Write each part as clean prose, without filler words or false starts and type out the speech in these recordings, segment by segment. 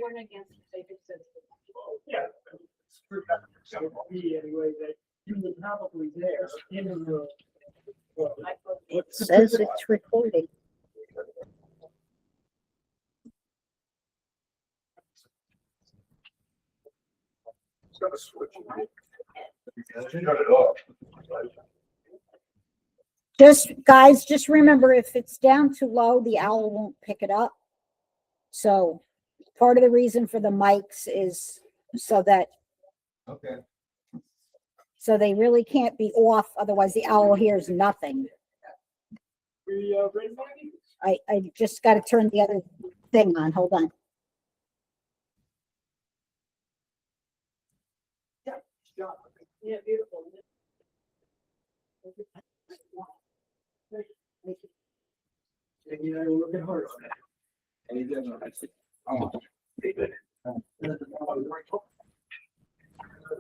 for and against, they just said. Yeah. So me anyway, that you were probably there in the room. It says it's recording. It's got a switch. Shut it off. Just, guys, just remember, if it's down too low, the owl won't pick it up. So part of the reason for the mics is so that, Okay. so they really can't be off, otherwise the owl hears nothing. We, ready, Maggie? I just got to turn the other thing on. Hold on. Yeah, beautiful. And you know, we're looking hard on that. And he doesn't. Oh, David.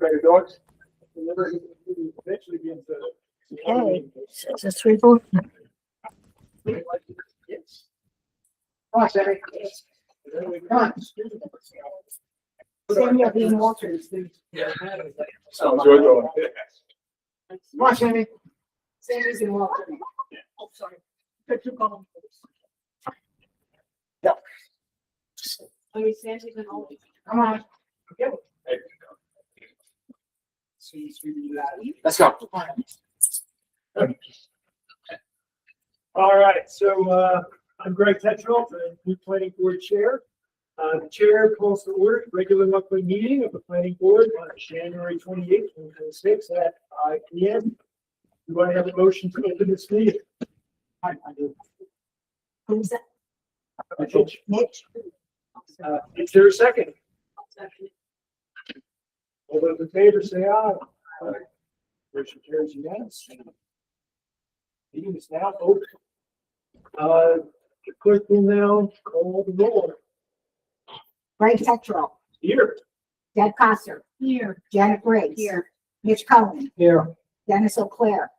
Better dogs. Remember, he eventually gets the. Okay, says it's recording. Yes. Come on, Sammy. Come on. Samuel being Walters. Yeah. So, Enjoy going. come on, Sammy. Sammy's in Walters. Oh, sorry. Put your column. Yeah. I mean, Sandy's been always. Come on. Okay. Let's go. All right, so I'm Greg Tetrell, the new planning board chair. The chair calls to order the regular monthly meeting of the planning board on January 28th, 2026 at 5 p.m. We want to have a motion to open this meeting. I do. Who's that? Mitch. Mitch? Is there a second? All those in favor say aye. Aye. Motion carries unanimously. Meeting is now open. The clerk will now call the roll. Greg Tetrell, Here. Deb Coster. Here. Janet Briggs. Here. Mitch Cohen, Here. Dennis O'Clair,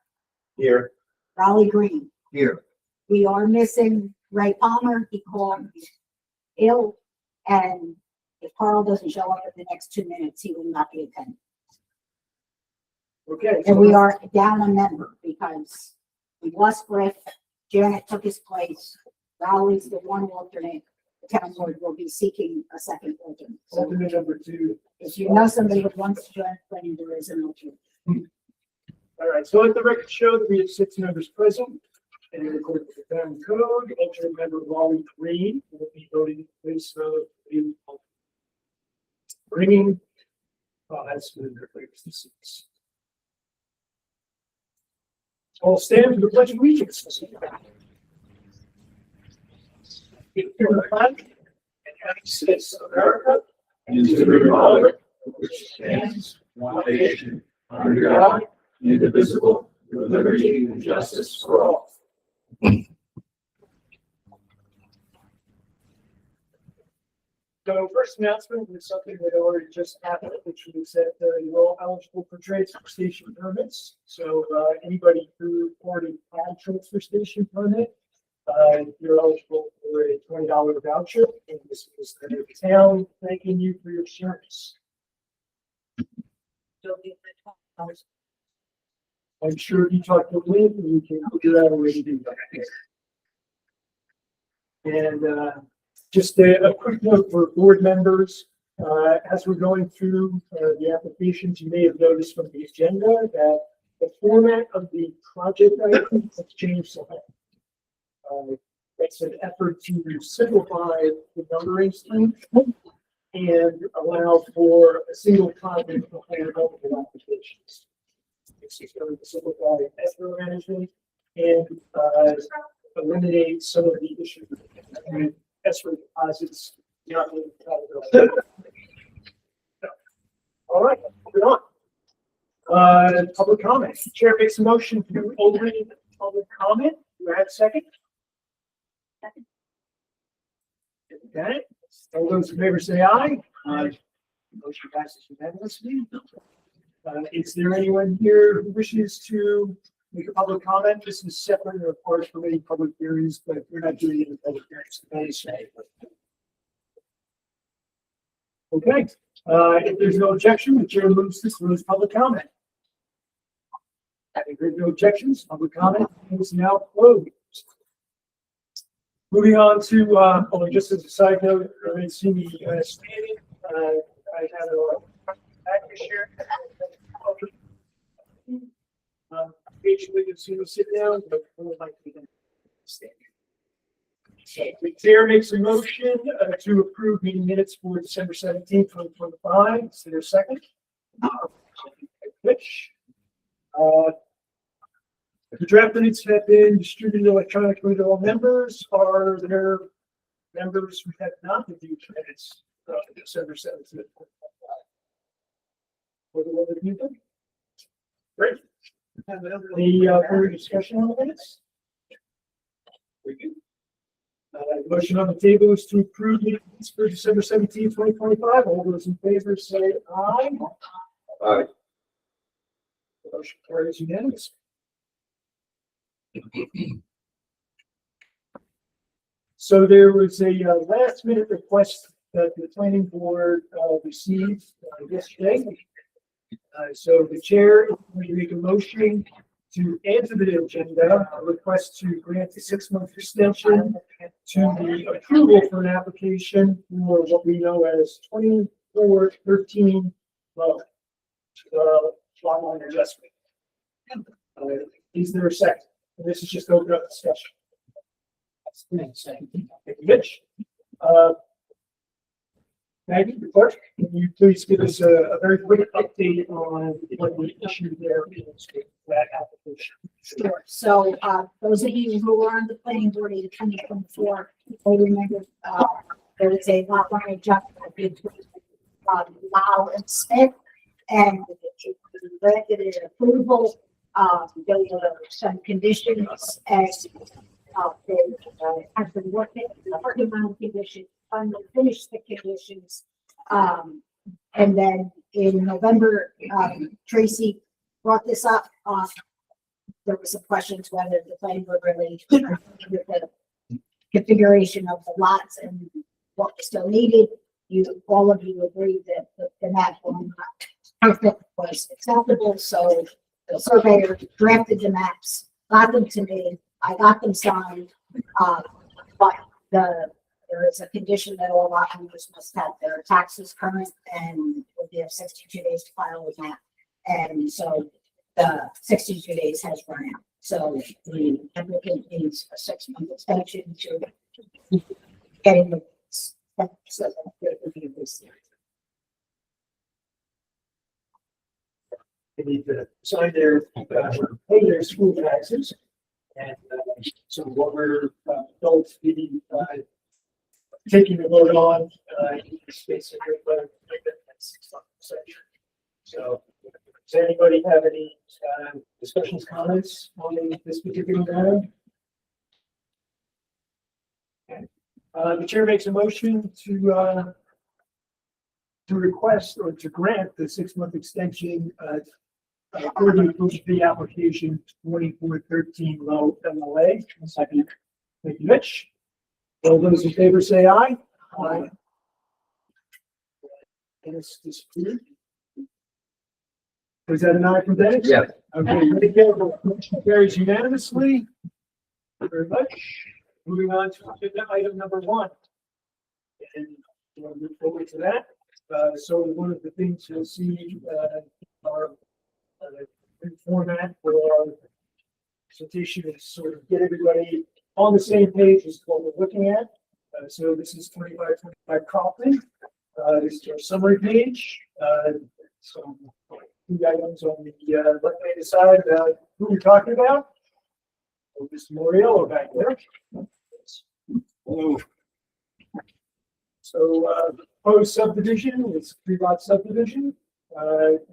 Here. Raleigh Green. Here. We are missing Ray Palmer. He called ill, and if Carl doesn't show up in the next 2 minutes, he will not be attending. Okay. And we are down a member because we lost Griff. Janet took his place. Raleigh's the one alternate. The town board will be seeking a second alternate. So Alternate number 2. if you know somebody who wants to join the planning board as an alternate. All right, so let the record show that we have 6 members present. And in accordance with the town code, alternate member Raleigh Green will be voting in place of the bringing. Oh, that's been their previous seats. All stand for the pledge of allegiance. To the flag and United States of America And to the republic which stands one nation under God, indivisible, with liberty and justice for all. So first announcement is something that already just happened, which was that you're all eligible for transfer station permits. So anybody who already had a transfer station permit, you're eligible for a $20 voucher. And this is the town thanking you for your service. I'm sure if you talk to Lynn, you can figure out a way to do that. And just a quick note for board members, as we're going through the applications, you may have noticed from the agenda that the format of the project items has changed somewhat. It's an effort to simplify the numbering scheme and allow for a single project to plan multiple applications. It's going to simplify escrow management and eliminate some of the issues with escrow deposits. Not really all right, moving on. Public comment. Chair makes a motion to open public comment. Do I have a second? Second. Got it. All those in favor say aye. Aye. Motion passes unanimously. Is there anyone here who wishes to make a public comment? This is separate, of course, from any public hearings, but we're not doing any public hearings today. So. Okay, if there's no objection, the chair moves to close public comment. Having heard no objections, public comment is now closed. Moving on to, just as a side note, I didn't see me standing. I had a package here. Occasionally you'll see me sit down, but I would like to stand. So the chair makes a motion to approve meeting minutes for December 17th, 2025. Is there a second? Which? The draft minutes have been distributed electronically to all members. Are there members who have not reviewed minutes December 17th? For the one that you did? Great. Any further discussion on the minutes? We do. Motion on the table is to approve minutes for December 17th, 2025. All those in favor say aye. Aye. Motion carries unanimous. So there was a last minute request that the planning board received yesterday. So the chair is going to make a motion to add to the agenda a request to grant a 6-month extension to the approval for an application for what we know as 2413 lot line adjustment. Is there a second? And this is just open up discussion. Thank you, Mitch. Maggie, the clerk, can you please give us a very quick update on what the issue there is with that application? Sure. So, those of you who were on the planning board in 2024, may remember, there was a lot line adjustment between, Lau and Smith, and it was granted an approval. There were some conditions as, they, have been working on conditions, finish the conditions. And then in November, Tracy brought this up. There were some questions whether the planning board really with the configuration of the lots and what was still needed. All of you agreed that the map was acceptable. So the surveyor drafted the maps, got them to me. I got them signed. But there is a condition that all lot owners must have their taxes current and we have 62 days to file with that. And so the 62 days has run out. So the applicant needs a 6-month extension to getting the They need to sign their, pay their school taxes. And so what we're adults being taking the vote on is basically whether to make that 6-month extension. So does anybody have any discussions, comments on this particular matter? Okay. The chair makes a motion to request or to grant the 6-month extension for the application 2413 low MLA. Second. Thank you, Mitch. All those in favor say aye. Aye. Dennis disappeared. Was that an aye from Dennis? Yes. Okay, very good. Motion carries unanimously. Thank you very much. Moving on to agenda item number 1. And we'll move forward to that. So one of the things you'll see our format for our presentation is sort of get everybody on the same page as what we're looking at. So this is 2525 Kaufman. This is our summary page. Some key items on the left-hand side about who we're talking about. So Mr. Moriello back there. So proposed subdivision is 3-lot subdivision.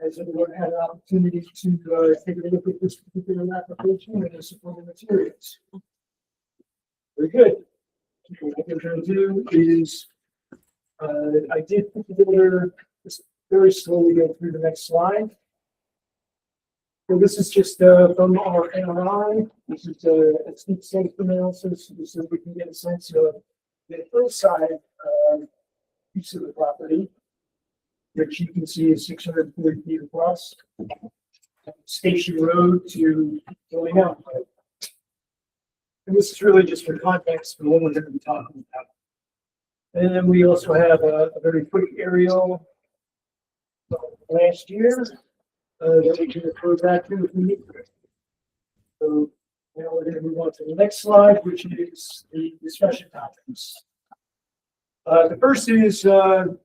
Has everyone had an opportunity to take a look at this particular application and the supporting materials? Very good. What we're going to do is, I did put together, just very slowly go through the next slide. So this is just from our NRI. This is a steep safe analysis, so we can get a sense of the hillside piece of the property. which you can see is 640 feet across. Station Road to going out. And this is really just for context for what we're going to be talking about. And then we also have a very quick aerial from last year that we can refer back to if we need to. So now we're going to move on to the next slide, which is the discussion topics. The first is the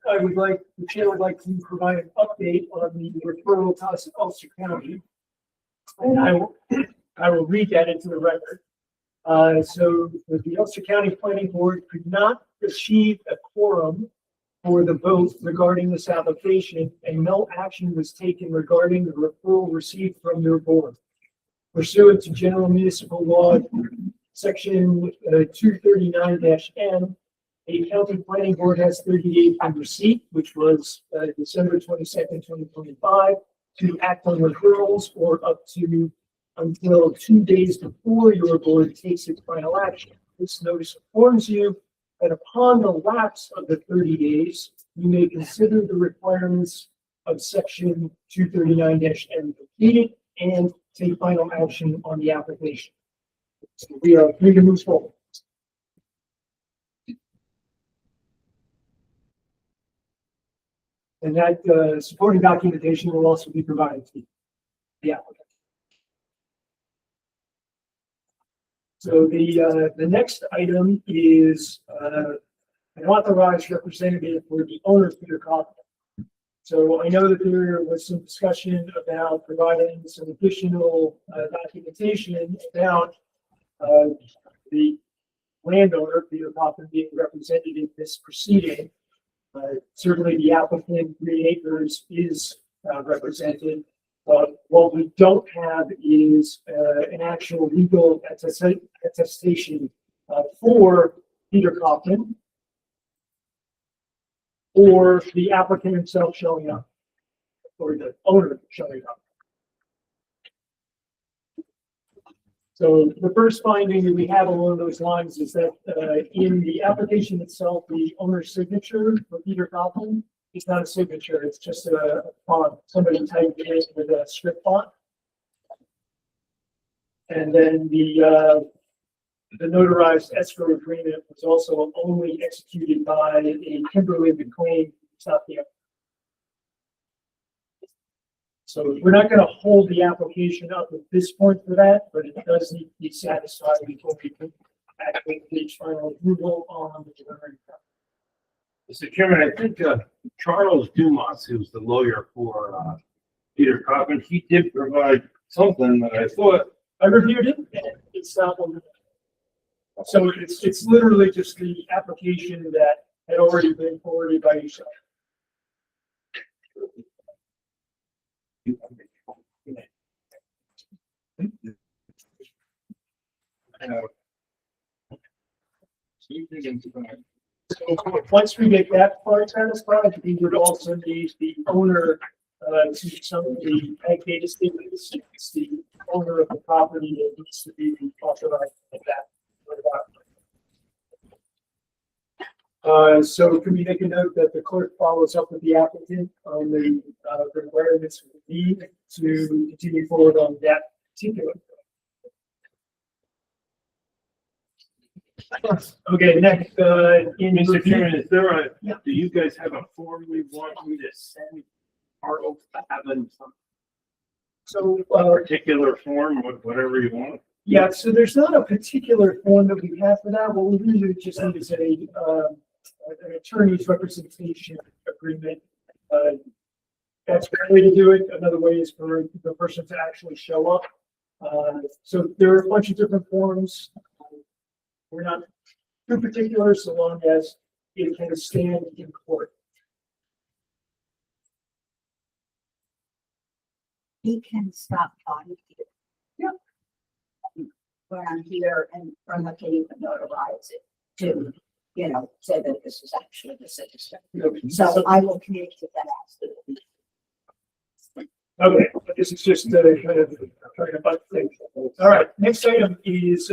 chair would like to provide an update on the referral to Ulster County. And I will read that into the record. So the Ulster County Planning Board could not achieve a quorum for the vote regarding this application, and no action was taken regarding the referral received from your board. Pursuant to General Municipal Law, Section 239-N, a county planning board has 30 days from receipt, which was December 22nd, 2025, to act on referrals or up to until 2 days before your board takes its final action. This notice informs you that upon the lapse of the 30 days, you may consider the requirements of Section 239-N completed and take final action on the application. So we are free to move forward. And that supporting documentation will also be provided to the applicant. So the next item is an authorized representative for the owner, Peter Kaufman. So I know that there was some discussion about providing some additional documentation about the landowner, Peter Kaufman, being represented in this proceeding. Certainly the applicant, 3 Acres, is represented. What we don't have is an actual legal attestation for Peter Kaufman or the applicant himself showing up, or the owner showing up. So the first finding that we have along those lines is that in the application itself, the owner's signature for Peter Kaufman is not a signature, it's just a font. Somebody typed it in with a script font. And then the notarized escrow agreement was also only executed by a Kimberly McLean, not the. So we're not going to hold the application up at this point for that, but it does need to be satisfied before we can actually reach final approval on the delivery. Mr. Chairman, I think Charles Dumas, who's the lawyer for Peter Kaufman, he did provide something that I thought. I reviewed it, and it's not one. So it's literally just the application that had already been forwarded by yourself. So once we get that part satisfied, we would also need the owner to some of the bank data statements. It's the owner of the property that needs to be authorized at that. So can we make a note that the clerk follows up with the applicant on the requirements of the deed to continue forward on that particular? Okay, next, in Mr. Chairman, is there a, Yeah. do you guys have a form we want me to send Charles to have in some so, particular form, whatever you want? yeah, so there's not a particular form that we have for that. What we really just need is an attorney's representation agreement. That's one way to do it. Another way is for the person to actually show up. So there are a bunch of different forms. We're not too particular so long as it can stand in court. He can stop by here. Yeah. When I'm here and from the can even notarize it to, you know, say that this is actually the citizen. So I will communicate that. Okay, but this is just kind of trying to butt things. All right, next item is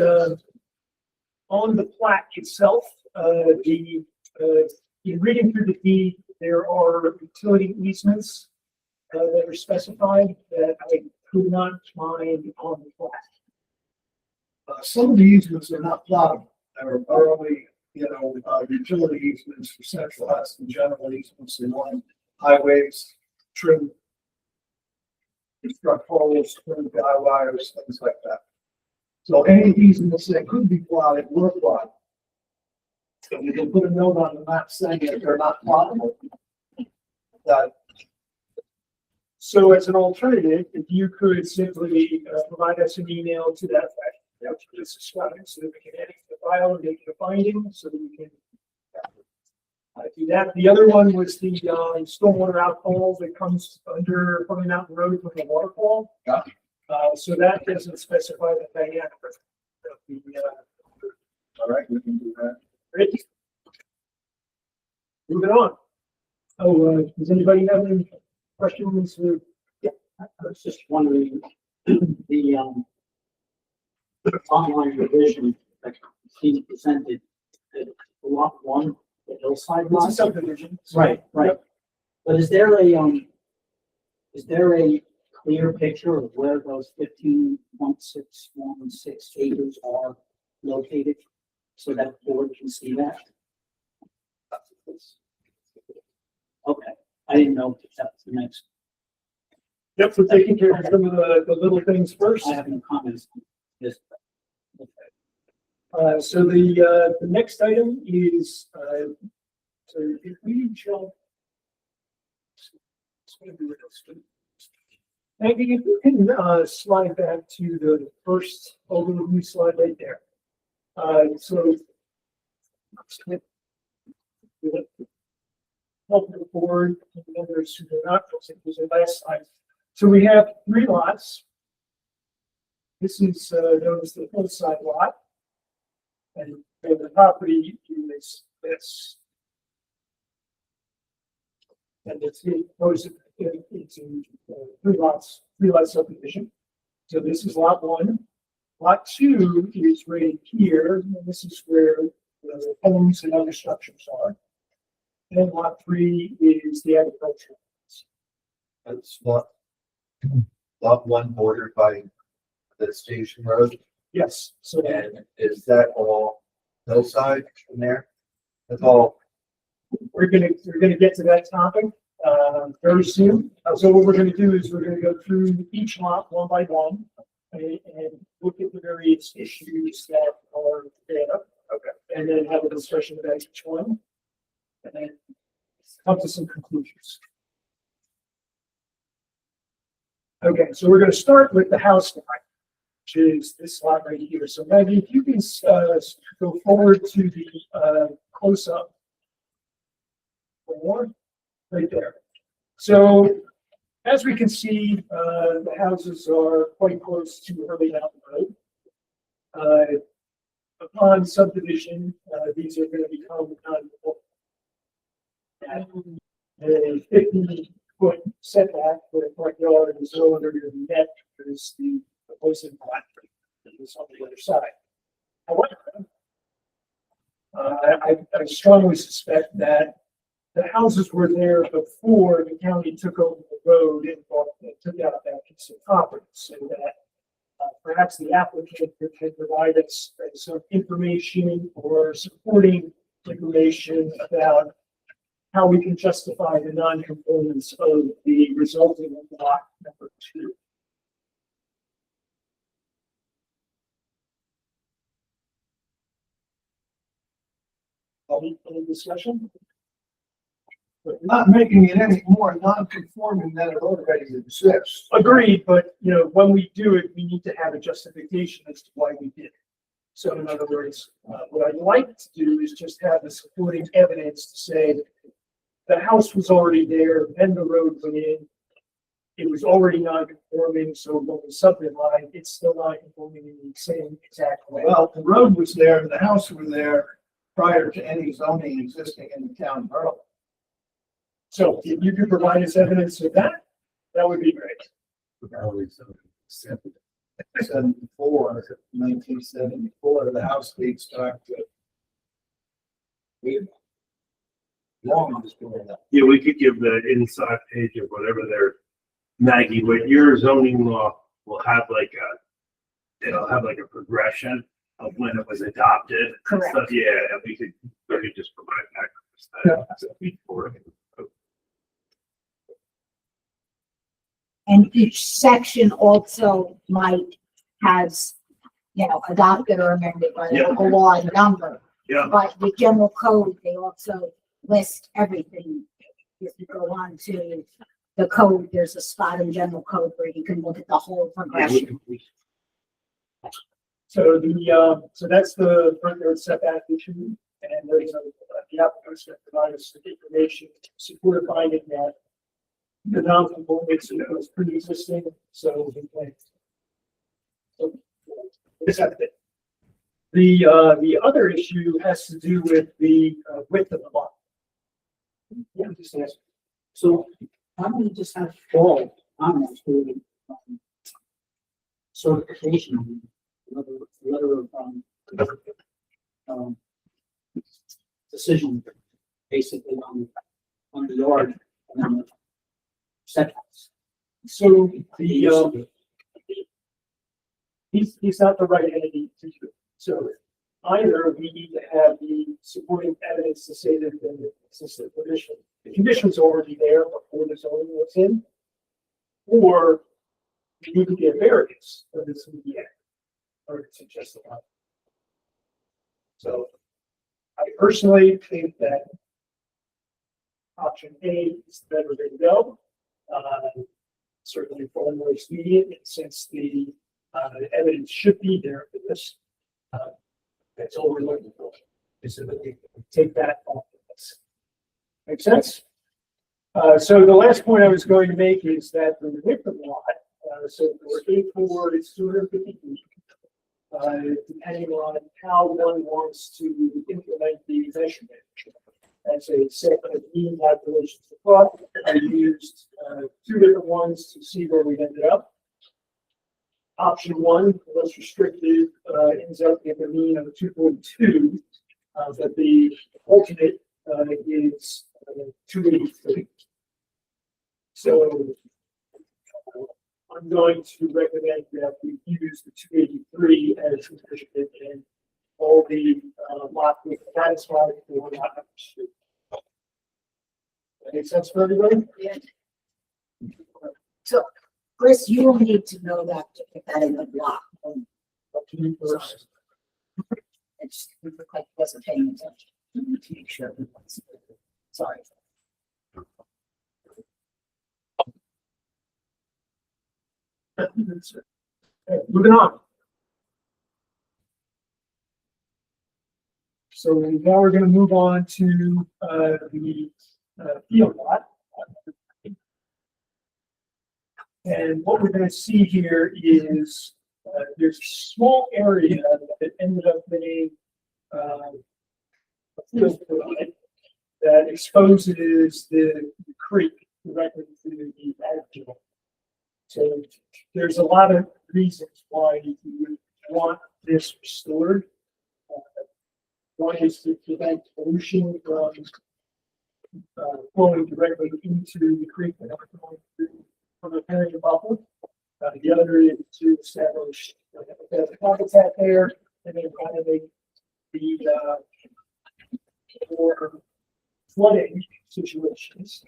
on the plat itself. In reading through the deed, there are utility easements that are specified that I could not find on the plat. Some of the easements are not plotted, are only, utility easements for central Hudson, general easements along highways, trim, construct poles, trim guy wires, things like that. So any easements that could be plotted were plotted. So we can put a note on the map saying that they're not plottable. That So as an alternative, if you could simply provide us an email to that effect, that would be subscribing so that we can edit the file and make the finding so that we can do that. The other one was the stormwater outfall that comes under Funny Mountain Road from the waterfall. Yeah. So that doesn't specify the diameter of the, all right, we can do that. Great. Moving on. Oh, does anybody have any questions? I was just wondering, the online revision that he presented, the lot one, the hillside It's a lot. subdivision. Right, right. But is there a clear picture of where those 15.616 acres are located? So that the board can see that? Okay, I didn't know if that's the next, Yep, we're taking care of some of the little things first. I have no comments. on this. So the next item is, so if we shall. Maggie, if you can, slide back to the first overview slide right there. So. Help the board and members who are not present, was the last slide. So we have 3 lots. This is known as the hillside lot. And the property is this. And it's proposed into 3 lots, 3 lot subdivision. So this is lot 1. Lot 2 is right here, and this is where the homes and other structures are. And lot 3 is the agriculture. That's lot 1 bordered by the station road, Yes, so and is that all hillside from there? That's all, we're gonna get to that topic very soon. So what we're gonna do is we're gonna go through each lot one by one and look at the various issues that are there. Okay. And then have a discussion about each one. And then come to some conclusions. Okay, so we're gonna start with the house line, which is this lot right here. So Maggie, if you can go forward to the close-up. More, right there. So as we can see, the houses are quite close to Early Mountain Road. Upon subdivision, these are going to become a 50-foot setback for the front yard is no longer going to be met because the opposing lot is on the other side. However, I strongly suspect that the houses were there before the county took over the road and took out that piece of property, so that perhaps the applicant could provide us some information or supporting information about how we can justify the non-conformance of the resulting lot number 2. Any discussion? Not making it any more non-conforming than it already exists. Agreed, but when we do it, we need to have a justification as to why we did it. So in other words, what I'd like to do is just have the supporting evidence to say the house was already there, then the road went in. It was already non-conforming, so when we subdivide, it's still non-conforming in the same exact way. Well, the road was there, the house was there prior to any zoning existing in the town borough. So if you could provide us evidence of that, that would be great. 1974, the house dates back to. long as doing that. Yeah, we could give the inside page of whatever their Maggie, what your zoning law will have like it'll have like a progression of when it was adopted. Correct. So, yeah, we could just provide that. For it. And each section also might has, adopted or amended by Yeah. local law and number. Yeah. But the general code, they also list everything. If you go on to the code, there's a spot in general code where you can look at the whole progression. So so that's the front yard setback issue, and there's the applicant's going to provide us with information support finding that the non-conformance was pre-existing, so we can. So, accept it. The other issue has to do with the width of the lot. Yeah, just ask. So how do we just have all comments for the certification? Letter of decision, basically on the yard and the setbacks. So he's not the right entity to do it. So either we need to have the supporting evidence to say that the existing condition, the condition's already there before the zoning was in, or we need to get variance for this ZBA, or to justify. So I personally think that option A is the better way to go. Certainly for more expedient, since the evidence should be there for this. That's all we're looking for, is so that we can take that off of this. Make sense? So the last point I was going to make is that the width of the lot, so for A4, it's 250 feet. Depending on how one wants to implement the measurement. As a set of mean calculations of plot, I used two different ones to see where we ended up. Option one, the most restricted, ends up with a mean of 2.2, but the alternate is 283. So I'm going to recommend that we use the 283 as measurement and all the lot with satisfied for lot number 2. That makes sense for everybody? Yeah. So, Chris, you will need to know that to put that in the block. Up to you first. It's it looked like he wasn't paying attention to make sure. Sorry. Okay, moving on. So now we're going to move on to the field lot. And what we're going to see here is there's a small area that ended up being a field lot that exposes the creek directly to the agriculture. So there's a lot of reasons why you would want this restored. One is to prevent pollution from flowing directly into the creek and not going through from the area buffer. The other is to establish the habitat there and then having the for flooding situations.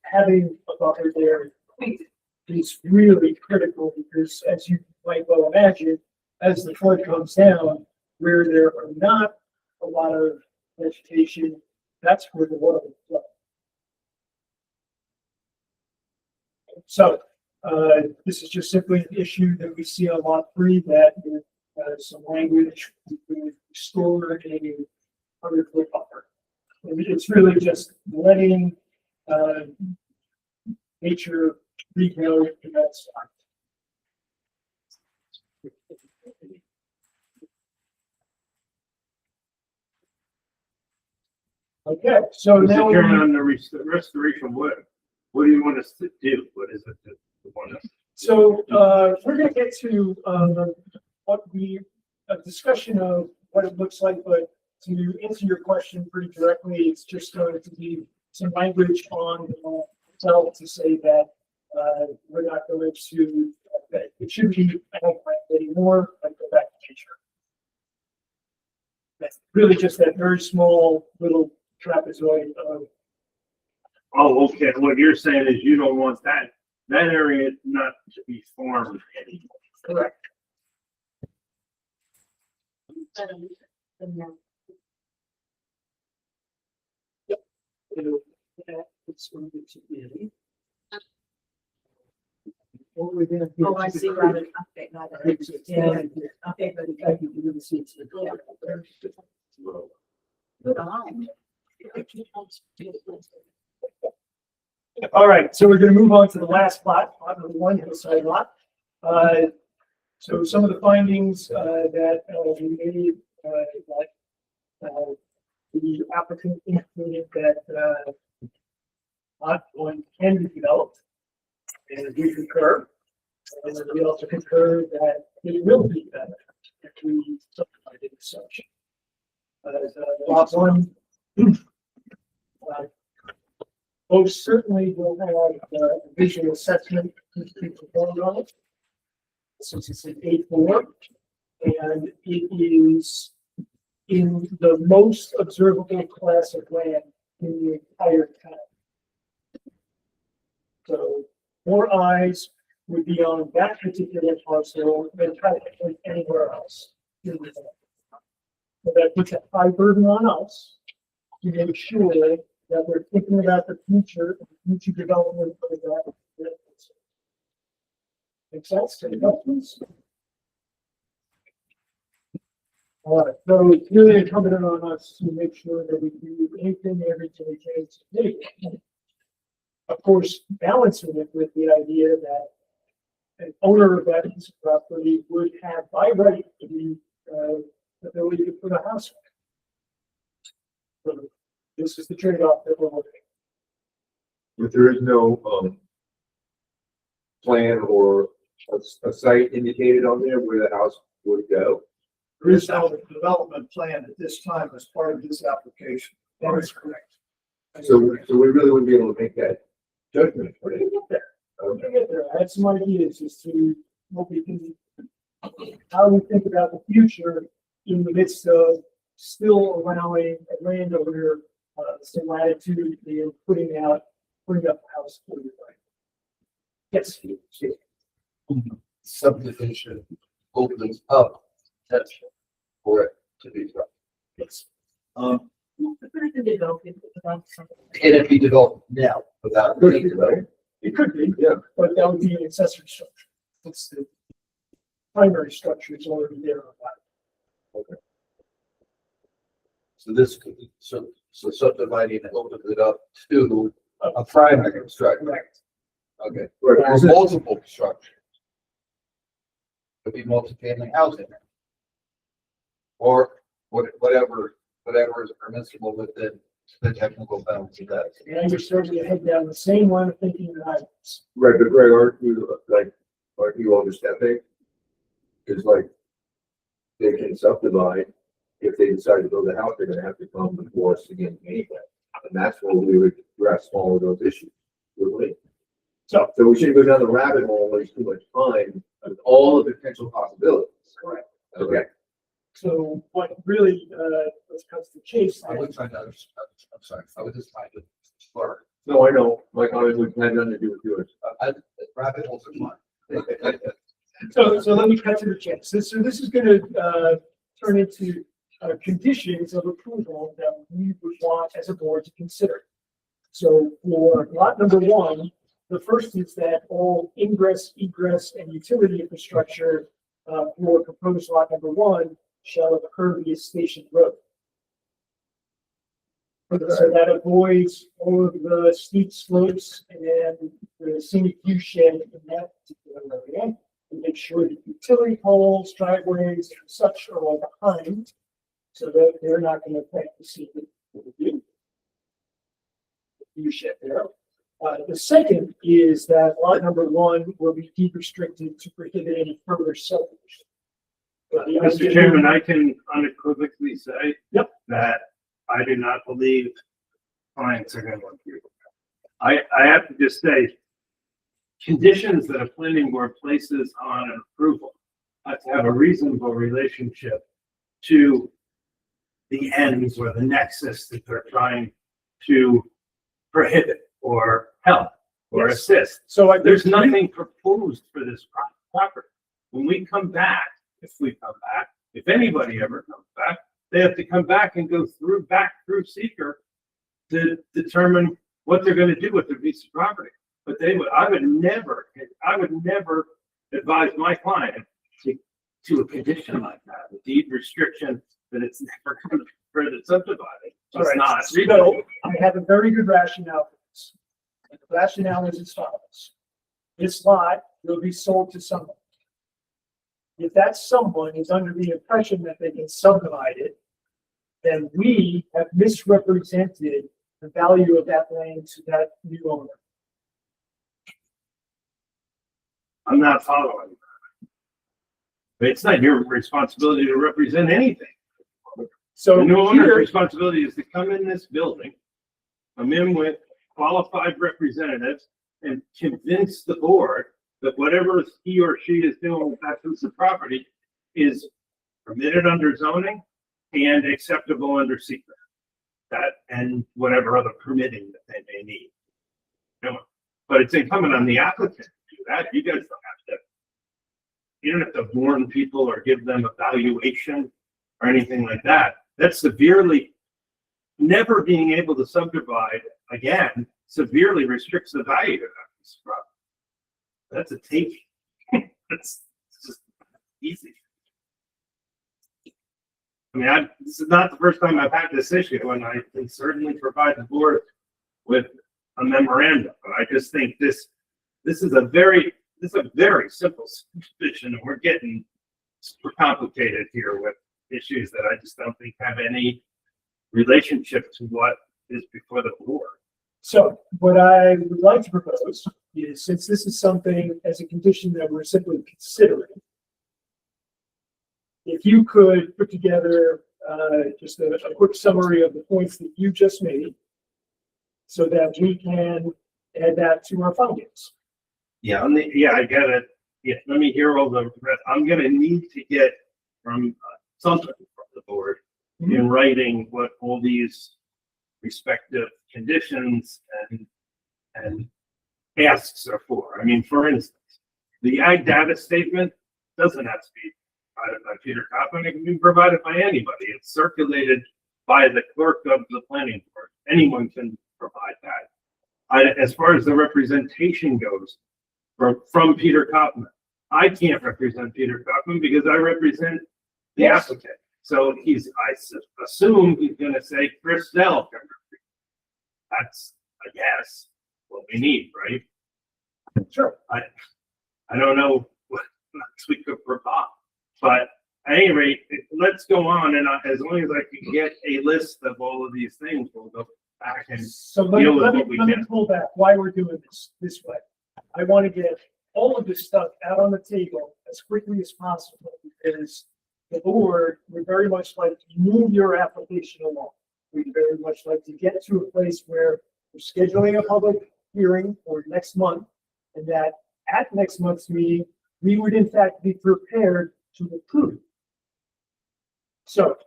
Having a buffer there is really critical because, as you might well imagine, as the flood comes down, where there are not a lot of vegetation, that's where the water will flow. So this is just simply an issue that we see on lot 3 that with some language we restore a 100-foot buffer. And it's really just letting nature rebuild to that spot. Okay, so Mr. now Chairman, on the restoration, what do you want us to do? What is it that you want us? So, we're gonna get to, what a discussion of what it looks like, but to answer your question pretty directly, it's just going to be some language on the cell to say that, we're not going to, that it should be, I don't like anymore, but go back to nature. That's really just that very small little trapezoid of, Oh, okay, what you're saying is you don't want that area not to be farmed anymore. correct. It's going to be. What we're gonna do- Oh, I see, got it. Okay, got it. Yeah. Okay, but I can do the seats. good on. All right, so we're gonna move on to the last plot, plot number one, hillside lot. So some of the findings, that, we made, that, the applicant indicated that, lot one can be developed. And we concur. And then we also concur that it will be better if we subdivide it as such. Lot one, most certainly will have a visual assessment to be performed on it. Since it's an A4, and it is in the most observable class of land in the entire town. So more eyes would be on that particular parcel than practically anywhere else in the town. So that puts a high burden on us to make sure that we're thinking about the future, development of that. Make sense to the governments? All right, so it's really incumbent on us to make sure that we do anything, everything we can to mitigate. Of course, balancing it with the idea that an owner of that piece of property would have by right the ability to put a house on it. So this is the trade-off that we're looking at. If there is no, plan or a site indicated on there where the house would go. There is no development plan at this time as part of this application. That is correct. So we really wouldn't be able to make that judgment. We're gonna get there. We're gonna get there. I had some ideas as to what we can, how we think about the future in the midst of still allowing a landowner, some latitude in putting up a house for you. Yes. Subdivision opens up potential for it to be done. Yes. Can it be developed now without? It could be, Yeah. but that would be an accessory structure. It's the primary structure is already there. So this could be, so subdividing it opens it up to a primary structure. Correct. Okay. Right. Or multiple structures. Could be multi-family housing. Or whatever is permissible within the technical bounds of that. And you're starting to head down the same line of thinking that I was. Right, but Greg, aren't you understanding? It's like, they can subdivide, if they decide to build a house, they're gonna have to come before us again anyway. And that's where we would address all of those issues, wouldn't we? So, So we shouldn't go down the rabbit hole, waste too much time with all the potential possibilities. correct. Okay. So what really, let's cut to the chase. I was trying to understand, I'm sorry, I was just trying to slur. No, I know, my comment would have nothing to do with yours. Rabbit holes are fun. So let me cut to the chase. So this is gonna, turn into, conditions of approval that we would want as a board to consider. So for lot number one, the first is that all ingress, egress, and utility infrastructure, for proposed lot number one shall occur via Station Road. So that avoids all of the steep slopes and the scenic view shed in that particular area. And make sure that utility poles, driveways, and such are all behind, so that they're not going to affect the scenic view. View shed there. The second is that lot number one will be deed restricted to prohibit any further subdivision. But the Mr. idea- Chairman, I can unequivocally say. Yep. That I do not believe clients are going to approve. I have to just say, conditions that a planning board places on an approval have to have a reasonable relationship to the ends or the nexus that they're trying to prohibit or help or Yes. assist. So There's nothing proposed for this property. When we come back, if anybody ever comes back, they have to come back and go back through seeker to determine what they're gonna do with their piece of property. But I would never advise my client to a condition like that, a deed restriction that it's never gonna be further subdivided. All It's right, not. so I have a very good rationale for this. And the rationale is as follows. This lot will be sold to someone. If that someone is under the impression that they can subdivide it, then we have misrepresented the value of that land to that new owner. I'm not following. But it's not your responsibility to represent anything. So The new owner's here, responsibility is to come in this building, come in with qualified representatives and convince the board that whatever he or she is doing with that piece of property is permitted under zoning and acceptable under secret. That and whatever other permitting that they may need. You know, but it's incumbent on the applicant to do that. You guys don't have to. You don't have to warn people or give them a valuation or anything like that. That's severely, never being able to subdivide again severely restricts the value of that piece of property. That's a take. That's just easy. I mean, this is not the first time I've had this issue, and I can certainly provide the board with a memorandum, but I just think this is a very simple subdivision, and we're getting super complicated here with issues that I just don't think have any relationship to what is before the board. so what I would like to propose is, since this is something as a condition that we're simply considering, if you could put together just a quick summary of the points that you just made so that we can add that to our findings. Yeah, I get it. Yeah, let me hear all the rest. I'm gonna need to get from something from the board in writing what all these respective conditions and asks are for. I mean, for instance, the ag data statement doesn't have to be provided by Peter Coppin. It can be provided by anybody. It's circulated by the clerk of the planning board. Anyone can provide that. As far as the representation goes from Peter Coppin, I can't represent Peter Coppin because I represent the Yes. applicant. So I assume he's gonna say Chris Dell can represent. That's, I guess, what we need, right? Sure. I don't know what else we could provide, but at any rate, let's go on, and as long as I can get a list of all of these things, we'll go back and So let deal with let what me, we let me can. pull back why we're doing this way. I want to get all of this stuff out on the table as quickly as possible because the board would very much like to move your application along. We'd very much like to get to a place where we're scheduling a public hearing for next month, and that at next month's meeting, we would in fact be prepared to approve. So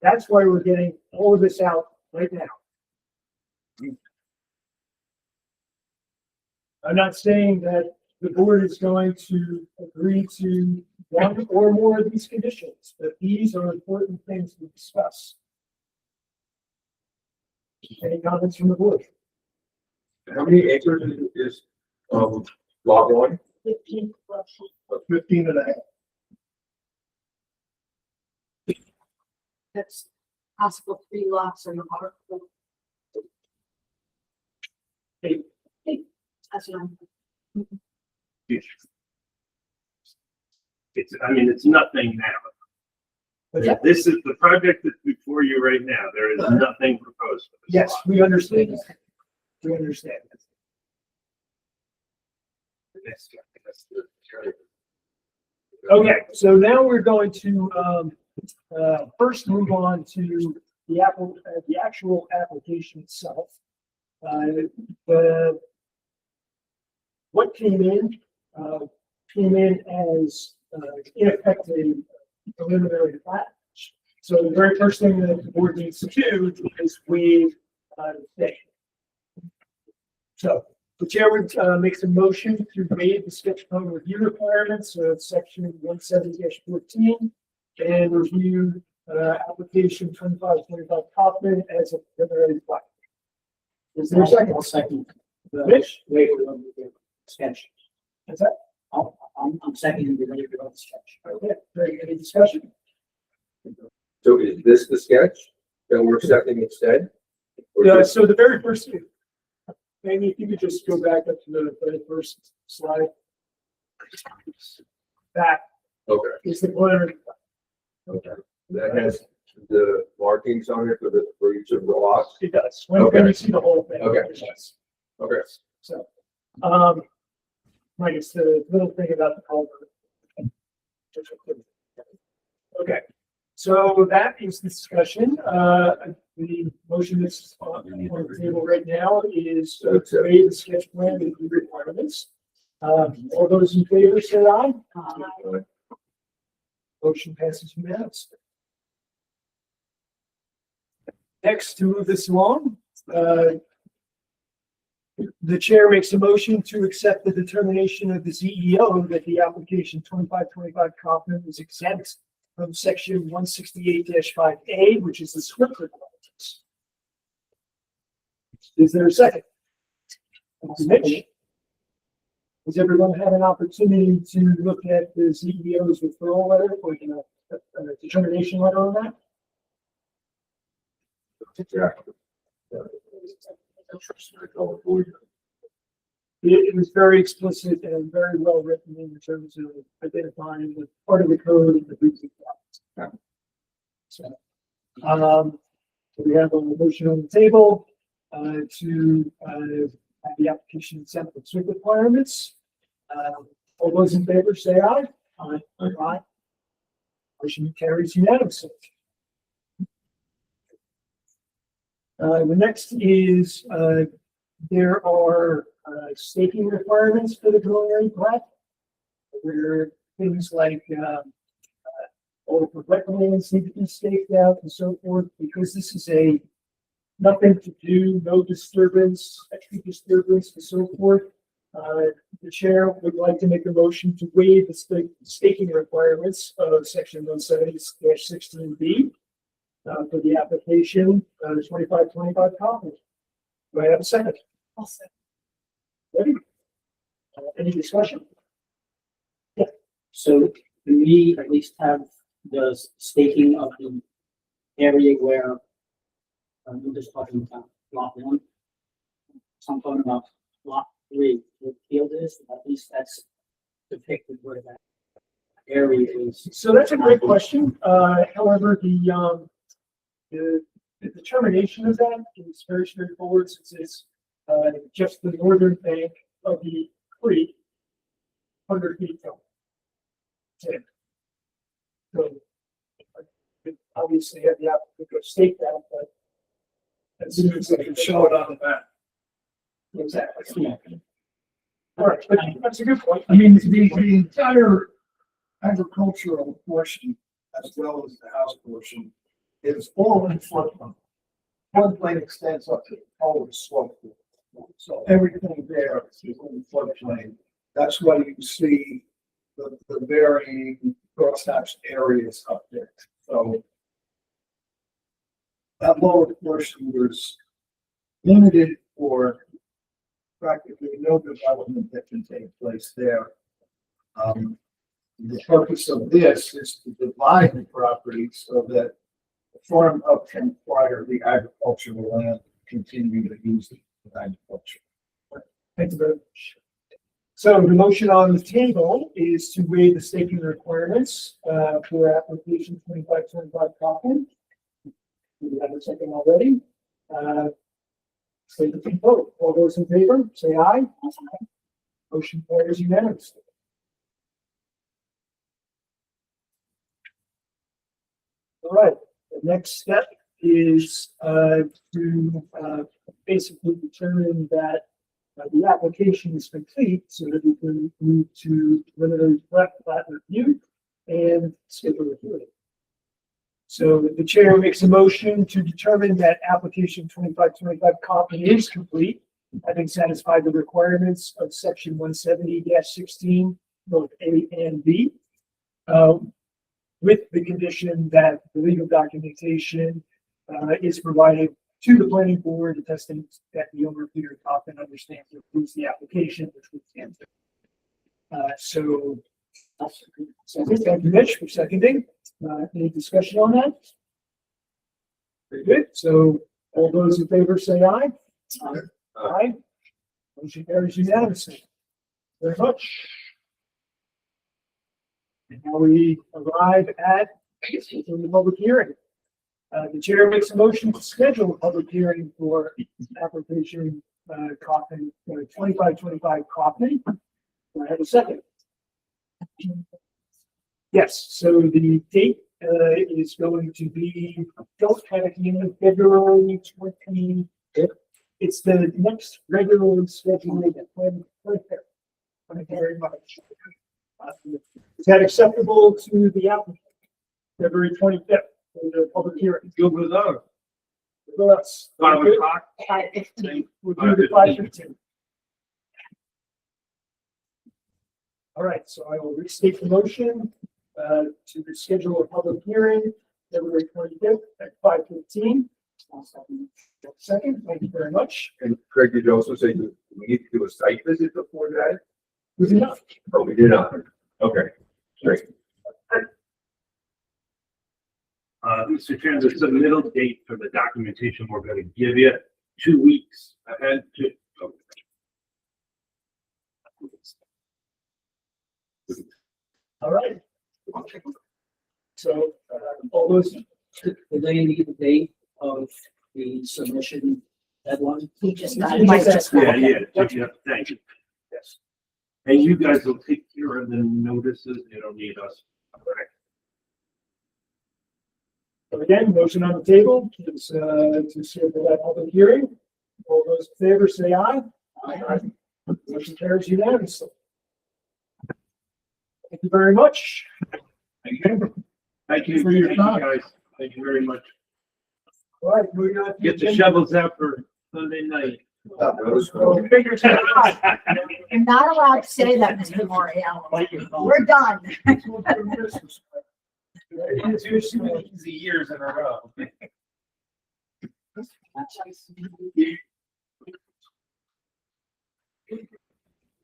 that's why we're getting all of this out right now. I'm not saying that the board is going to agree to one or more of these conditions, but these are important things to discuss. Any comments from the board? How many acres is, lot one? 15. 15 and a half. That's possible 3 lots in the park. Eight. That's what I'm. It's nothing now. But yeah, This is the project that's before you right now. There is nothing proposed. for this yes, lot. we understand that. We understand that. Okay, so now we're going to, first move on to the actual application itself. What came in as, in effect, a preliminary plat. So the very first thing that the board needs to do is waive, the stay. So the chair would, makes a motion to waive the sketch plan review requirements of section 170-14 and review, application 2525 Kaufman as a preliminary plat. Is there a second? I'll second. the Mitch? waiver of the sketch. Is that, I'm seconding the waiver of the sketch. okay, very good. Any discussion? So is this the sketch that we're accepting instead? Or Yeah, just- so the very first, maybe if you could just go back up to the very first slide. That Okay, is the preliminary. okay. That has the markings on it for each of the lots? It does. When you see the whole thing. Okay. it does. Okay. So, like it's the little thing about the culvert. Okay, so that is the discussion. The motion that's on the table right now is to waive the sketch plan and the requirements. All those in favor say aye. Motion passes unanimously. Next, to move this along, the chair makes a motion to accept the determination of the CEO that the application 2525 Kaufman is exempt from section 168-5A, which is the SWIP requirements. Is there a second? Mitch? Has everyone had an opportunity to look at the CEO's referral letter or a determination letter on that? Exactly. It was very explicit and very well written in terms of identifying the part of the code and the reason. So, we have a motion on the table, to, have the application exempt from SWIP requirements. All those in favor say aye. Aye. Aye. Motion carries unanimously. The next is, there are, staking requirements for the preliminary plat. There are things like, all the wetlands need to be staked out and so forth, because this is a nothing to do, no disturbance, extra disturbance and so forth. The chair would like to make a motion to waive the staking requirements of section 170-16B for the application, 2525 Kaufman. Do I have a second? Ready? Any discussion? So do we at least have the staking of the area where I'm just talking about lot one? So I'm talking about lot three, the field is, at least that's depicted where that area is. So that's a great question. However, the determination of that is very straightforward, since it's just the northern bank of the creek, 100 feet from. it. So, obviously, have the applicant go stake that, but. As soon as they can show it on the map. Exactly. All right, but that's a good point. I mean, the entire agricultural portion, as well as the house portion, is all in floodplain. Floodplain extends up to the whole slope. So everything there is in floodplain. That's why you see the varying crosshatched areas up there. So that lower portion was limited for practically no development that can take place there. The purpose of this is to divide the property so that the farm up can acquire the agricultural land, continue to use it for agriculture. Thank you very much. So the motion on the table is to waive the staking requirements for application 2525 Kaufman. We have a second already. Say the vote. All those in favor, say aye. Motion carries unanimously. All right, the next step is to basically determine that the application is complete so that we can move to preliminary plat review and schedule a hearing. So the chair makes a motion to determine that application 2525 Kaufman is complete, having satisfied the requirements of section 170-16, both A and B. With the condition that the legal documentation is provided to the planning board, attesting that the owner Peter Kaufman understands and approves the application, which we can do. So thank you, Mitch, for seconding. Any discussion on that? Very good. So all those in favor say aye. Aye. Motion carries unanimously. Very much. And now we arrive at the public hearing. The chair makes a motion to schedule a public hearing for application Kaufman, 2525 Kaufman. Do I have a second? Yes, so the date is going to be, don't have it in February 20. It's the next regularly scheduled appointment. Thank you very much. Is that acceptable to the applicant? February 25th for the public hearing. Good with us. With us. 5 o'clock. 5:15. We'll do the 5:15. All right, so I will restate the motion to schedule a public hearing February 25th at 5:15. Second, thank you very much. And Craig, did you also say that we need to do a site visit before that? Good enough. Oh, we did not. Okay, great. Mr. Chairman, the submittal date for the documentation we're going to give you 2 weeks ahead to. All right. So, all those, Do they need the date of the submission deadline? He just got He it. Mike just just got Yeah, it. yeah, thank you. yes. And you guys will take care of the notices. You don't need us. So again, motion on the table is to schedule that public hearing. All those in favor say aye. Aye. Motion carries unanimously. Thank you very much. Thank you. Thank you For your Thank you, time. guys. Thank you very much. All right, moving on. to Get the agenda. shovels out for Sunday night. That was So, cool. fingers crossed. You're not allowed to say that, Mr. Morial. We're done. Easy years in a row.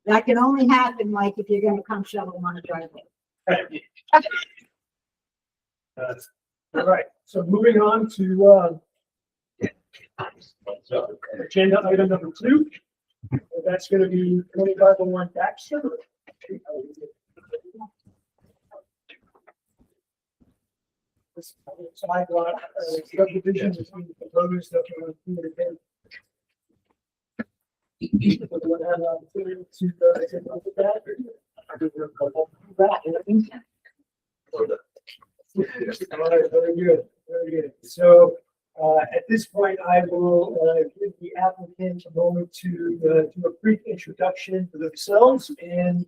That can only happen, Mike, if you're gonna come shovel on a driveway. All right, so moving on to agenda item number 2. That's going to be 2501 Baxter. This sidewalk subdivision is being proposed up on Peter. Would have an opportunity to take a look at that? I think we're a couple of that, I think. All right, very good, very good. So, at this point, I will, give the applicant a moment to, do a brief introduction for themselves and,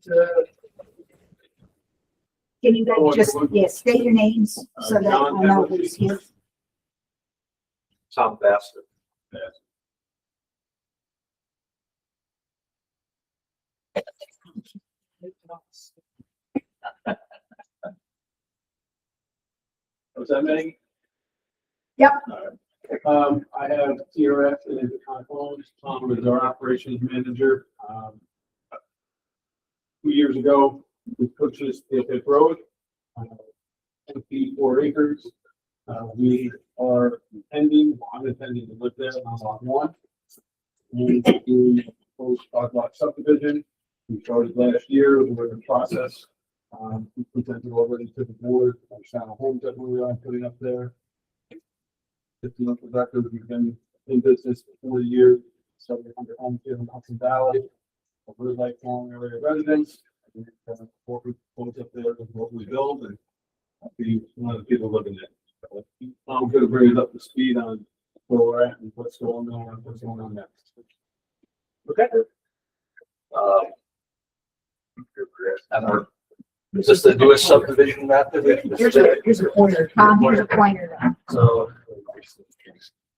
Can you guys just, state your names so that John I know Hamilton. who's here? Tom Bassett. Was that Meg? Yep. I have TRF and Concoms. Tom is our operations manager. 2 years ago, we purchased the Fifth Road, 54 acres. We are intending, I'm intending to live there on lot 1. And we proposed 5-lot subdivision. We started last year, we're in the process. We presented already to the board, our Channel Homes that we are putting up there. 15 months of record, we've been in business for 40 years, 700 homes here in Hudson Valley. A really lifelong area residents. Corporate homes up there is what we build and be one of the people living there. I'm gonna bring it up to speed on where we're at and what's going on next. Okay. Is this the newest subdivision map that we? Here's a pointer. Here's a pointer. So,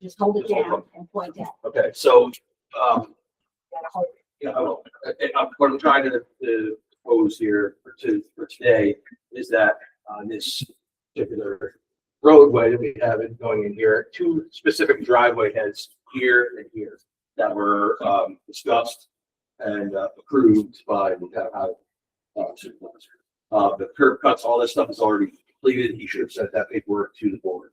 Just hold it down and point out. okay, so, Gotta hold it. you know, what I'm trying to propose here for today is that on this particular roadway that we have it going in here, two specific driveway heads here and here that were discussed and approved by the town supervisor. The curb cuts, all this stuff is already completed. He should have sent that paperwork to the board.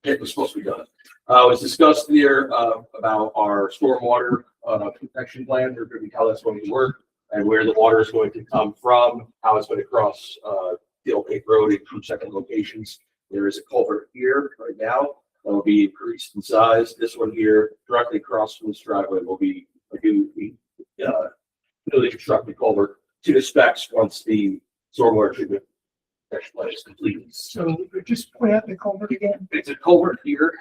It was supposed to be done. It was discussed here about our stormwater protection plan, or how that's going to work, and where the water is going to come from, how it's going to cross Deal Lake Road in 2 second locations. There is a culvert here right now that will be increased in size. This one here, directly across from this driveway, will be a newly constructed culvert to the specs once the stormwater treatment protection plan is completed. So just point out the culvert again. It's a culvert here,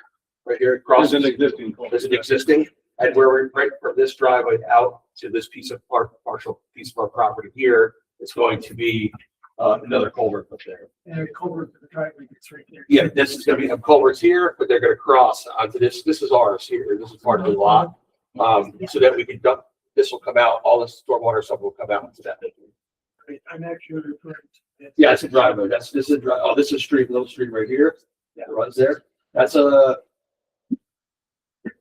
right here across. There's an existing. There's an existing, and where we're right from this driveway out to this piece of partial piece of our property here, it's going to be another culvert up there. And a culvert for the driveway gets right there. Yeah, this is gonna be some culverts here, but they're gonna cross onto this. This is ours here. This is part of the lot. So that we can dump, this will come out, all this stormwater stuff will come out into that. I'm actually referring to. Yeah, it's a driveway. This is this is stream, little stream right here. Yeah, it runs there. That's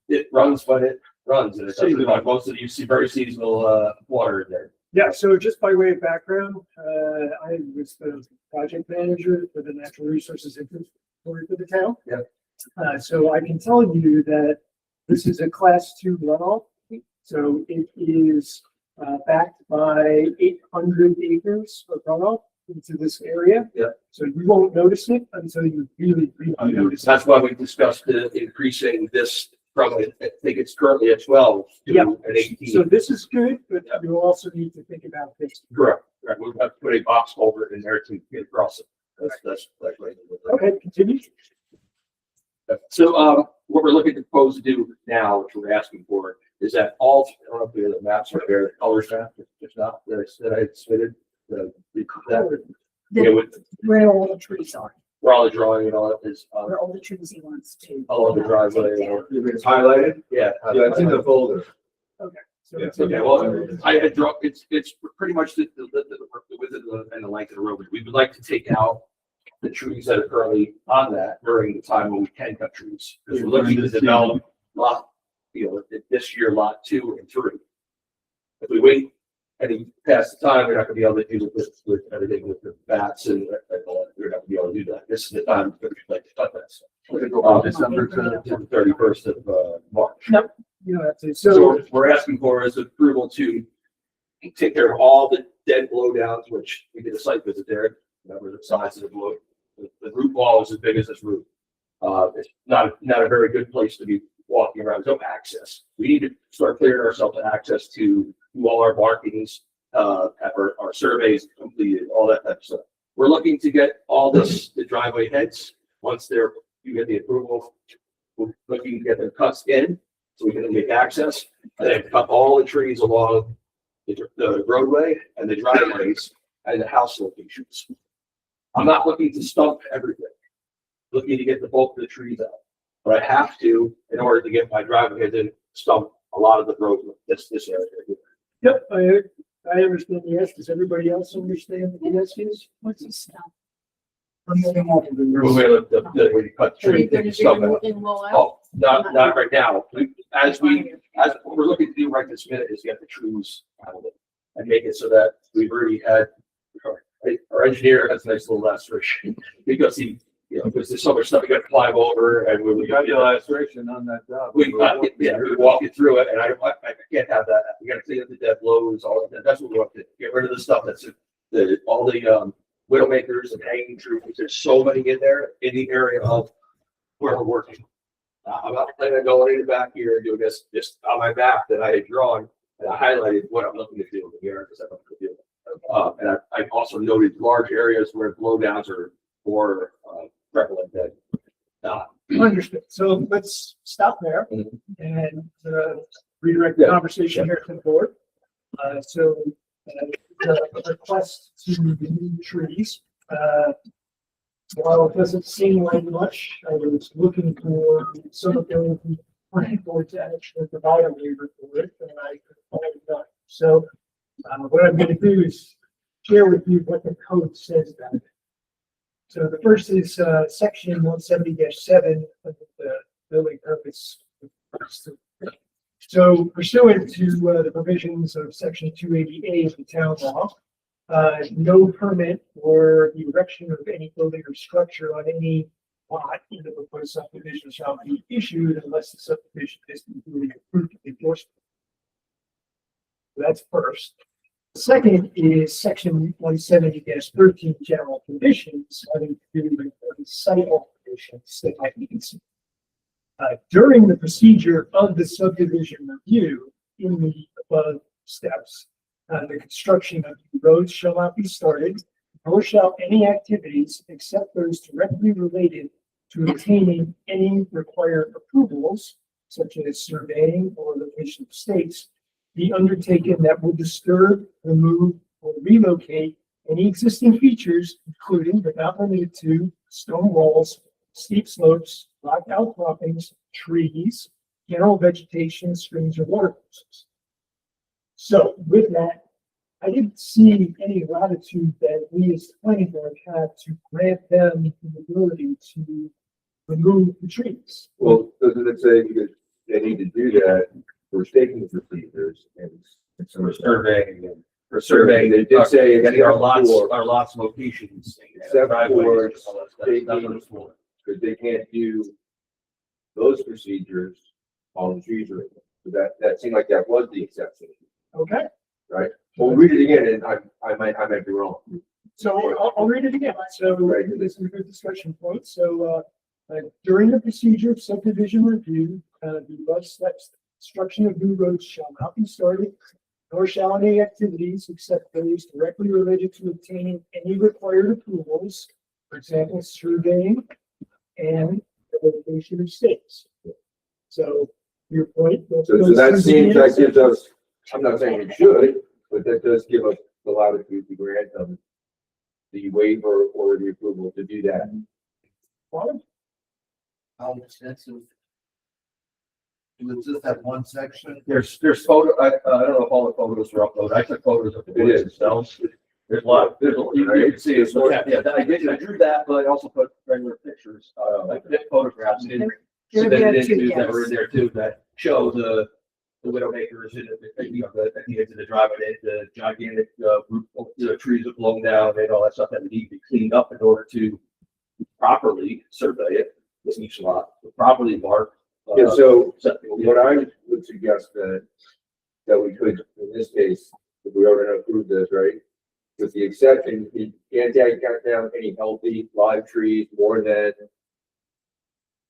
it runs when it runs, and it doesn't like most of you see very seasonal water in there. Yeah, so just by way of background, I was the project manager for the natural resources inventory for the town. Yeah. So I can tell you that this is a class 2 runoff. So it is backed by 800 acres of runoff into this area. Yeah. So you won't notice it until you really notice it. That's why we discussed increasing this from, I think it's currently at 12 to Yeah. an 18. So this is good, but you also need to think about this. Correct. Right. We'll have to put a box culvert in there to get across it. That's right. Okay, continue. So, what we're looking to propose to do now, which we're asking for, is that all, I don't know if we have the maps right there, the colors map, if not, that I submitted. Yeah, with Where all the trees are, where all the drawing and all that is, where all the trees he wants to. along the driveway. It's highlighted? Yeah. Yeah, it's in the folder. So Yeah, it's Okay, well, I had drawn, it's pretty much the width and the length of the road. We would like to take out the trees that are currently on that during the time when we can cut trees. Because we're looking to develop lot, this year, lot 2 and 3. If we wait any past the time, we're not gonna be able to do with everything with the bats and all that. We're not gonna be able to do that. This is the time that we'd like to cut that stuff. December to the 31st of March. you know, that's it. So So, what we're asking for is approval to take care of all the dead blowdowns, which we did a site visit there. Remember the size of the blow, the root ball is as big as this root. It's not a very good place to be walking around, no access. We need to start clearing ourselves access to all our markings, have our surveys completed, all that type of stuff. We're looking to get all this, the driveway heads, once you get the approval, we're looking to get them cuts in, so we can make access, and then cut all the trees along the roadway and the driveways and the house locations. I'm not looking to stump everything, looking to get the bulk of the trees out. But I have to, in order to get my driveway, then stump a lot of the road, this area. yep, I understand the yes. Does everybody else understand the yes is? What's the stuff? Where you cut Are you trees, gonna and do stuff. in Lowell? Oh, not right now. As what we're looking to do right this minute is get the trees out of it and make it so that we've already had, our engineer has a nice little laceration because because there's so much stuff we got to climb over and we got the illustration on that job. we walk you through it and I can't have that. We got to clean up the dead blows, all of that. That's what we want to get rid of the stuff that's all the widowmakers and hanging trees. There's so many in there in the area of where we're working. I'm not planning on going in the back here and doing this just on my map that I had drawn and I highlighted what I'm looking to do in the area because I'm looking to do. And I also noted large areas where blowdowns are more prevalent than not. Understood. So let's stop there Mhm. and redirect the Yeah. conversation here to the board. The request to remove trees. While it doesn't seem like much, I was looking for some ability for the planning board to actually provide a waiver for it, and I could find none. So what I'm going to do is share with you what the code says about it. So the first is section 170-7 of the building purpose. So pursuant to the provisions of section 280A of the town law, no permit for the erection of any building or structure on any lot in the proposed subdivision shall be issued unless the subdivision is duly approved of enforcement. That's first. Second is section 170-13 general conditions having to do with site alterations that might be considered. During the procedure of the subdivision review in the above steps, the construction of the roads shall not be started, nor shall any activities except those directly related to obtaining any required approvals, such as surveying or location of stakes, be undertaken that will disturb, remove, or relocate any existing features, including but not limited to stone walls, steep slopes, rock outcroppings, trees, general vegetation, streams, or water courses. So with that, I didn't see any latitude that we as the planning board had to grant them the ability to remove the trees. Well, doesn't it say because they need to do that for staking procedures and some For surveying and for surveying, surveying, they did say getting our lots, for- our lots locations. Except driveways, for all that stuff. That's what it's for. because they can't do those procedures on the trees. Or so that seemed like that was the exception. Okay, Well, read it again, and I might be wrong. so I'll read it again. So this is a good discussion point. So during the procedure of subdivision review, the above steps, construction of new roads shall not be started, nor shall any activities except those directly related to obtaining any required approvals, for example, surveying and the location of stakes. So your point. So that seems, that gives us, I'm not saying we should, but that does give us the latitude to grant them the waiver or the approval to do that. How extensive? Was just that one section? There's photo, I don't know if all the photos are uploaded. I took photos of the It woods is. themselves. There's a lot, you can see it's, yeah, I drew that, but I also put regular pictures, like photographs in. Submitted into that were in there too, that show the widowmakers and you know, at the edge of the driveway, the gigantic, trees that blown down and all that stuff that need to be cleaned up in order to properly survey it, with each lot, properly mark. Yeah, so something. what I would suggest that we could, in this case, if we are gonna approve this, right? With the exception, you can't take down any healthy live trees more than,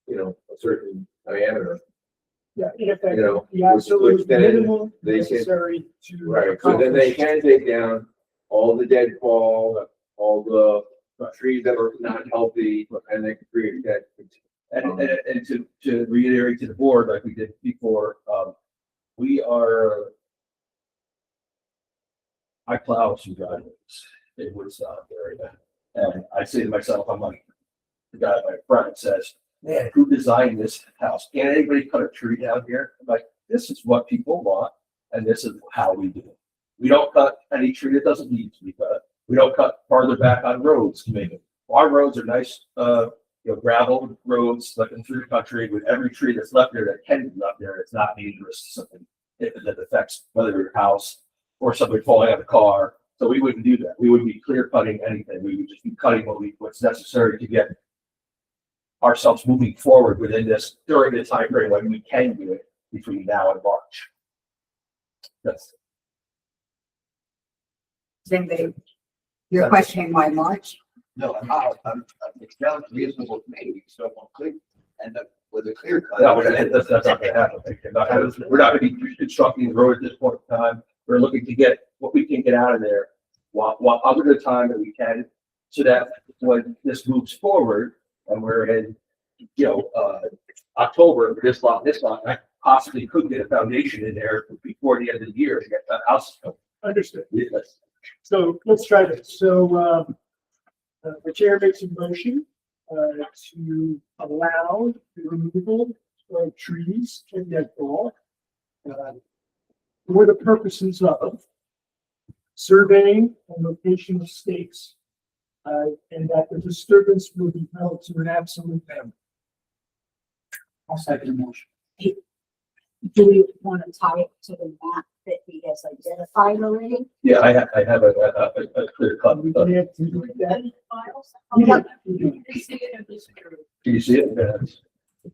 you know, a certain diameter. Yeah, in effect, You know, the absolute which then minimum they can- necessary to. Right, so then they can take down all the deadfall, all the trees that are not healthy, and they can create that. And to reiterate to the board, like we did before, I plow some driveways in Woodstock area. And I say to myself, I'm like, the guy at my front says, man, who designed this house? Can't anybody cut a tree down here? I'm like, this is what people want, and this is how we do it. We don't cut any tree that doesn't need to be cut. We don't cut farther back on roads to make it. Our roads are nice, gravel roads, like in through the country, with every tree that's left there that can be left there, it's not dangerous to something that affects whether your house or somebody falling out of a car. So we wouldn't do that. We wouldn't be clear cutting anything. We would just be cutting what's necessary to get ourselves moving forward within this during the time frame when we can do it between now and March. That's You're questioning why March? No, it sounds reasonable to me, so I'm clear, and with a clear cut. no, that's not gonna happen. We're not gonna be constructing the road at this point in time. We're looking to get what we can get out of there while other the time that we can so that when this moves forward and we're in, October, this lot, I possibly could get a foundation in there before the end of the year to get that house. Understood. Yes. So let's try this. So, the chair makes a motion, to allow the removal of trees and deadfall, for the purposes of surveying and location of stakes, and that the disturbance will be held to an absolute minimum. I'll second the motion. Do we want to tie it to the map that he has identified already? Yeah, I have a clear cut. We Can can have to do that. Yeah. you see it? Yeah.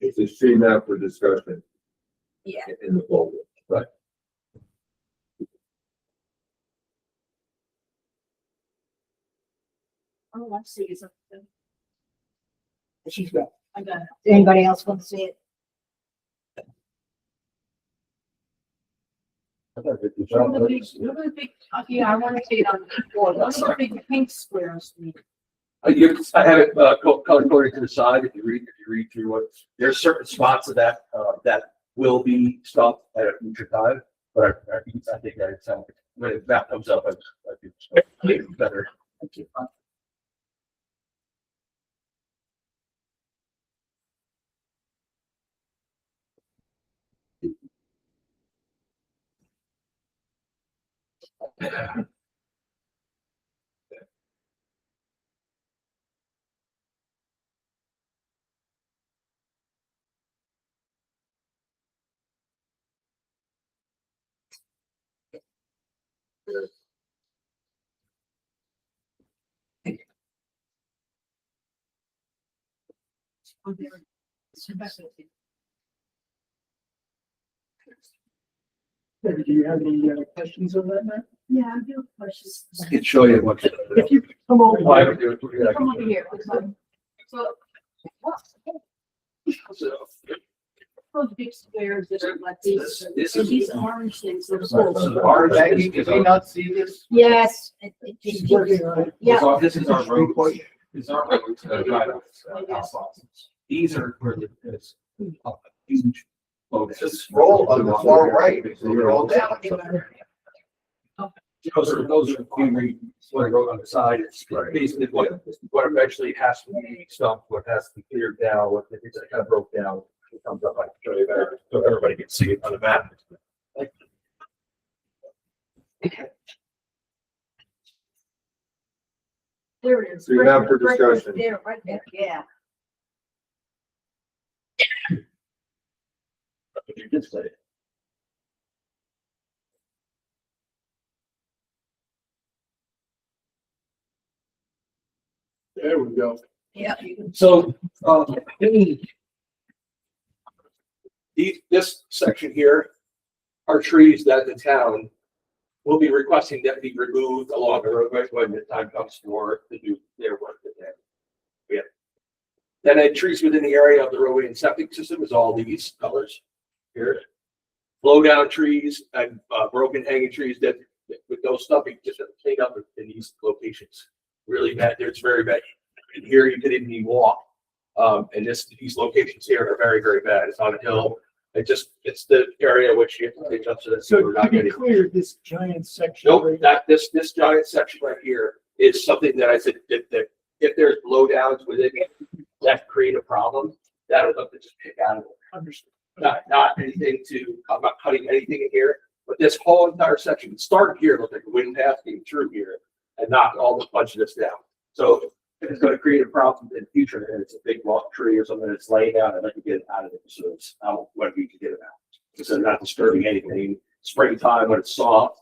It's a stream map for discussion Yeah. in the folder. Oh, I see. It's a- She's got. I got it. Anybody else want to see it? Yeah, I want to see it on the board. What are the big pink squares mean? I have it color coded to the side. If you read through what, there's certain spots of that will be stopped at a future time. But I think that when the map comes up, I think it's better. Do you have any questions on that, Matt? Yeah, I do have questions. I can show you what. If you come over. Why would do it? Yeah, I Come can over do it. here. So, So, those big squares that are like these, This so is- these orange things are So full. the orange Maggie, is did we not see this? Yes. She's working on it. Yeah. This is our road. This is our road. These are where there's a huge. Just scroll on the far right, scroll down. Those are what I wrote on the side. It's basically what eventually has to be stumped, what has to be cleared down, what it's kind of broke down. It comes up, I can show you better, so everybody can see it on the map. There it is. So you have for Right there, discussion. There, right there. Yeah. What you just said. There we go. Yeah. So, this section here are trees that the town will be requesting that be removed along the roadway when the time comes for to do their work. Yeah. Then trees within the area of the roadway and septic system is all these colors here. Blow down trees and broken hanging trees that with those stumping just clean up in these locations. Really bad. It's very bad. And here you could even walk. And these locations here are very, very bad. It's on a hill. It's the area which you have to take up to that. So we're to not be getting. clear, this giant section. Nope, right- this giant section right here is something that I said that if there's blowdowns within it, that create a problem, that would look to just pick out of it. Understood. Not anything I'm not cutting anything in here, but this whole entire section, it started here, looked like a wind path came through here and knocked all the bunch of this down. So if it's gonna create a problem in the future, and it's a big rock tree or something that's laying out, I'd like to get it out of it. So it's, I don't want you to get it out. So not disturbing anything, springtime when it's soft,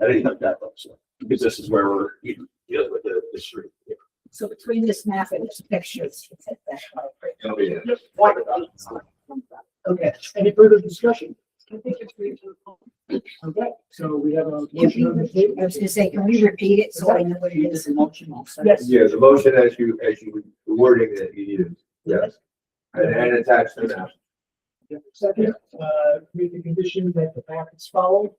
anything like that, so, because this is where we're dealing with the street. So between this map and this picture, it's that right. Oh, yeah. Okay, any further discussion? I think it's reasonable. Okay, so we have a Can motion on the we, table. I was gonna say, can we repeat it so I know what it You is? did the motion also. Yes. Yeah, the motion as you, the wording that you needed, yes. And attach the map. Second, with the condition that the map is followed,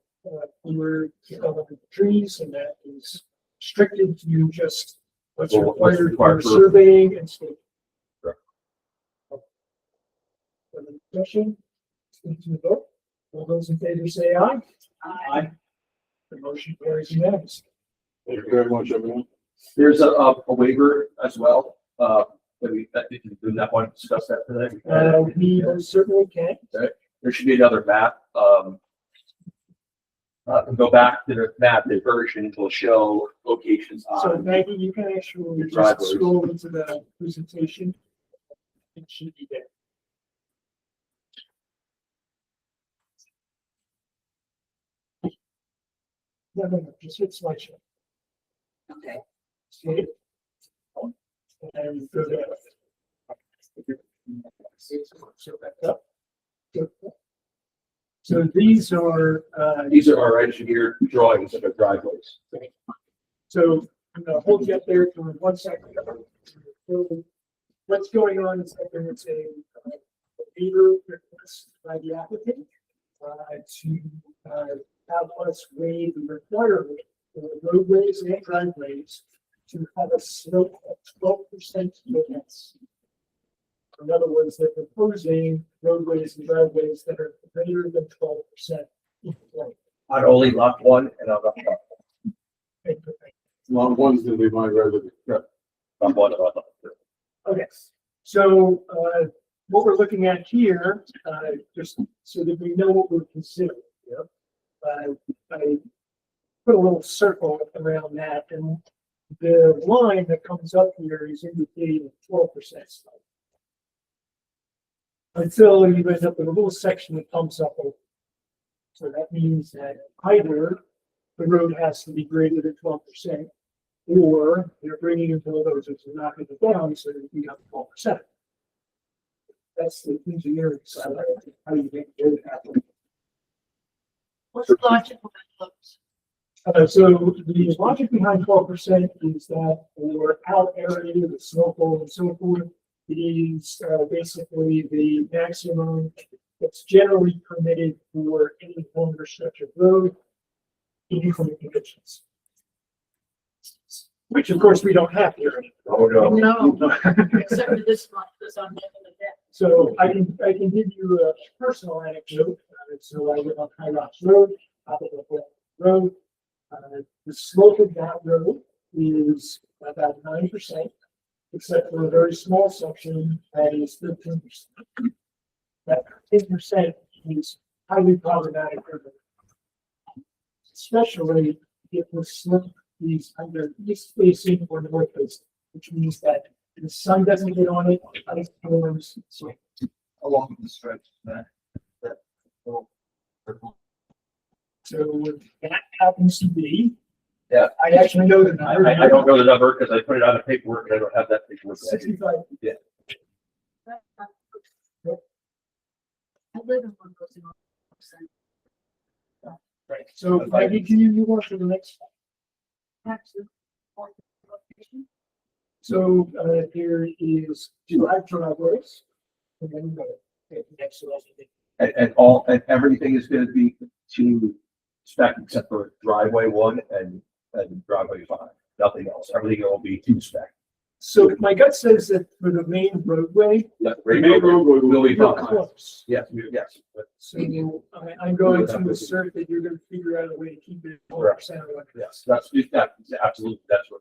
for developing the trees, and that is restricted to just what's Well, what's required required for for- surveying and state. Correct. Further discussion? Speak to the vote. All those in favor say aye. Aye. The motion carries unanimously. Thank you very much, everyone. There's a waiver as well, that if you do not want to discuss that today. We most certainly can. There should be another map, go back to the map, the version will show locations So on. Maggie, you can actually just Driveways. scroll into the presentation. It should be there. No, just hit slideshow. Okay. See it? And go there. So back up. So these are, These are our engineered drawings of the driveways. so I'm gonna hold you up there for 1 second. So what's going on is that there's a waiver request by the applicant to have us waive the requirement for roadways and driveways to have a slope of 12% or less. In other words, they're proposing roadways and driveways that are greater than 12%. On only lot one and on lot one. Lot one's gonna be my residence. On one of them. Okay, so, what we're looking at here, just so that we know what we're considering, I put a little circle around that, and the line that comes up here is indicating 12% slope. Until you end up with a little section that comes up over. So that means that either the road has to be greater than 12%, or they're bringing in bulldozers and knocking it down so that you have 12%. That's the engineering side of it, how you make it happen. What's the logic of those? So the logic behind 12% is that for out area, the snowfall and so forth, it is basically the maximum that's generally permitted for any longer stretch of road in inclement conditions. Which of course we don't have here. Oh, no. No, except for this one, this on the end of the deck. So I can give you a personal anecdote. So I live on High Rocks Road, top of the road. The slope of that road is about 9%, except for a very small section that is 13%. That 10% is highly problematic, especially if the slope is either east facing or north facing, which means that the sun doesn't get on it, ice forms, so. Along the stretch, So that happens to be. Yeah. I actually know the number. I don't know the number because I put it on the paperwork and I don't have that paperwork. 65. Yeah. I live in one of those. Right. So Maggie, can you move on to the next? Actually. So there is 2 driveways. And then next to that. And everything is gonna be to spec except for driveway 1 and driveway 5, nothing else, everything will be to spec. So my gut says that for the main roadway, The Main roadway will be you're fine. close. Yes, yes, but So I'm going to assert that you're going to figure out a way to keep it 4% or whatever. yes, that's absolutely, that's what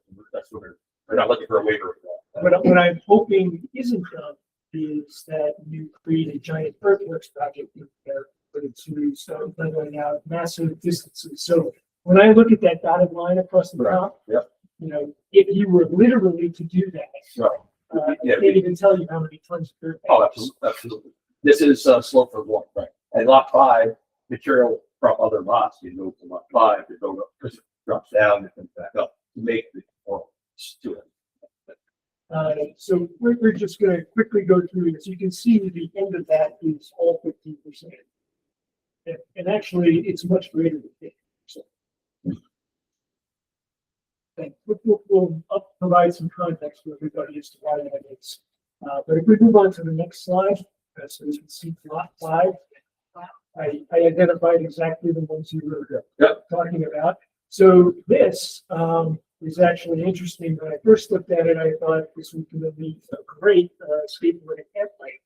we're not looking for a waiver. What I'm hoping isn't done is that you create a giant earthworks project in there, but it's to start leveling out massive distances. So when I look at that dotted line across the Right. top, Yep. you know, if you were literally to do that, Right. I Yeah, can't even tell you how many tons of dirt. that Oh, is. absolutely, absolutely. This is slope for 1, right? And lot 5, material from other lots, you move to lot 5, you go up, because it drops down and comes back up to make the performance to it. So we're just going to quickly go through this. You can see the end of that is all 15%. And actually, it's much greater than 50%. Okay, we'll provide some context for everybody as to why that is. But if we move on to the next slide, So you can see lot 5. I identified exactly the ones you were talking about. So this is actually interesting. When I first looked at it, I thought this would be a great skateboarding campsite.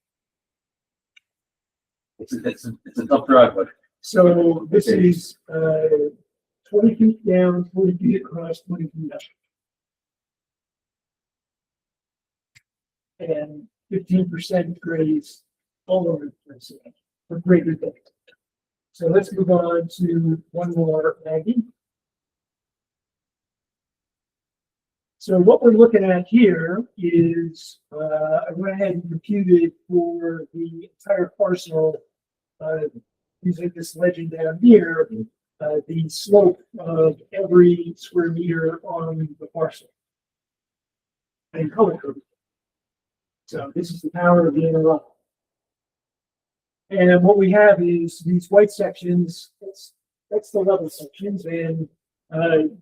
It's a tough driveway. So this is 20 feet down, 40 feet across, 20 feet up. And 15% grades all over the place for greater depth. So let's move on to one more, Maggie. So what we're looking at here is, I went ahead and computed for the entire parcel, using this legend down here, the slope of every square meter on the parcel. And color code. So this is the power of the interrupt. And what we have is these white sections, that's the level sections, and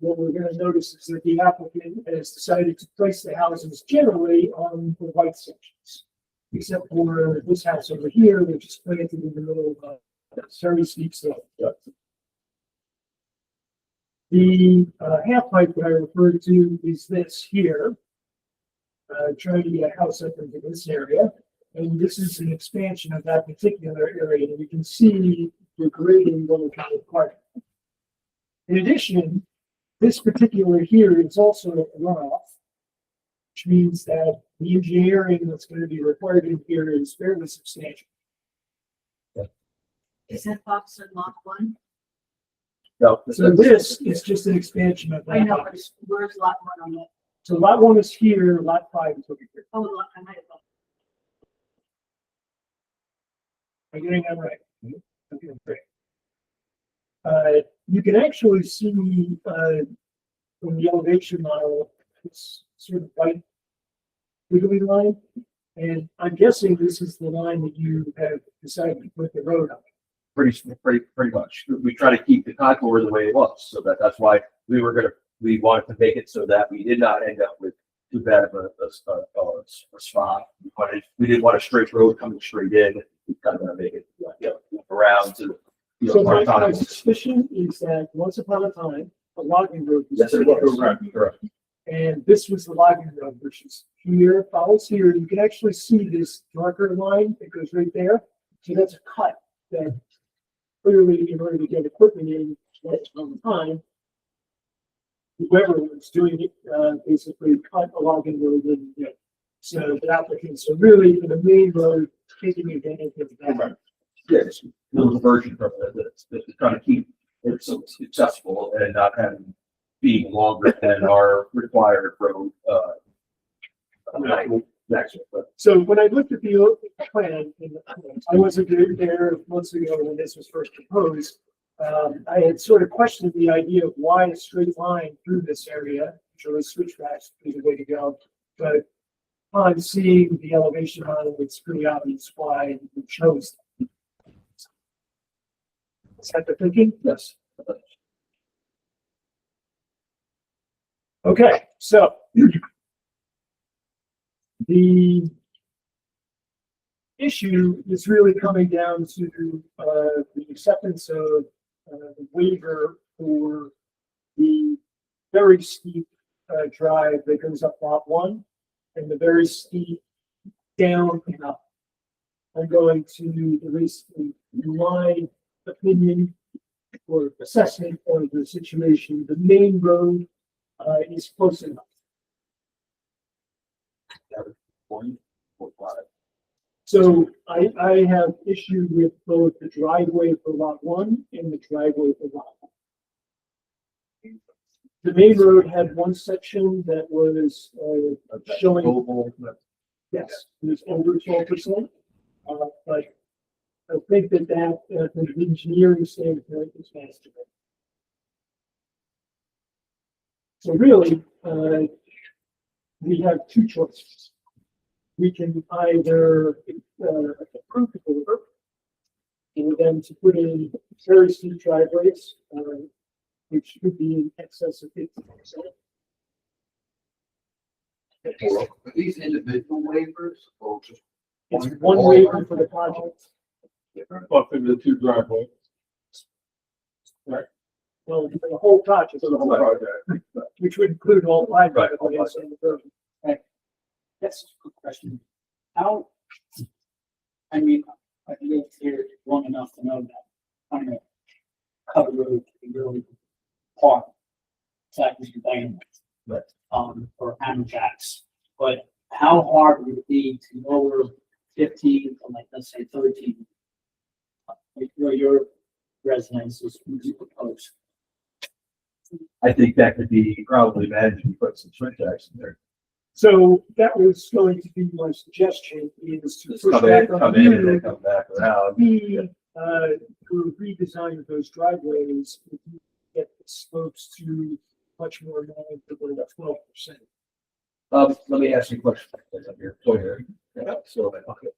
what we're going to notice is that the applicant has decided to place the houses generally on the white sections, except for this house over here, which is planted in the middle of a very steep slope. The half pipe that I referred to is this here, trying to get a house up into this area. And this is an expansion of that particular area. And you can see the grading going kind of apart. In addition, this particular here is also a runoff, which means that the engineering that's going to be required in here is fairly substantial. Is that box in lot 1? No, So this is just an expansion of I that know, but box. where's lot 1 on that? So lot 1 is here, lot 5 is over here. Oh, lot, I might have. I'm getting that right. Okay, great. You can actually see from the elevation model, it's sort of white wiggly line. And I'm guessing this is the line that you have decided to put the road on. Pretty much. We try to keep the contour the way it was, so that's why we wanted to make it so that we did not end up with too bad of a spot. We didn't want a straight road coming straight in. We kind of want to make it, around to, So my time. suspicion is that once upon a time, a logging road was. Yes, it was. Correct. And this was the logging road, which is here, follows here. You can actually see this darker line that goes right there. So that's a cut that clearly, in order to get equipment in at the time, whoever was doing it, basically cut a logging road in. So the applicants are really for the main road taking advantage of that. Yes, there was a version from it that's trying to keep it so successful and not having being longer than our required road. Maximum, but So when I looked at the plan, and I wasn't there months ago when this was first proposed. I had sort of questioned the idea of why a straight line through this area, which was switchbacks is the way to go. But upon seeing the elevation on it, it's pretty obvious why we chose that. Is that the thinking? yes. Okay, so the issue is really coming down to the acceptance of the waiver for the very steep drive that goes up lot 1 and the very steep down and up. I'm going to release my opinion or assessment of the situation. The main road is close enough. So I have issue with both the driveway for lot 1 and the driveway for lot 1. The main road had one section that was showing, yes, it was over 12%. But I think that from the engineering standpoint is faster. So really, we have two choices. We can either approve the waiver, and then to put in very steep driveways, which could be in excess of 50%. Are these individual waivers or just It's one waiver for the project. Buffing the two driveways. Well, for the whole project, For the whole project. which would include all five Right. driveways in the building. That's a good question. How, I mean, I've lived here long enough to know that on a cover road, you really park. It's like you can, but, or handbacks. But how hard would it be to lower 15 to like, let's say 13? Like where your residence is proposed. I think that could be probably managed and put some switch jacks in there. So that was going to be my suggestion is to Just push come back in, on come in and then you. come back around. The, to redesign of those driveways, if you get the slopes to much more manageable, about 12%. Let me ask you a question. I'm your lawyer. So, okay.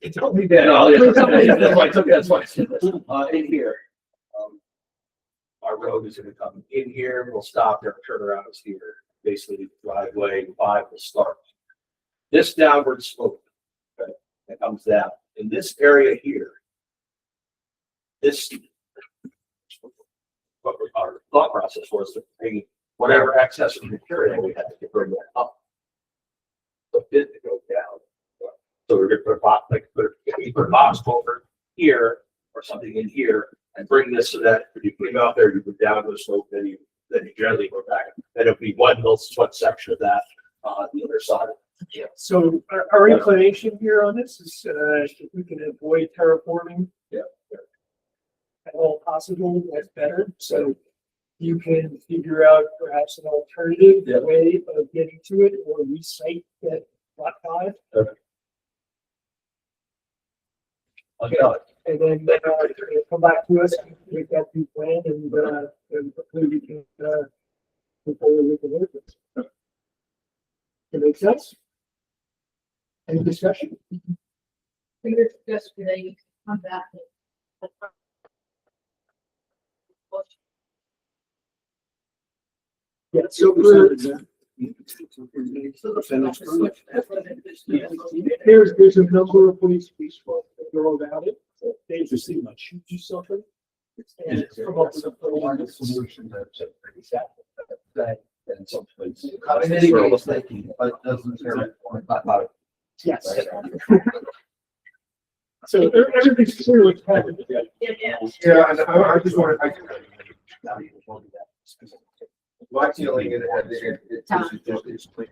It's only Yeah, no, that's why. In here, our road is gonna come in here, we'll stop there, turn around is here. Basically, driveway 5 will start. This downward slope, okay, that comes down. In this area here, this, what our thought process was to bring whatever excess of material we had to bring that up. A bit to go down. So we're gonna put a box, put a box culvert here or something in here and bring this so that when you put it out there, you go down the slope, then you generally go back. Then it'll be one section of that on the other side. Yeah. So our inclination here on this is, if we can avoid terraforming. Yeah. At all possible, that's better. So you can figure out perhaps an alternative Yeah. way of getting to it or recite that lot 5. I'll get on it. And then, come back to us, make that new plan and hopefully we can, move forward with the work. That make sense? Any discussion? Fingers yesterday, come back. Yeah, so for, there's a number of ways we spoke to go about it. They just see much, shoot you something. And come up with a plan. Solution that's pretty sad. That and some places. I mean, anyways, but doesn't matter. Yes. So everything's clear what's happening. Yeah, and I just wanted, my feeling is that this is just, it's like,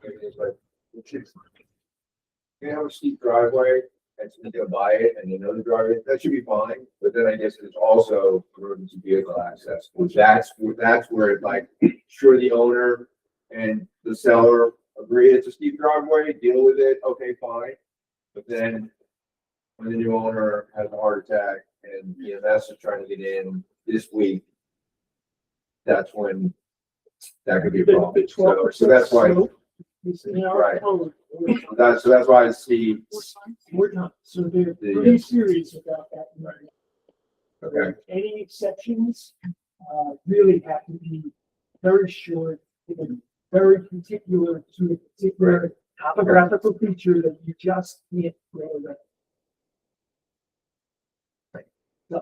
you have a steep driveway, and so they'll buy it, and you know the driveway, that should be fine, but then I guess it's also emergency vehicle access, which that's where it's like, sure, the owner and the seller agree it's a steep driveway, deal with it, okay, fine, but then when the new owner has a heart attack and EMS is trying to get in this week, that's when that could be a problem. The 12% So that's why, slope is in our Right. code. so that's why I see, We're not, so they're pretty serious about that. okay, Any exceptions, really have to be very short, and very particular to a particular topographical feature that you just can't go around. So,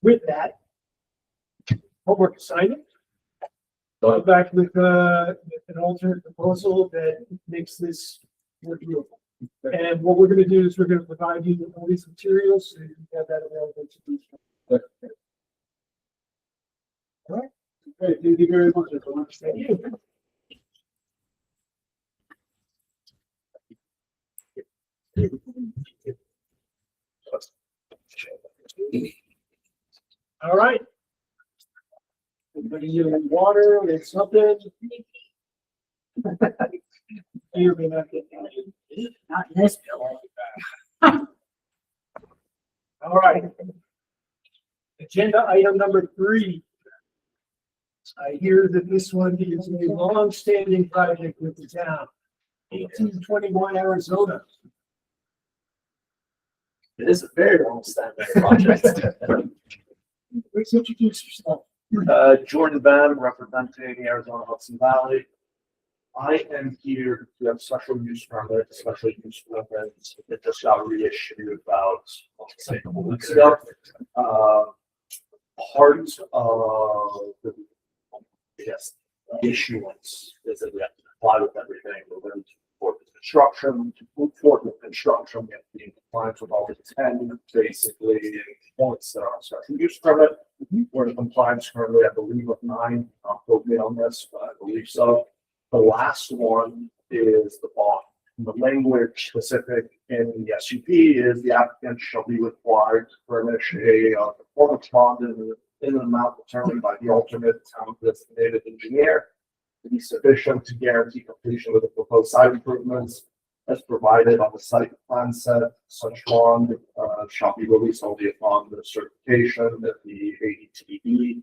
with that, homework assignment. Go back with an alternate proposal that makes this more doable. And what we're gonna do is we're gonna provide you with all these materials, so you have that available to you. All right. Okay, thank you very much. Everyone. Thank you. All right. Everybody need water or something? You're gonna get that. Not in this building. All right. Agenda item number 3. I hear that this one is a long-standing project with the town. 1821 Arizona. It is a very long-standing project. Please introduce yourself. Jordan Van, representing Arizona Hudson Valley. I am here to have special use permit, special use permits that just got reissued about, let's say, a couple weeks ago. Part of the, I guess, issuance is that we have to comply with everything. We're going to support the construction, to move forward with construction, we have to be in compliance with all the 10, basically, points that are on special use permit. We're in compliance currently, I believe, with 9, I'll quote me on this, but I believe so. The last one is the bond. The language specific in the SUP is the applicant shall be required to furnish a performance bond in an amount determined by the alternate town designated engineer to be sufficient to guarantee completion of the proposed site improvements as provided on the site plan set. Such bond shall be released only upon the certification that the ADTE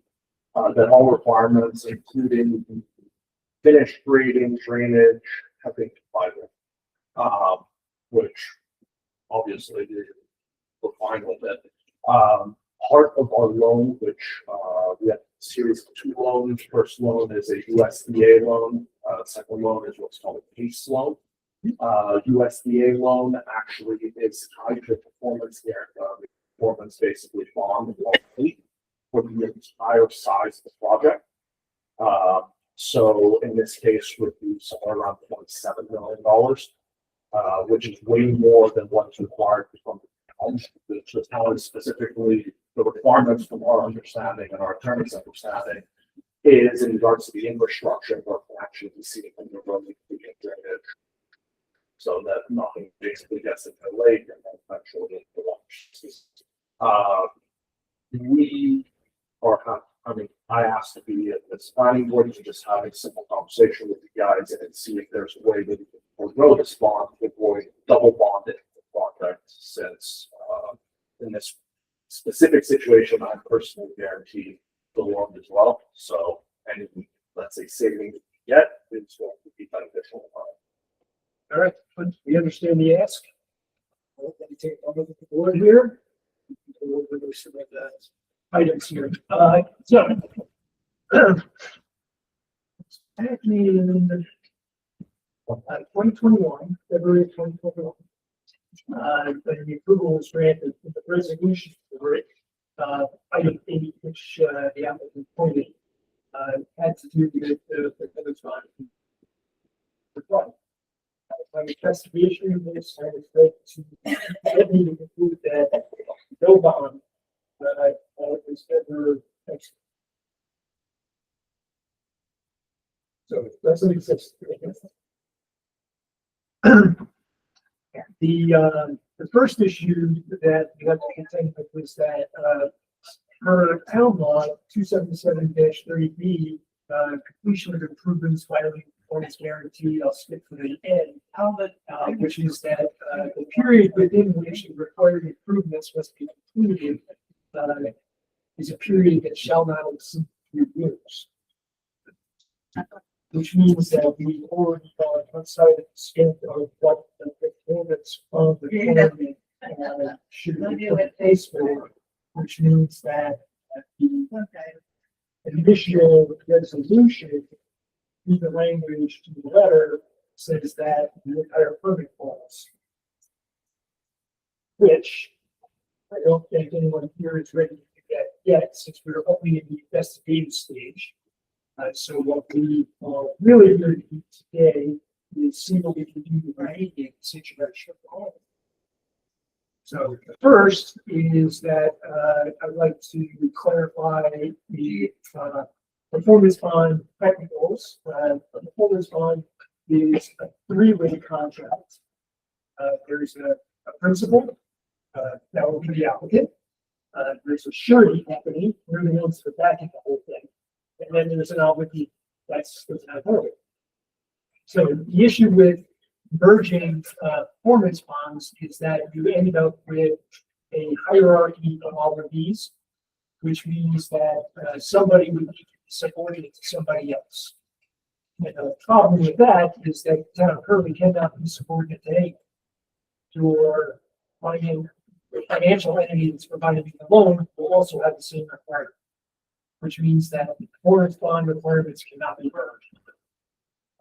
that all requirements, including finished grading, drainage, have been complied with. Which obviously we're fine with it. Part of our loan, which we have a series of 2 loans. First loan is a USDA loan. Second loan is what's called a PACE loan. USDA loan actually is tied to performance guarantee. Performance basically bond for the entire size of the project. So in this case would be somewhere around $27 million. Which is way more than what's required from the town. The town specifically, the requirements from our understanding and our attorney's understanding is in regards to the infrastructure work actually be seen from the road drainage. So that nothing basically gets into the lake and then eventually into the water. We are I asked to be at this planning board to just have a simple conversation with you guys and see if there's a way that we can forego this bond to avoid double bonding the project, since in this specific situation, I'm personally guaranteed the loan as well. So any, let's say, savings we get is going to be beneficial. All right, we understand the ask. Let me take a look at the board here. We'll go through some of the items here. So back in 2021, February 2021, when the approval was granted, the resolution for it, item 8, which the applicant pointed, had to do with the village bond. My investigation of this, I was led to let me conclude that no bond was ever executed. So it doesn't exist. The first issue that we have to contend with was that per town law 277-30B, completion of improvements violating performance guarantee, I'll skip to the end, which is that the period within which the required improvements must be completed is a period that shall not exceed 3 years. Which means that we've already gone outside of the scope of what the performance of the plan should be put in place for, which means that the initial resolution, the language to the letter, says that the entire permit falls. Which I don't think anyone here is ready to get yet, since we're only in the investigative stage. So what we are really going to do today is see what we can do to remediate the situation. So the first is that I'd like to clarify the performance bond technicals. The performance bond is a 3-way contract. There's a principal, that will be the applicant. There's a surety company, we're the ones that are backing the whole thing. And then there's an obligee, that's not perfect. So the issue with merging performance bonds is that you end up with a hierarchy of obligees, which means that somebody would be subordinate to somebody else. And the problem with that is that the town currently cannot be subordinate to anyone. Your financial entity that's providing the loan will also have the same requirement, which means that the performance bond requirements cannot be merged.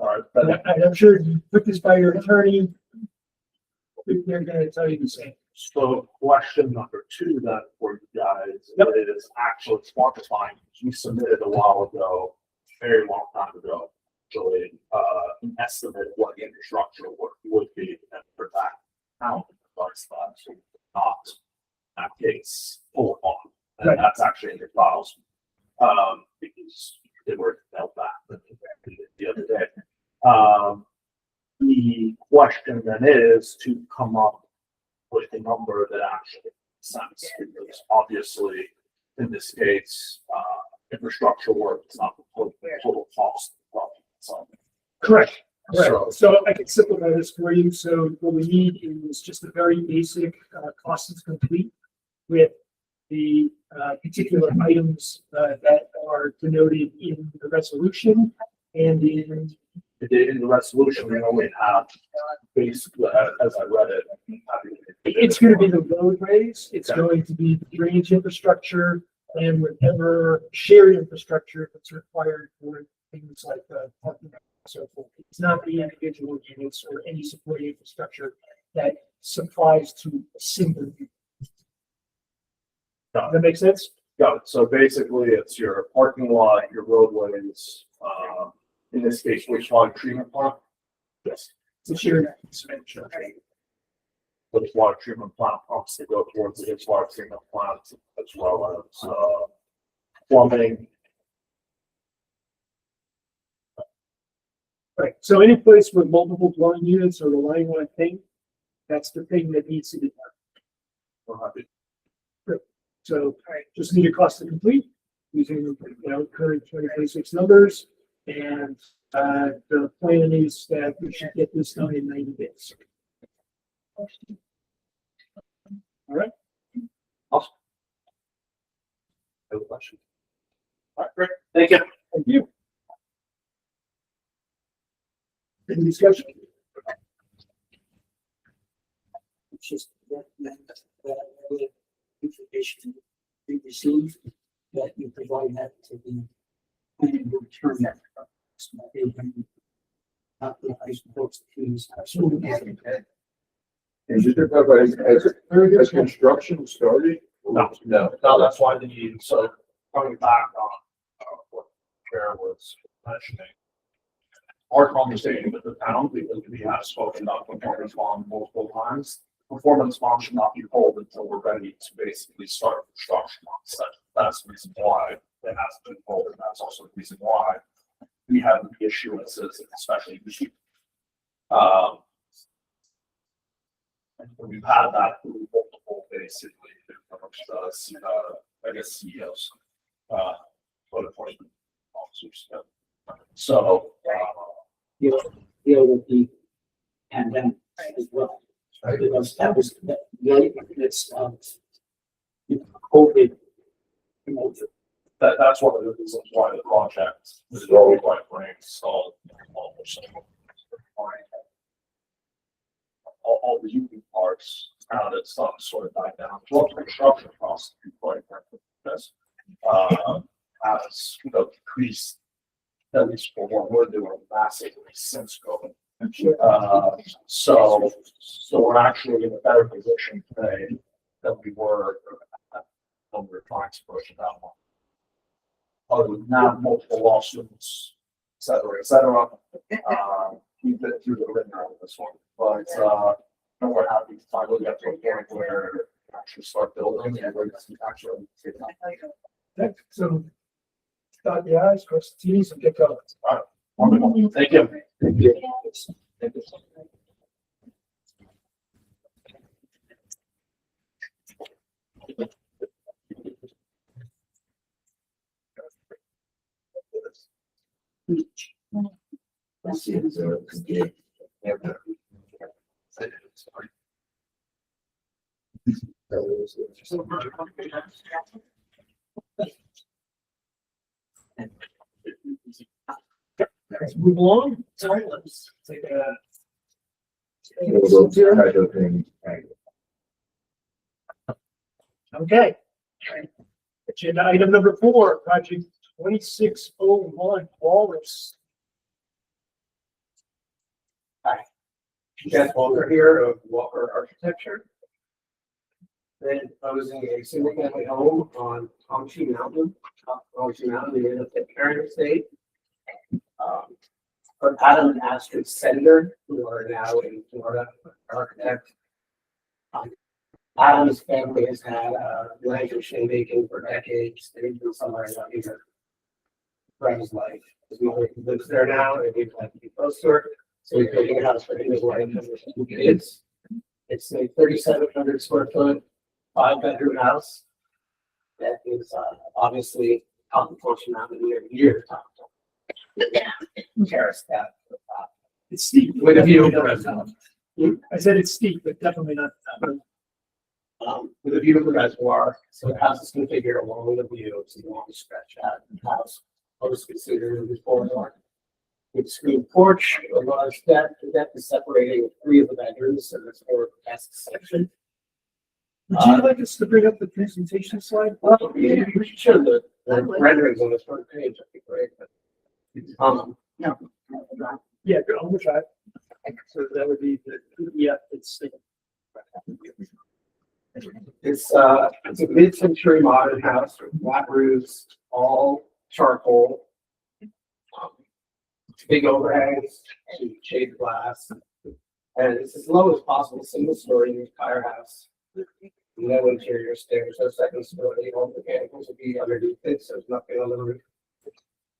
All right, And I'm sure you put this by your attorney. They're gonna tell you the same. so question number two then for you guys, Yep. it is actually quantifying, you submitted a while ago, very long time ago, actually, an estimate of what the infrastructure work would be and for that. How, regards to that, so not that case full on, Right. and that's actually in your files. Because they were dealt back the other day. The question then is to come up with a number that actually makes sense, because obviously, in this case, infrastructure work is not the total cost. of the project itself. Correct. So- Correct. So I can simplify this for you. So what we need is just a very basic, cost is complete with the, particular items, that are denoted in the resolution and in, In the resolution, we only have basically, as I read it. it's gonna be the roadways, it's going to be the drainage infrastructure and whatever shared infrastructure that's required for things like, parking and so forth. It's not the individual units or any supporting infrastructure that supplies to a single unit. Does that make sense? Got it. So basically, it's your parking lot, your roadways, in this case, wastewater treatment plant. Yes, It's a shared expenditure. the wastewater treatment plant pumps that go towards the wastewater treatment plant as well as, plumbing. Right, so any place with multiple dwelling units are relying on a thing, that's the thing that needs to be done. We're happy. So just need a cost to complete using, current 2026 numbers. And, the plan is that we should get this done in 90 days. All right, Awesome. No question. All right, great. Thank you. thank you. Any discussion? It's just that information we received, that you provide that to the planning board return that. Not the ice folks fees. And just to clarify, has construction started? No. No. No, that's why so coming back on, what Chair was mentioning. Our conversation with the town, because we have spoken about performance bond multiple times. Performance bond should not be pulled until we're ready to basically start construction on site. That's the reason why it hasn't been pulled, and that's also the reason why we have the issuances, especially this year. And we've had that through multiple, basically, I guess CEOs, code enforcement officers. So, Deal with the pandemic as well. Because that was, it's, COVID. that's one of the reasons why the project is always quite installed. All the union parts, now that some sort of died down, well, construction costs, quite frankly, because, has, decreased, at least for what we're doing massively since COVID. So we're actually in a better position today than we were when we were trying to push it out. Other than that, multiple lawsuits, et cetera, we've been through the ringer on this one, but, we're happy to finally get to a point where we actually start building and we're actually. Okay, so dot the i's, cross the t's, and get going. Wonderful. Thank you. Thank you. Let's move along. Sorry, let's take a. Okay. Agenda item number 4, project 2601 Walrus. Jeff Walker here of Walker Architecture. Then proposing a single family home on Tongchi Mountain, in the Pitcairn Estate. For Adam and Astrid Sender, who are now in Florida, architect. Adam's family has had languishing baking for decades. They've been somewhere out here. Throughout his life. His mother lives there now, and he'd like to be close to her. So he's building a house for him, his wife, and his two kids. It's a 3,700 square foot, 5-bedroom house. That is obviously on the portion out in near the top. Terrace that. It's steep. With a view of the reservoir. I said it's steep, but definitely not. With a view of the reservoir, so the house is configured along the view, it's a long stretch out of the house. I was considered this corridor. With screen porch, a large deck, the deck is separating 3 of the bedrooms, so there's 4 guest section. Would you like us to bring up the presentation slide? Well, yeah, we should show the renderings on this front page, that'd be great. Yeah, I'm gonna try. So that would be, It's a mid-century modern house with flat roofs, all charcoal. Big overhangs, shade glass. And it's as low as possible, single story entire house. No interior stairs, no second story, all the mechanicals will be underneath it, so there's nothing on the roof.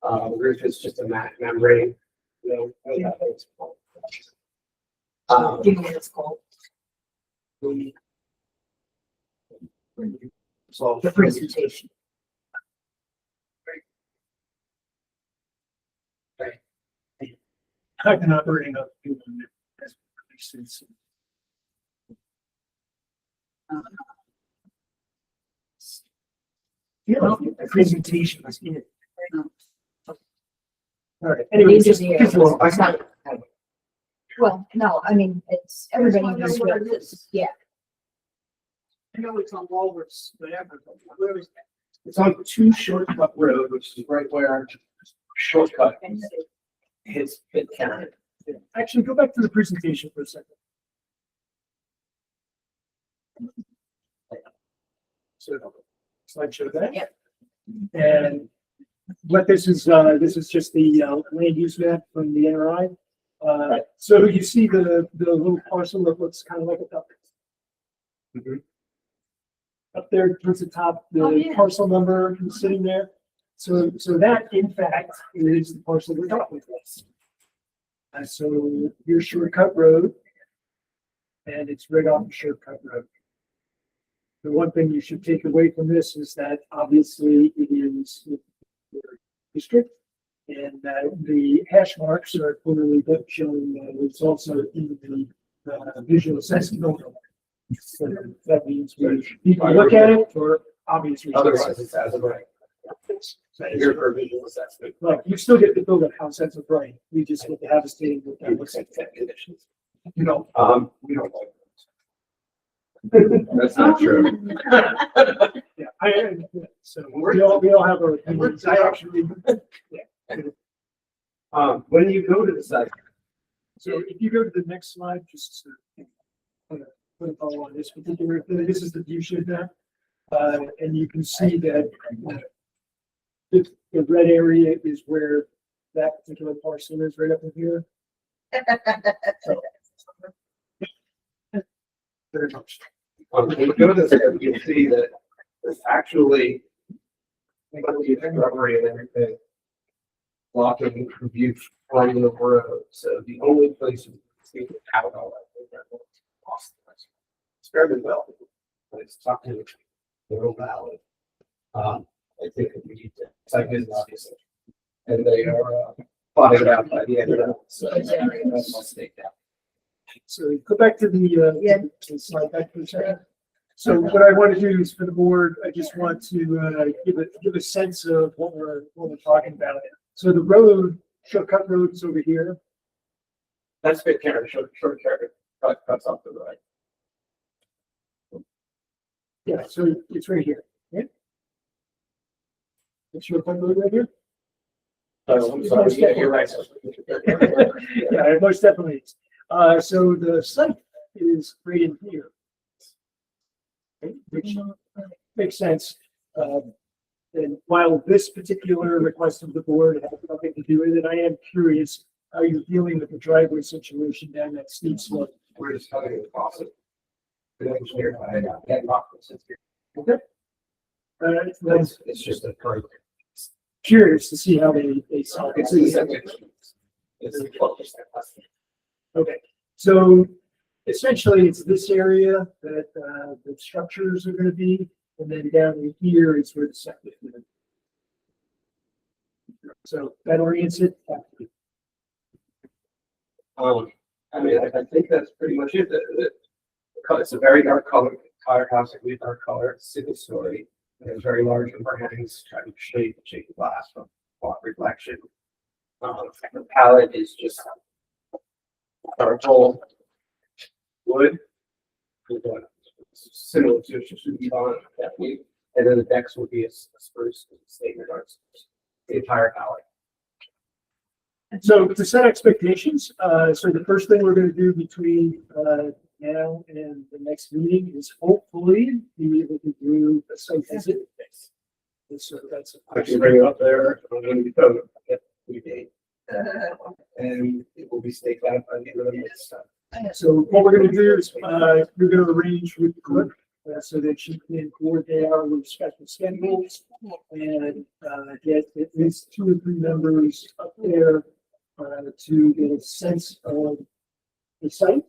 The roof is just a mat membrane, no nothing. Give me this call. So The presentation. I've been operating up. Yeah, the presentation was in it. All right, anyways, just, Well, no, I mean, it's, everybody knows what it is, yeah. I know it's on Walrus, whatever, but where is that? it's on 2 Shortcut Road, which is right where Shortcut hits Pitcairn. Actually, go back to the presentation for a second. So, slideshow that. Yep. And what this is just the land use map from the NRI. So you see the little parcel that looks kind of like a duck. Up there towards the top, Oh, the yeah. parcel number is sitting there. So that in fact is the parcel we're talking about. And so here's Shortcut Road. And it's right off of Shortcut Road. The one thing you should take away from this is that obviously it is district. And the hash marks are clearly showing that it's also in the visual assessment. So that means we can look at it for obvious reasons. Otherwise, it's as of right. Here for visual assessment. Like, you still get to build a house as of right. We just get to have a stating with It looks like that conditions. you know. We don't like That's not true. Yeah, so we all have our opinions. I actually, when you go to the site, so if you go to the next slide, just to put a follow on this particular, this is the view shed map. And you can see that the red area is where that particular parcel is right up in here. So, very much. when you go to the site, you can see that there's actually the shrubbery and everything blocking the view from the road. So the only place you can see the cattle, I think that was Austin. It's fairly well, but it's tucked in the real valley. I think we need to site visits, obviously. And they are plotted out by the end of it, so that's all staked out. So go back to the slide back for a second. So what I want to do is for the board, I just want to give a sense of what we're talking about. So the road, Shortcut Road is over here. That's Pitcairn, short carrot, cuts off to the right. Yeah, so it's right here. Yeah. It's Shortcut Road right here. I'm sorry, yeah, you're right. Yeah, it most definitely is. So the site is right in here. Okay, which makes sense. And while this particular request of the board has nothing to do with it, I am curious how you're dealing with the driveway situation down that steep slope. We're just having a process. The engineer, I can't talk since here. Okay. That's It's just a current. curious to see how they solve It's it. the closest. Okay, so essentially it's this area that the structures are gonna be, and then down in here is where the septic is. So that orients it. I mean, I think that's pretty much it. It's a very dark color, entire house, a really dark color, it's single story. There's very large overhangs, trying to shade the glass from reflection. The palette is just charcoal wood. Similar to Shushubon, and then the decks would be a spruce statement art. The entire palette. So to set expectations, so the first thing we're gonna do between now and the next meeting is hopefully be able to do a site visit. And so that's. I can bring it up there, I'm gonna be done at the date. And it will be staked out by the end of the month. So what we're gonna do is, we're gonna arrange with the clerk, so that she can coordinate our respective schedules and, get at least 2 or 3 members up there, to get a sense of the site.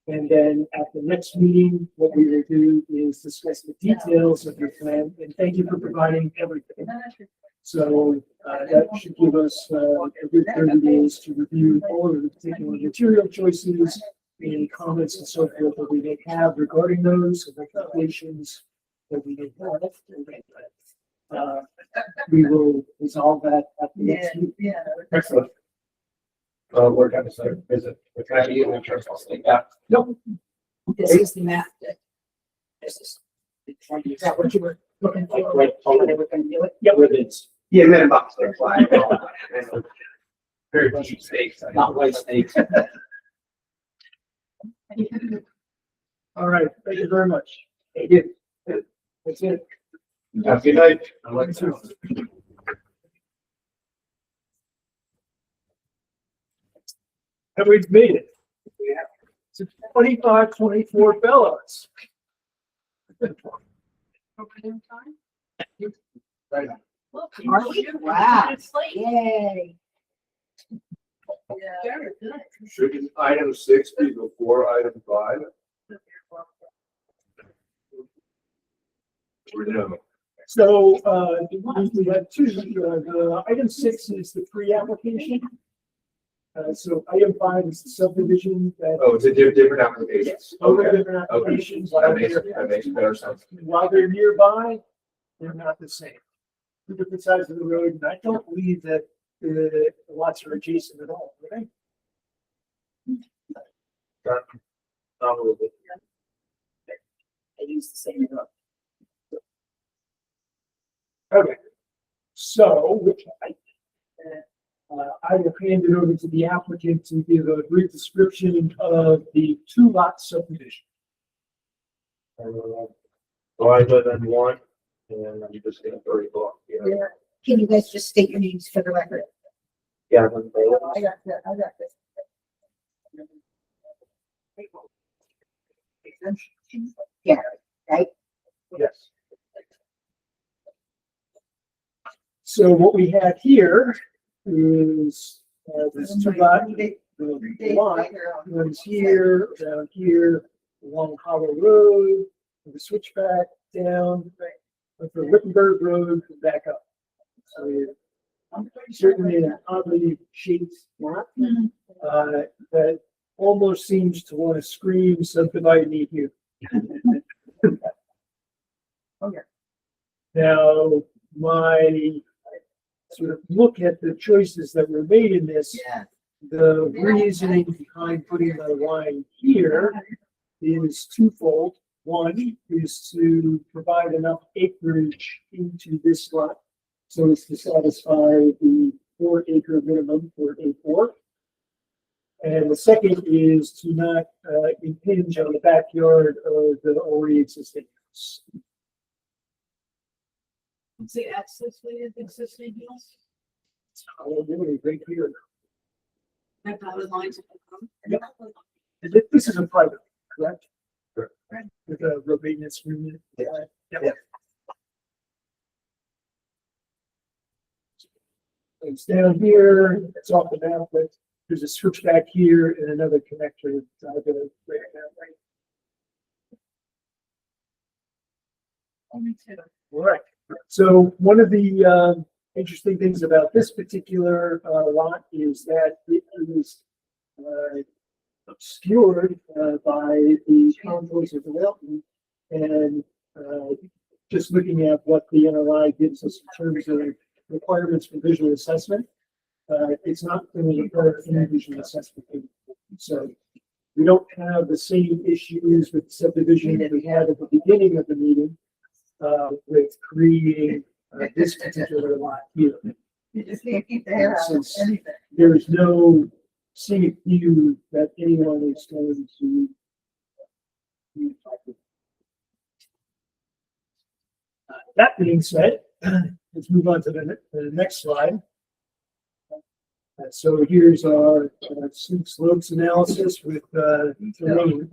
And then at the next meeting, what we will do is discuss the details of your plan, and thank you for providing everything. So, that should give us, a good 30 days to review all of the particular material choices, any comments and so forth that we may have regarding those, and recommendations that we may have. We will resolve that at the next meeting. Excellent. We're gonna start visit with Patty and I'm sure I'll stake out. This is the map that. This is. Is that what you were looking for? Right, They were gonna do it? Yep. with its Yeah, and then box their flag. Very cheap stakes. not white snakes. All right, thank you very much. Thank you. That's it. Have a good night. I like to. And we've made it. To 2524 Bellows. Wow, yay. Should item 6 be before item 5? Or no? So, we have 2, the item 6 is the pre-application. So item 5 is the subdivision that. Oh, it's a different application. Yes, over Okay. different Okay. applications. That makes better sense. While they're nearby, they're not the same. 2 different sides of the road, and I don't believe that the lots are adjacent at all, right? I use the same road. Okay. So, I will hand it over to the applicant to give a brief description of the 2-lot subdivision. So I live in one, and I'm just gonna 30 block. Yeah. Can you guys just state your names for the record? Yeah. I got that, I got this. Yeah, right? Yes. So what we have here is, this 2-lot, the lot runs here, down here, along Hollow Road, with a switchback down, for Wittenberg Road, and back up. So it's certainly an oddly shaped lot, that almost seems to want to scream subdivide me here. Now, my sort of look at the choices that were made in this, the reasoning behind putting the line here is twofold. One is to provide enough acreage into this lot so as to satisfy the 4-acre minimum for A4. And the second is to not impinge on the backyard of the already existing house. See, access way of existing house, Oh, really great here. that dotted lines. Yep. This is a private, correct? Correct. With a road maintenance agreement. Yeah. Yep. It's down here, it's off the map, but there's a switchback here and another connector. I'm gonna break that right. Only two. All right, so one of the interesting things about this particular lot is that it is obscured by the contours of the mountain. And just looking at what the NOI gives us in terms of requirements for visual assessment, it's not going to require any visual assessment. So we don't have the same issues with subdivision that we had at the beginning of the meeting with creating this particular lot here. You just can't keep the hair out of Since anything. there is no scenic view that anyone is going to. That being said, let's move on to the next slide. So here's our steep slopes analysis with terrain.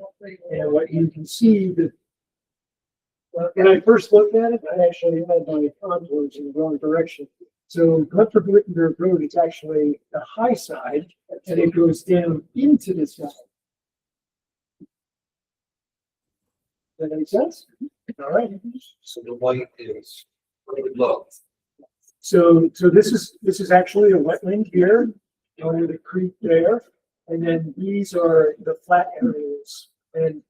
And what you can see that when I first looked at it, I actually had my contours in the wrong direction. So Glenford Wittenberg Road is actually the high side, and it goes down into this valley. Does that make sense? All right. So the white is really low. So this is actually a wetland here, over the creek there, and then these are the flat areas. And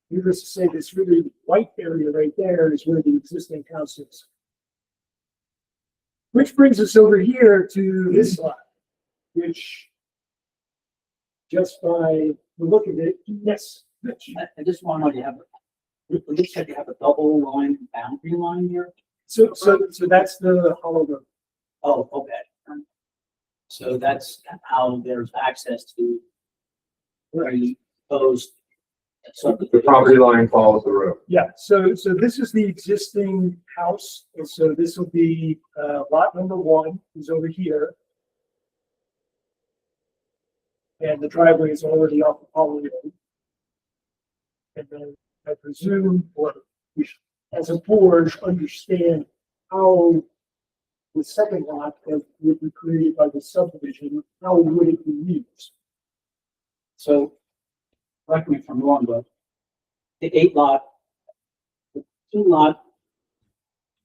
needless to say, this really white area right there is where the existing house is. Which brings us over here to this lot, which just by the look of it, yes. Mitch. I just want to know, you have, it looks like you have a double line boundary line here. So that's the hollow road. Oh, okay. So that's how there's access to the proposed. The property line follows the road. Yeah, so this is the existing house, and so this will be lot number 1 is over here. And the driveway is already off the Hollow Road. And then I presume, or we should, as a board, understand how the second lot that would be created by the subdivision, how would it be used? So, correct me if I'm wrong, but the 8 lot, the 2 lot,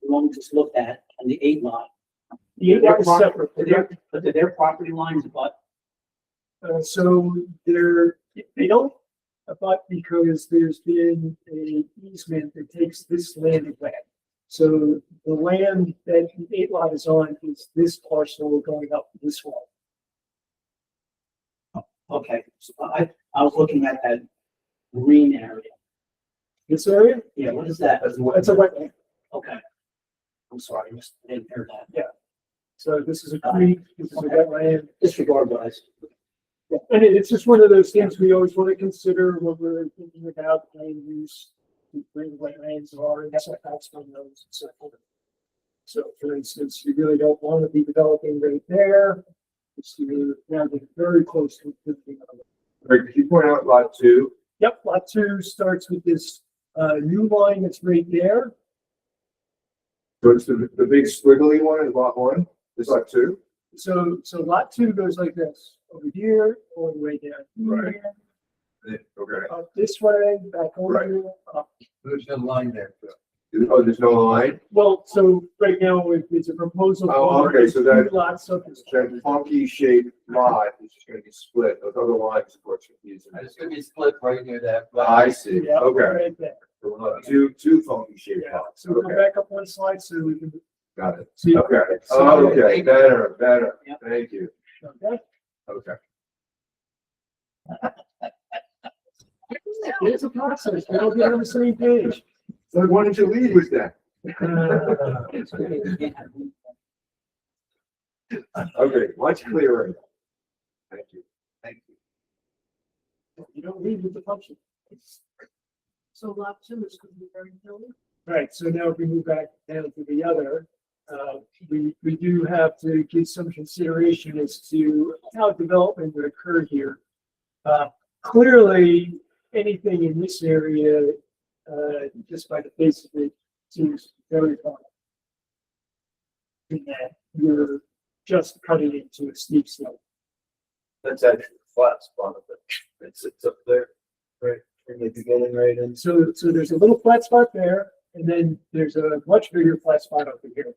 the one we just looked at, and the 8 lot. The eight lot is separate. But their property lines, but So they don't abut because there's been a easement that takes this land away. So the land that the 8 lot is on is this parcel going up this way. okay, so I was looking at that green area. This area, Yeah, what is that? that's a wetland. Okay. I'm sorry, I didn't hear that. So this is a creek, this is a wetland. Disregard what I said. Yeah, and it's just one of those things we always want to consider when we're thinking about land use, where the wetlands are and setbacks from those and so forth. So for instance, you really don't want to be developing right there. You're now getting very close to the. Rick, could you point out lot 2? Yep, lot 2 starts with this new line that's right there. So it's the big squiggly one is lot 1, this lot 2? So lot 2 goes like this, over here, all the way down. Right. Here, Okay. up this way, back over Right. here, up. There's no line there. Oh, there's no line? Well, so right now it's a proposal. Oh, for okay, so that- 2 lots of this. That funky shaped lot is just gonna be split, those other lines of course confusing. It's gonna be split right near that. I see, Yeah, okay. right there. So we'll have two funky shaped Yeah, lots, so come okay, back up one slide so we can got it. see. Okay, So- okay, better, Yep. thank you, Okay. okay. It's a process, we don't get on the same page. So why did you lead with that? Okay, much clearer. Thank you. Thank you. don't leave with the function. So lot two is going to be very building. Right, so now if we move back down to the other, we do have to give some consideration as to how development would occur here. Clearly, anything in this area, just by the face of it, seems very far. In that you're just cutting into a steep slope. That's actually a flat spot of it. It sits up there, right, in the beginning, right, and So there's a little flat spot there, and then there's a much bigger flat spot over here.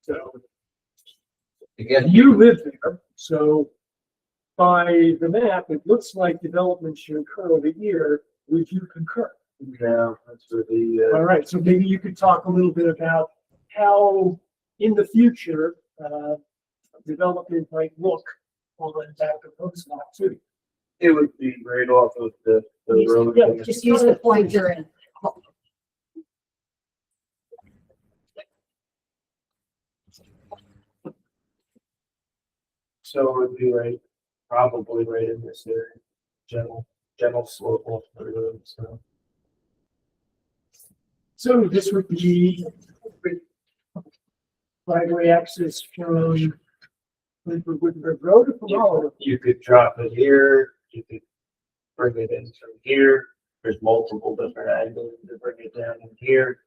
So Again, you live there, so by the map, it looks like development should occur over here. Would you concur? now that's where the, All right, so maybe you could talk a little bit about how in the future, development might look on that proposed lot too. it would be right off of the road. Yeah, Just use the pointer and. So it would be right, probably right in this area, general slope off the road, so. So this would be right-of-way access from Wittenberg Road to Pomona. You could drop it here, you could bring it in from here, there's multiple different angles to bring it down in here.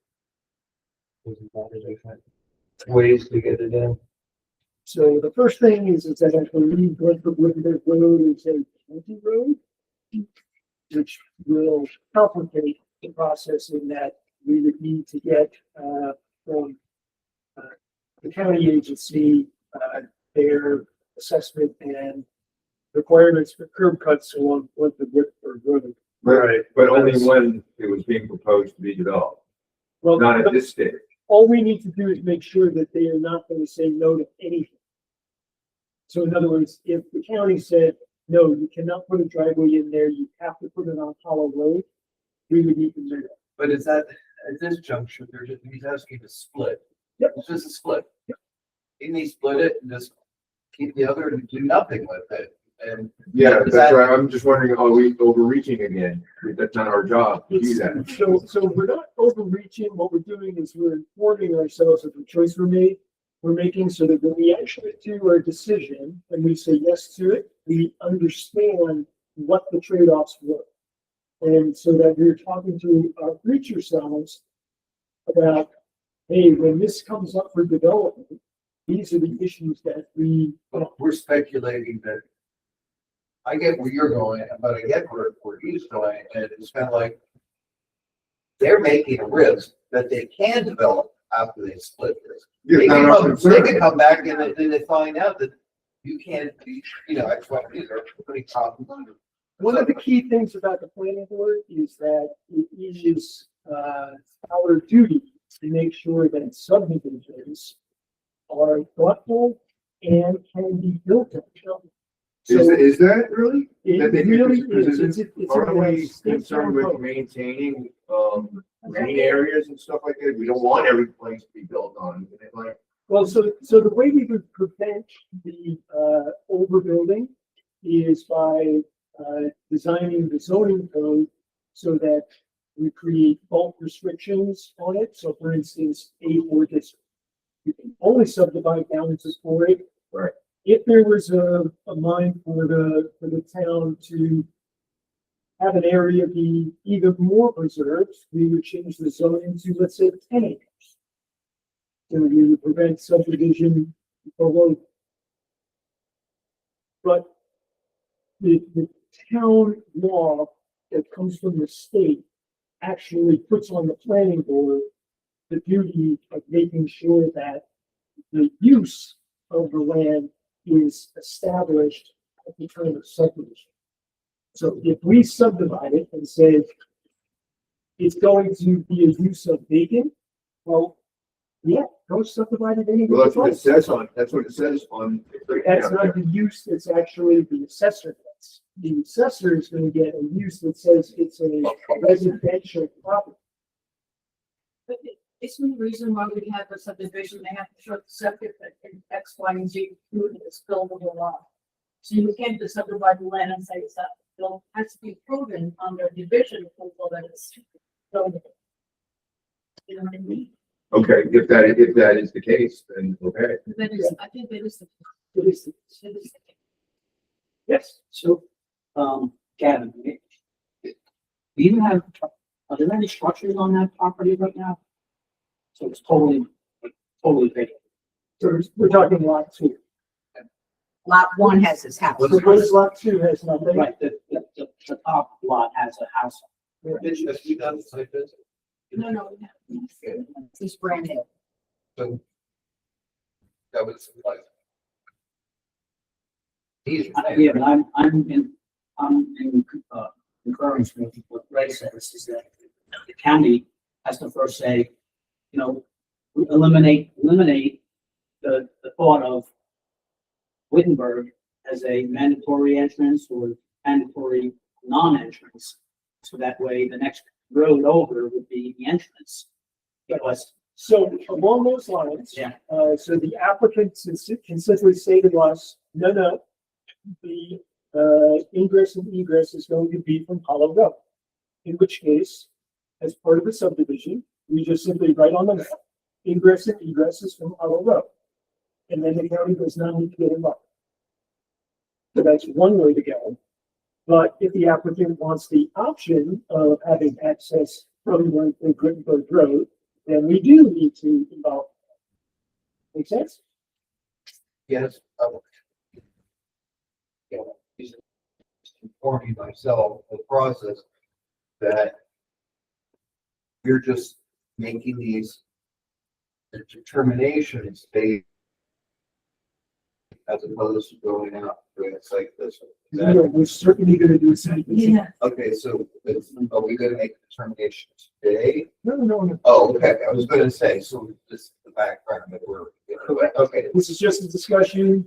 There's a lot of different ways to get it in. So the first thing is that I believe Wittenberg Road is a county road, which will complicate the process in that we would need to get from the county agency their assessment and requirements for curb cuts along the Wittenberg Road. Right, but only when it was being proposed to be developed, Well, not at this stage. all we need to do is make sure that they are not going to say no to anything. So in other words, if the county said, no, you cannot put a driveway in there, you have to put it on Hollow Road, we would need to do that. But is that, at this juncture, they're just, he's asking to split. Yep. It's just a split. Didn't he split it and just keep the other and do nothing with it? And Yeah, Is that's that- right. I'm just wondering, are we overreaching again? That's not our job to do that. So we're not overreaching, what we're doing is we're informing ourselves of the choice we're making, so that when we actually do our decision and we say yes to it, we understand what the trade-offs were. And so that we're talking to our future selves about, hey, when this comes up for development, these are the issues that we're speculating that I get where you're going, but I get where he's going, and it's kind of like they're making a risk that they can develop after they split this. Yeah, They not can our come, concern. they can come back and then they find out that you can't, that's what these are pretty complicated. One of the key things about the planning board is that it is our duty to make sure that subdivisions are thoughtful and can be built on. So Is that really? it that they can- really because is. It's Aren't in we the state concerned with code. maintaining, green areas and stuff like that? We don't want every place to be built on. And like, Well, so the way we would prevent the overbuilding is by designing the zoning code so that we create bulk restrictions on it. So for instance, A4 district, you can only subdivide down into 4A. Right. If there was a mind for the town to have an area be even more preserved, we would change the zoning to, let's say, 10 acres. So we would prevent subdivision below. But the town law that comes from the state actually puts on the planning board the duty of making sure that the use of the land is established at the time of subdivision. So if we subdivide it and say it's going to be a use of vacant, well, yeah, go subdivide it anywhere. well, that's what it else. says on, that's what it says on. That's not the use that's actually the assessor gets. The assessor is gonna get a use that says it's a residential property. But isn't the reason why we have the subdivision, they have to show the septic in X, Y, and Z, food is buildable lot. So you can't just subdivide the land and say it's that. Bill has to be proven under division approval that it's. zoning. You know what I mean? Okay, if that is the case, then okay. That is, I think that is the. It is- it is the- Yes, So, Gavin, do you have, are there any structures on that property right now? So it's totally vacant. so we're talking lot two. Lot one has his house. So what is lot two has nothing? Right, the top lot has a house. Mitch, have you done the site visit? No. It's brand new. So that was like. These. Yeah, but I'm in concurrence with what Ray says, is that the county has to first say, you know, eliminate the thought of Wittenberg as a mandatory entrance or mandatory non-entrance. So that way the next road over would be the entrance. Because, So along those lines. yeah, So the applicant can simply say to us, no, the, ingress and egress is going to be from Hollow Road. In which case, as part of the subdivision, we just simply write on the map, ingress and egress is from Hollow Road. And then the county does not need to get involved. So that's one way to go. But if the applicant wants the option of having access from Gutenberg Road, then we do need to involve. Make sense? Yes. Yeah, just informing myself the process that you're just making these determinations based as opposed to going out doing it like this. Is that- We're certainly gonna do a site visit. Yeah, Okay, so are we gonna make a determination today? No. Oh, okay, I was gonna say, so this is the background that we're, okay. This is just a discussion.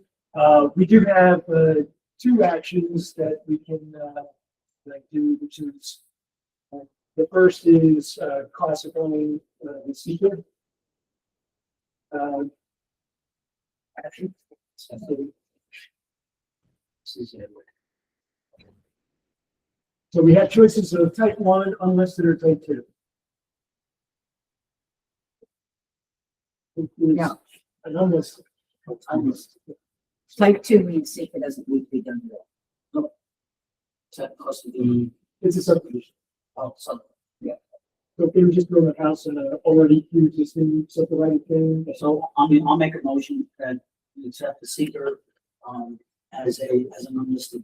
We do have, two actions that we can, do, which is, the first is, classifying, the seeker. Action. So we have choices of type 1, unlisted, or type 2. No. An unlisted. Type two means secret doesn't need to be done. so it has to be, It's a subdivision. so So if they were just building a house in a already existing subdivided thing, So I'll make a motion that we accept the seeker, as an unlisted.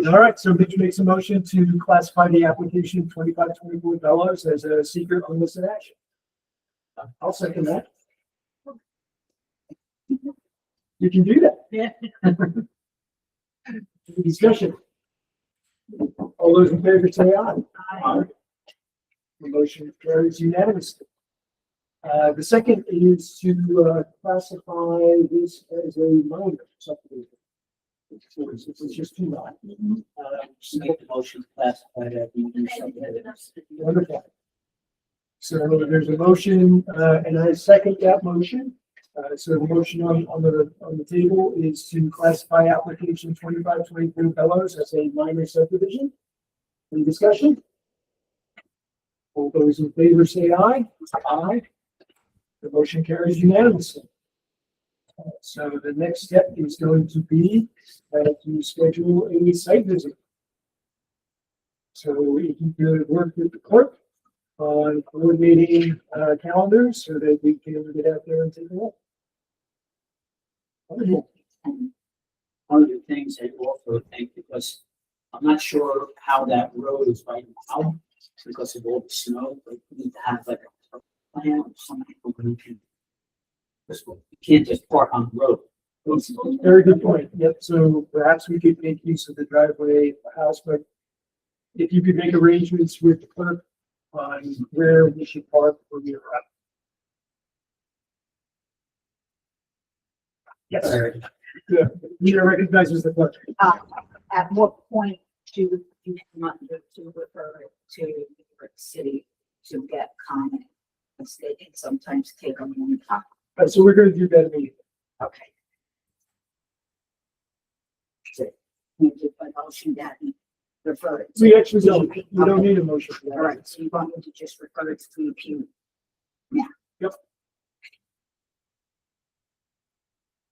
all right, so Mitch makes a motion to classify the application 2524 dollars as a secret unlisted action. I'll second that. You can do that. yeah. Discussion. All those in favor say aye. I- The motion carries unanimously. The second is to classify this as a minor subdivision. It's just too much. Just make the motion to classify that. Wonderful. So there's a motion, and I second that motion. So the motion on the table is to classify application 2524 Bellows as a minor subdivision. Any discussion? All those in favor say aye. Aye. The motion carries unanimously. So the next step is going to be to schedule a site visit. So if you could work with the clerk on coordinating calendars so that we can get out there and take a look. Wonderful. One of the things I also think, because I'm not sure how that road is right now, because of all the snow, but we need to have like a plan or something. You can't just park on the road. Very good point. Yep, so perhaps we could make use of the driveway, of the house, but if you could make arrangements with the clerk on where we should park when we arrive. Yes. Yeah, Nina recognizes the clerk. At what point do you want to refer it to New York City to get comment? Because they can sometimes take a long time. So we're gonna do that immediately. Okay. We did a motion that we refer it. We actually don't, we don't need a motion for All that. right, so you want me to just refer it to the P.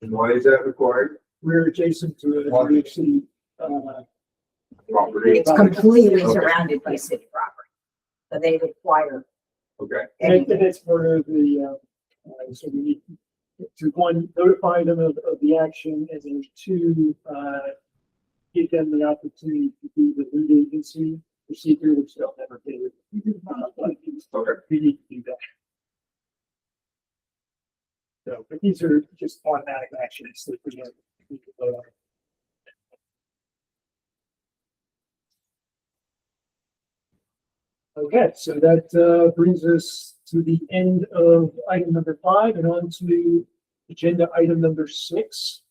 And why is that required? We're adjacent to it, and we see, Property. It's completely Okay. surrounded by city property. So they require Okay. and it's part of the, so we need to, one, notify them of the action, and then two, give them the opportunity to do the lead agency procedure, which they'll never do. Okay. We need to do that. So, but these are just automatic actions that we can vote on. Okay, so that brings us to the end of item number 5 and on to agenda item number 6,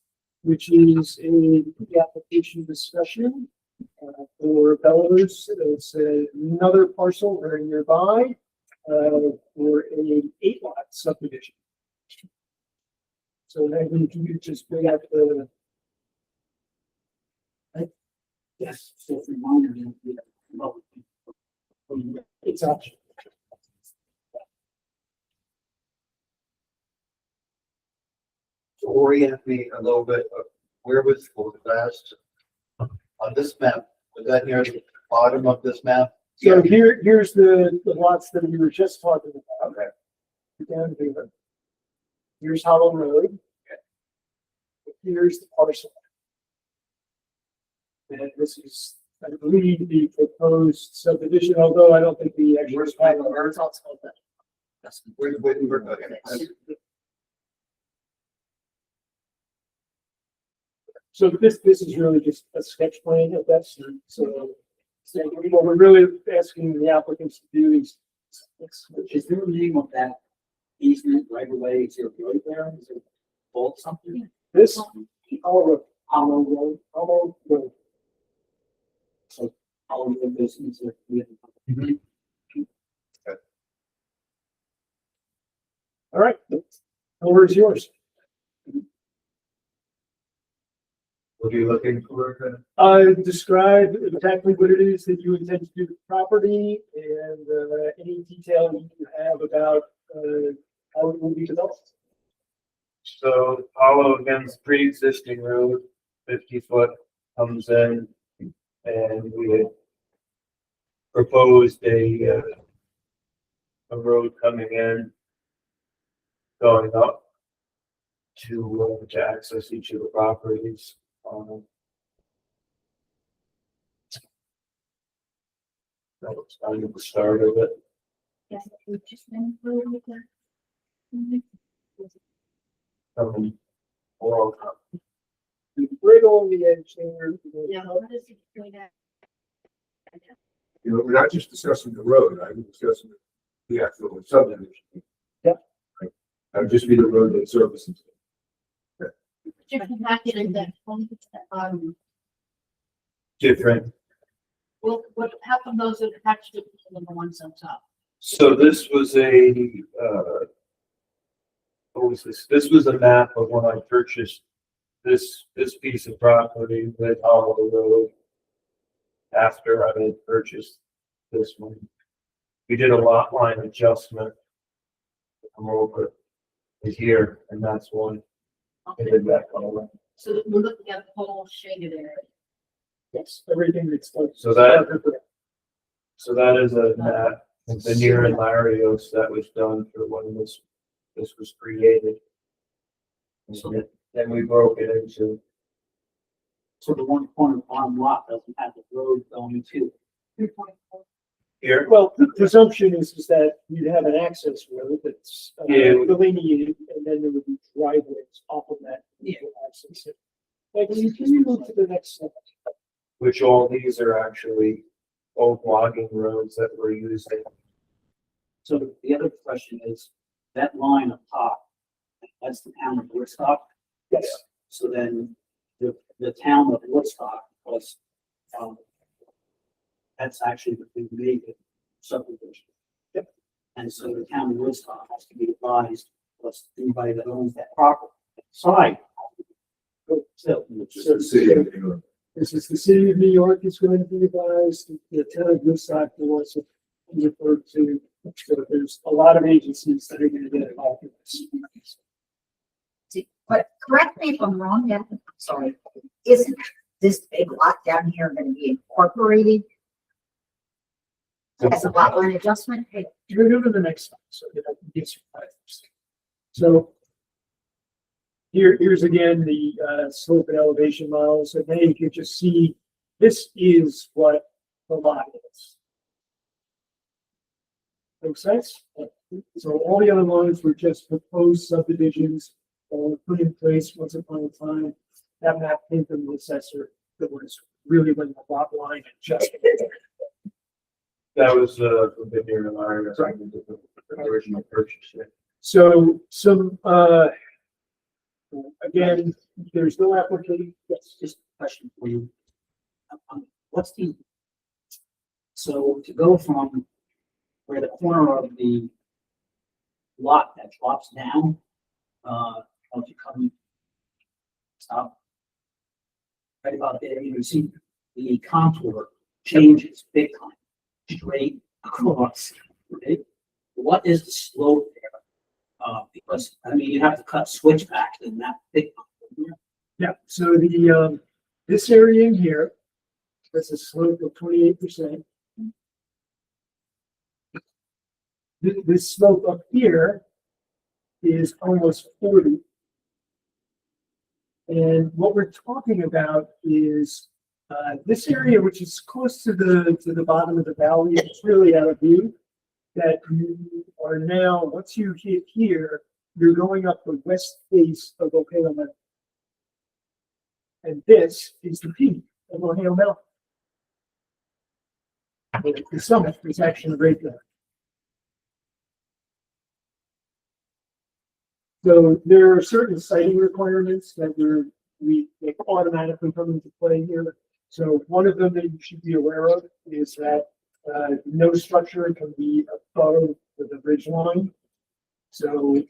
which is a application discussion for Belarus. It's another parcel very nearby for a 8-lot subdivision. So maybe if you could just bring up the. Yes, so if we wanted to, well, It's optional. To orient me a little bit, where was the last, on this map, was that near the bottom of this map? So here's the lots that we were just talking about. Okay. Down here. Here's Hollow Road. Here's the parcel. And this is, I believe, the proposed subdivision, although I don't think the actual. Where's Hollow Road? It's also the. Okay. So this is really just a sketch plan of that, so what we're really asking the applicants to do is. is there a name of that easement right away? Is there a road there? Is it called something? This, Hollow Hollow Road? Road. So Hollow Road goes into the. All right, the floor is yours. What are you looking for? Describe exactly what it is that you intend to do with the property and, any detail you have about, how it will be developed. So Hollow against pre-existing road, 50-foot comes in, and we had proposed a road coming in, going up to access each of the properties. That was kind of the start of it. Yes, we just went through with that. Well, Right on the edge there. Yeah, what is it going at? You know, we're not just discussing the road, I'm discussing the actual subdivision. Yep. That would just be the road that services. Different packet in that, different. Well, how come those are attached to the ones on top? So this was what was this? This was a map of when I purchased this piece of property with Hollow Road. After I had purchased this one, we did a lot line adjustment. Come over to here, and that's one. I did that color. So that we're looking at the whole shaded area. Yes, everything that's. So that is a map, the near and Larios that was done for when this was created. And then we broke it into. So the one corner bottom lot doesn't have the road going to. Here, Well, the presumption is that you'd have an access road that's Yeah. delineated, and then there would be driveways off of that. Yeah. Access it. Like, can you move to the next slide? which all these are actually old logging roads that we're using. So the other question is, that line up top, that's the town of Woodstock. Yes. So then the town of Woodstock was, that's actually the big major subdivision. Yep. And so the town of Woodstock has to be advised, plus anybody that owns that property side. Still, Just the city of New York. This is the city of New York is going to be revised, the town of Woodstock will also be referred to. So there's a lot of agencies that are going to get involved in this. But correct me if I'm wrong, yeah, sorry, isn't this big lot down here gonna be incorporated as a lot line adjustment? You're going to go to the next slide, so that I can get some items. So here's again the slope and elevation models, and then you can just see this is what the lot is. Make sense? So all the other lines were just proposed subdivisions put in place once upon a time. That map came from the assessor that was really when the lot line adjusted. That was, from the near and iron, the original purchase. Yeah. So some, again, there's no application. yes, just a question for you. What's the, so to go from where the corner of the lot that drops down, once you come, stop. Right about there, you can see the contour changes big time, straight across, right? What is the slope there? Because, I mean, you have to cut switchbacks in that big. Yeah, so the, this area in here, that's a slope of 28%. This slope up here is almost 40. And what we're talking about is this area, which is close to the bottom of the valley, it's really out of view. That you are now, once you hit here, you're going up the west face of Ohio Mountain. And this is the peak of Ohio Mountain. The summit is actually right there. So there are certain siting requirements that they automatically come into play here. So one of them that you should be aware of is that no structure can be above the ridge line. So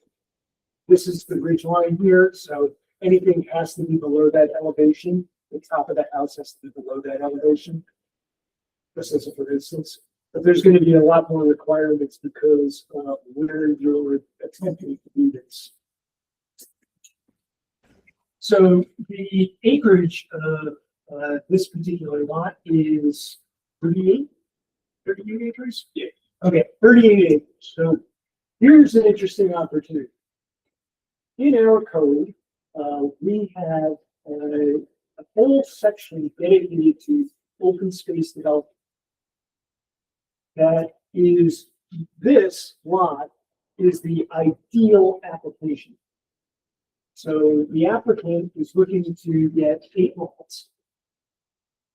this is the ridge line here. So anything has to be below that elevation. The top of the house has to be below that elevation. This is for instance. But there's going to be a lot more requirements because where you're attempting to do this. So the acreage of this particular lot is 38 acres? Yeah. Okay, 38 acres. So here's an interesting opportunity. In our code, we have a whole section dedicated to open space development. That is, this lot is the ideal application. So the applicant is looking to get 8 lots.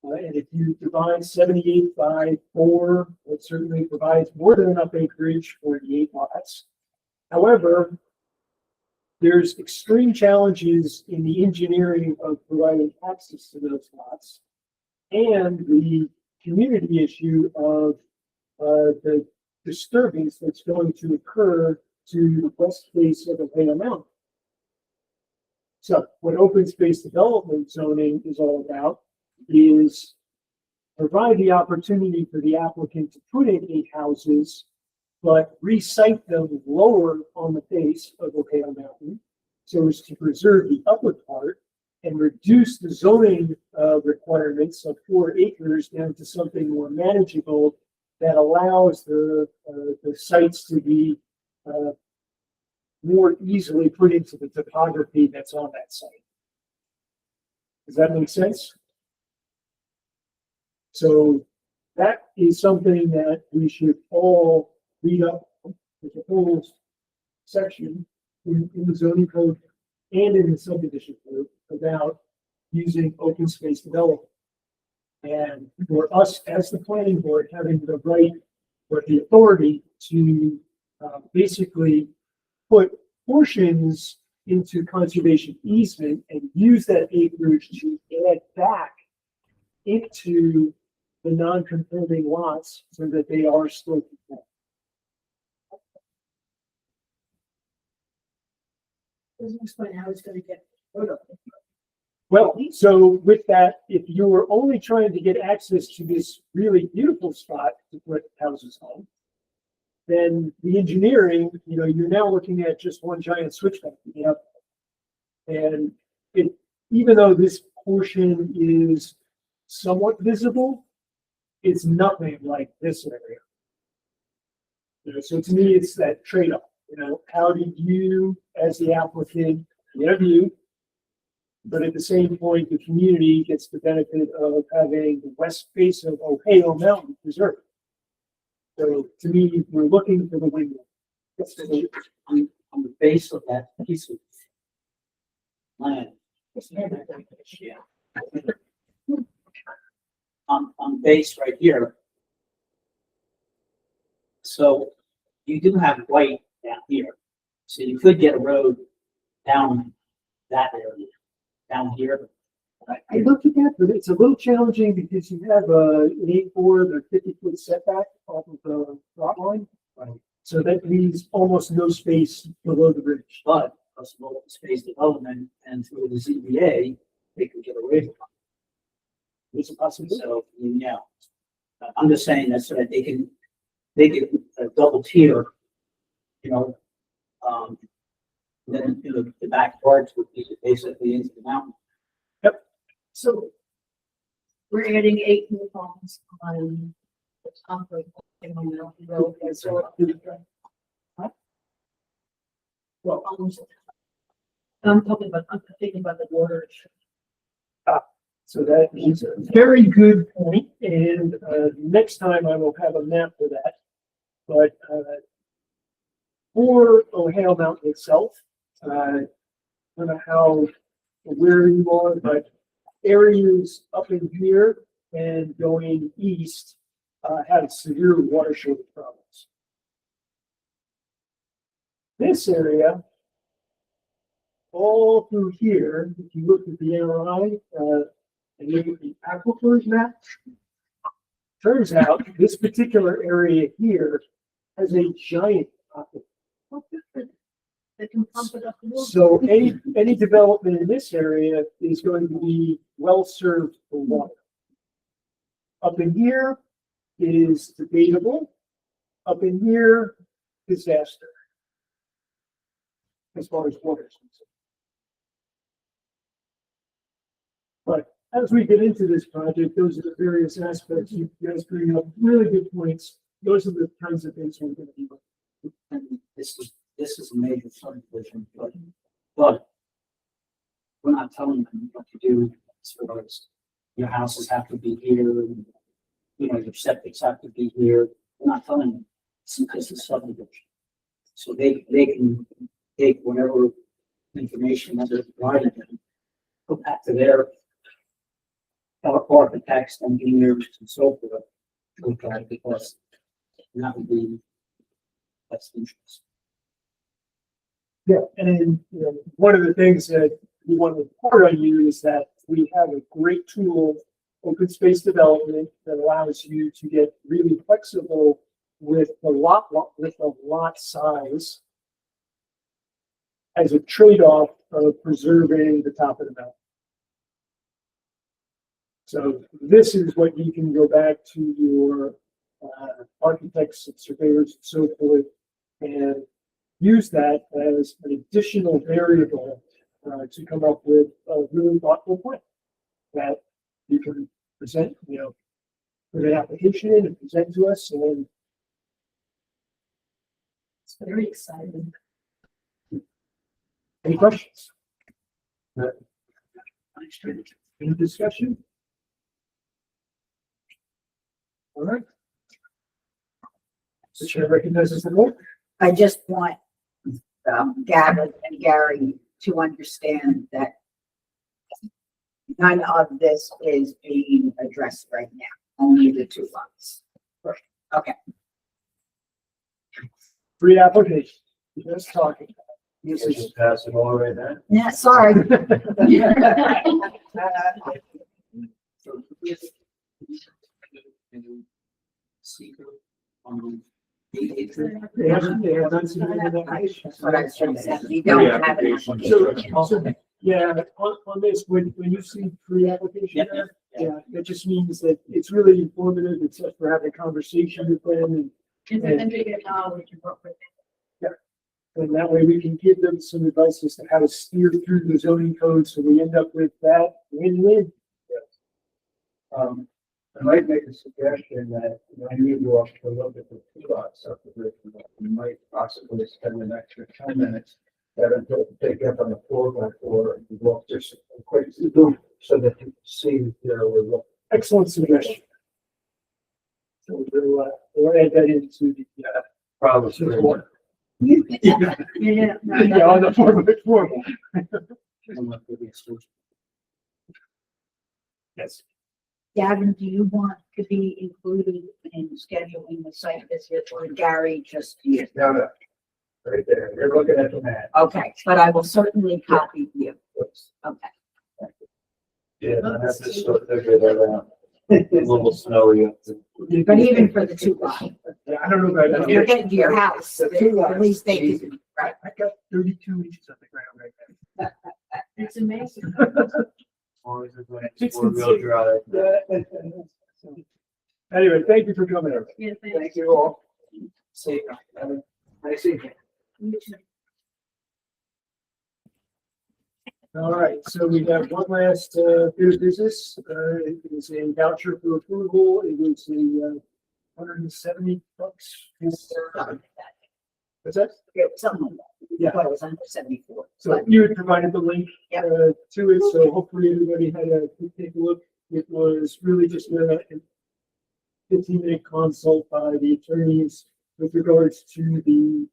And if you divide 78 by 4, it certainly provides more than enough acreage for the 8 lots. However, there's extreme challenges in the engineering of providing access to those lots and the community issue of the disturbance that's going to occur to the west face of the Ohio Mountain. So what open space development zoning is all about is provide the opportunity for the applicant to put in 8 houses, but recite them lower on the face of Ohio Mountain so as to preserve the upper part and reduce the zoning requirements of 4 acres down to something more manageable that allows the sites to be more easily put into the topography that's on that site. Does that make sense? So that is something that we should all read up. There's a whole section in the zoning code and in the subdivision code about using open space development. And for us as the planning board having the right or the authority to basically put portions into conservation easement and use that acreage to add back into the non-conforming lots so that they are still conforming. Doesn't explain how it's gonna get photo. Well, so with that, if you were only trying to get access to this really beautiful spot to put houses on, then the engineering, you're now looking at just one giant switchback. And even though this portion is somewhat visible, it's nothing like this area. So to me, it's that trade-off, how do you, as the applicant, get a view? But at the same point, the community gets the benefit of having the west face of Ohio Mountain preserved. So to me, we're looking for the window. On the base of that piece of land. Yeah. On base right here. So you do have white down here. So you could get a road down that area, down here. I looked at that, but it's a little challenging because you have an 8 or 50-foot setback off of the lot line. Right. So that leaves almost no space below the bridge. But plus open space development and through the ZBA, they could get away with it. It's a possibility. So, yeah, I'm just saying that so that they can double tier, then, the back parts would be basically into the mountain. So we're adding 8 new homes on the top of the road as well. Well, I'm thinking about the border. So that is a very good point, and next time I will have a map for that. But for Ohio Mountain itself, I don't know where you are, but areas up in here and going east have severe water shortage problems. This area, all through here, if you look at the NRI, and look at the aquifers map, turns out this particular area here has a giant aquifer. They can pump it up. a little. So any development in this area is going to be well served for water. Up in here is debatable. Up in here, disaster. As far as water is concerned. But as we get into this project, those are the various aspects. You guys bring up really good points. Those are the kinds of things we're going to be looking at. And this is a major subdivision, but we're not telling them what to do as far as your houses have to be here, and, your septics have to be here. We're not telling them. It's a subdivision. So they can take whatever information that they're providing them, go back to their architects, engineers, and so forth, look at it, because that would be best interest. Yeah, and one of the things that we want to report on you is that we have a great tool, open space development, that allows you to get really flexible with the lot size as a trade-off of preserving the top of the mountain. So this is what you can go back to your architects and surveyors and so forth and use that as an additional variable to come up with a really thoughtful plan that you can present, put an application in and present to us. And It's very exciting. any questions? Any discussion? All right. The chair recognizes the vote. I just want Gavin and Gary to understand that none of this is being addressed right now, only the 2 lots. Okay. Free application. Just talking. This Just is. pass it all right now. Yeah, sorry. They haven't submitted an application. That's what I was trying to say. You don't have it. So, Yeah, on this, when you see pre-application Yep, there, yep, yeah, that just means that it's really informative. It's just for having a conversation with them and It's a hundred year knowledge and what we're and that way we can give them some advice as to how to steer through the zoning code, so we end up with that win-win. I might make a suggestion that when you go up to look at the two-lot subdivision, you might possibly spend an extra 10 minutes. That until take up on the 4x4 and walk just a quick loop so that you can see where we're looking. Excellent suggestion. So we'll add that into the, Probably. to the one. Yeah. Yeah, on the 4x4. Yes. Gavin, do you want to be included in scheduling the site visit or Gary just you? Now, right there, you're looking at the map. Okay, but I will certainly copy you. Okay. Yeah, that's just sort of figure that out. A little snowy. But even for the two lot, Yeah, I don't know about if you're that. getting to your house, at least they can, right? I got 32 inches on the ground right now. It's amazing. It's Four-wheel insane. drive. Anyway, thank you for coming over. Yeah, Thank you all. See, Nice evening. All right, so we have one last bit of business. It is a voucher for approval. It is a $170. What's that? Something, Yeah. well, it was under 74. So you had provided the link Yep. to it, so hopefully everybody had a quick take a look. It was really just a 15-minute consult by the attorneys with regards to the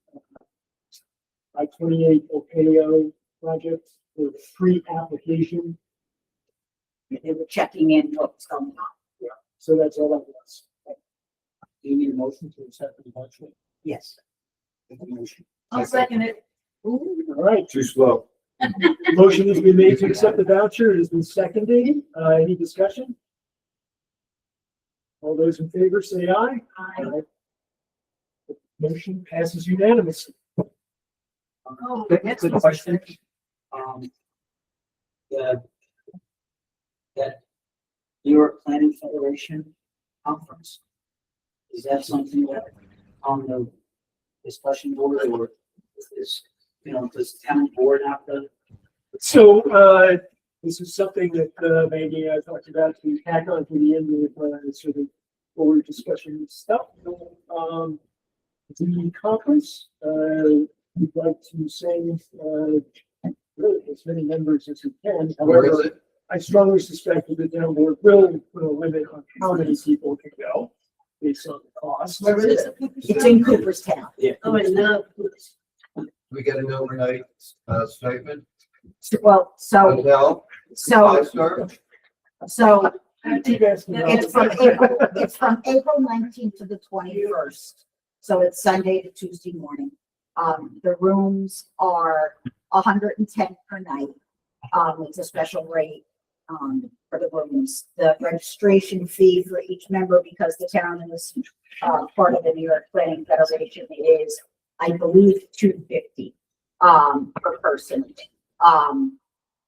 I-28 Opeo project, the pre-application. They were checking in what's going on. So that's all that was. do you need a motion to accept the budget? Yes. I'll second it. All right, Too slow. motion has been made to accept the voucher. It has been seconded. Any discussion? All those in favor say aye. Aye. Motion passes unanimously. Oh, Quick that's quick what's- question. The, that New York Planning Federation conference, is that something that on the discussion board or is, does the town board have to? So, this is something that, Maggie and I talked about to tack on to the end of, sort of board discussion stuff. The conference, we'd like to send, really as many members as we can. Where is However, it? I strongly suspect that the town board will put a limit on how many people can go based on the cost. Where is it? It's in Cooperstown. Yeah. Oh, I love. We get an overnight, stipend, Well, so, hotel, so, 5-star? so Keep asking about it. it's from April 19th to the 21st. So it's Sunday to Tuesday morning. The rooms are 110 per night. It's a special rate, for the rooms. The registration fee for each member, because the town is, part of the New York Planning Federation, is, I believe, $250, per person.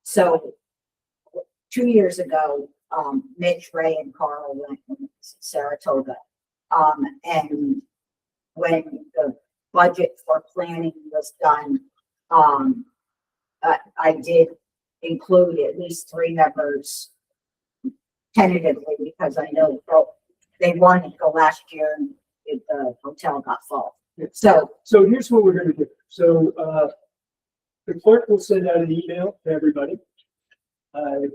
So 2 years ago, Mitch, Ray, and Carl went to Saratoga. And when the budget for planning was done, I did include at least 3 members tentatively, because I know they wanted to go last year and the hotel got full. So, So here's what we're gonna do. So, the clerk will send out an email to everybody. And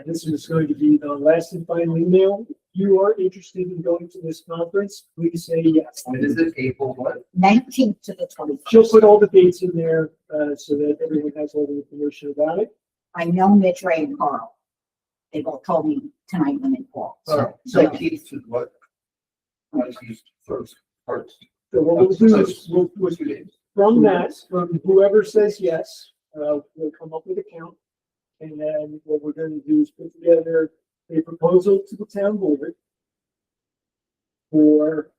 this is going to be the last and final email. If you are interested in going to this conference, please say yes. And is it April what? 19th to the 21st. She'll put all the dates in there, so that everyone has all the information about it. I know Mitch, Ray, and Carl. They both told me tonight when they called. So, So Keith is what? He's first, first. So what we'll do is, we'll, Two days. from that, from whoever says yes, we'll come up with a count. And then what we're gonna do is put together a proposal to the town board for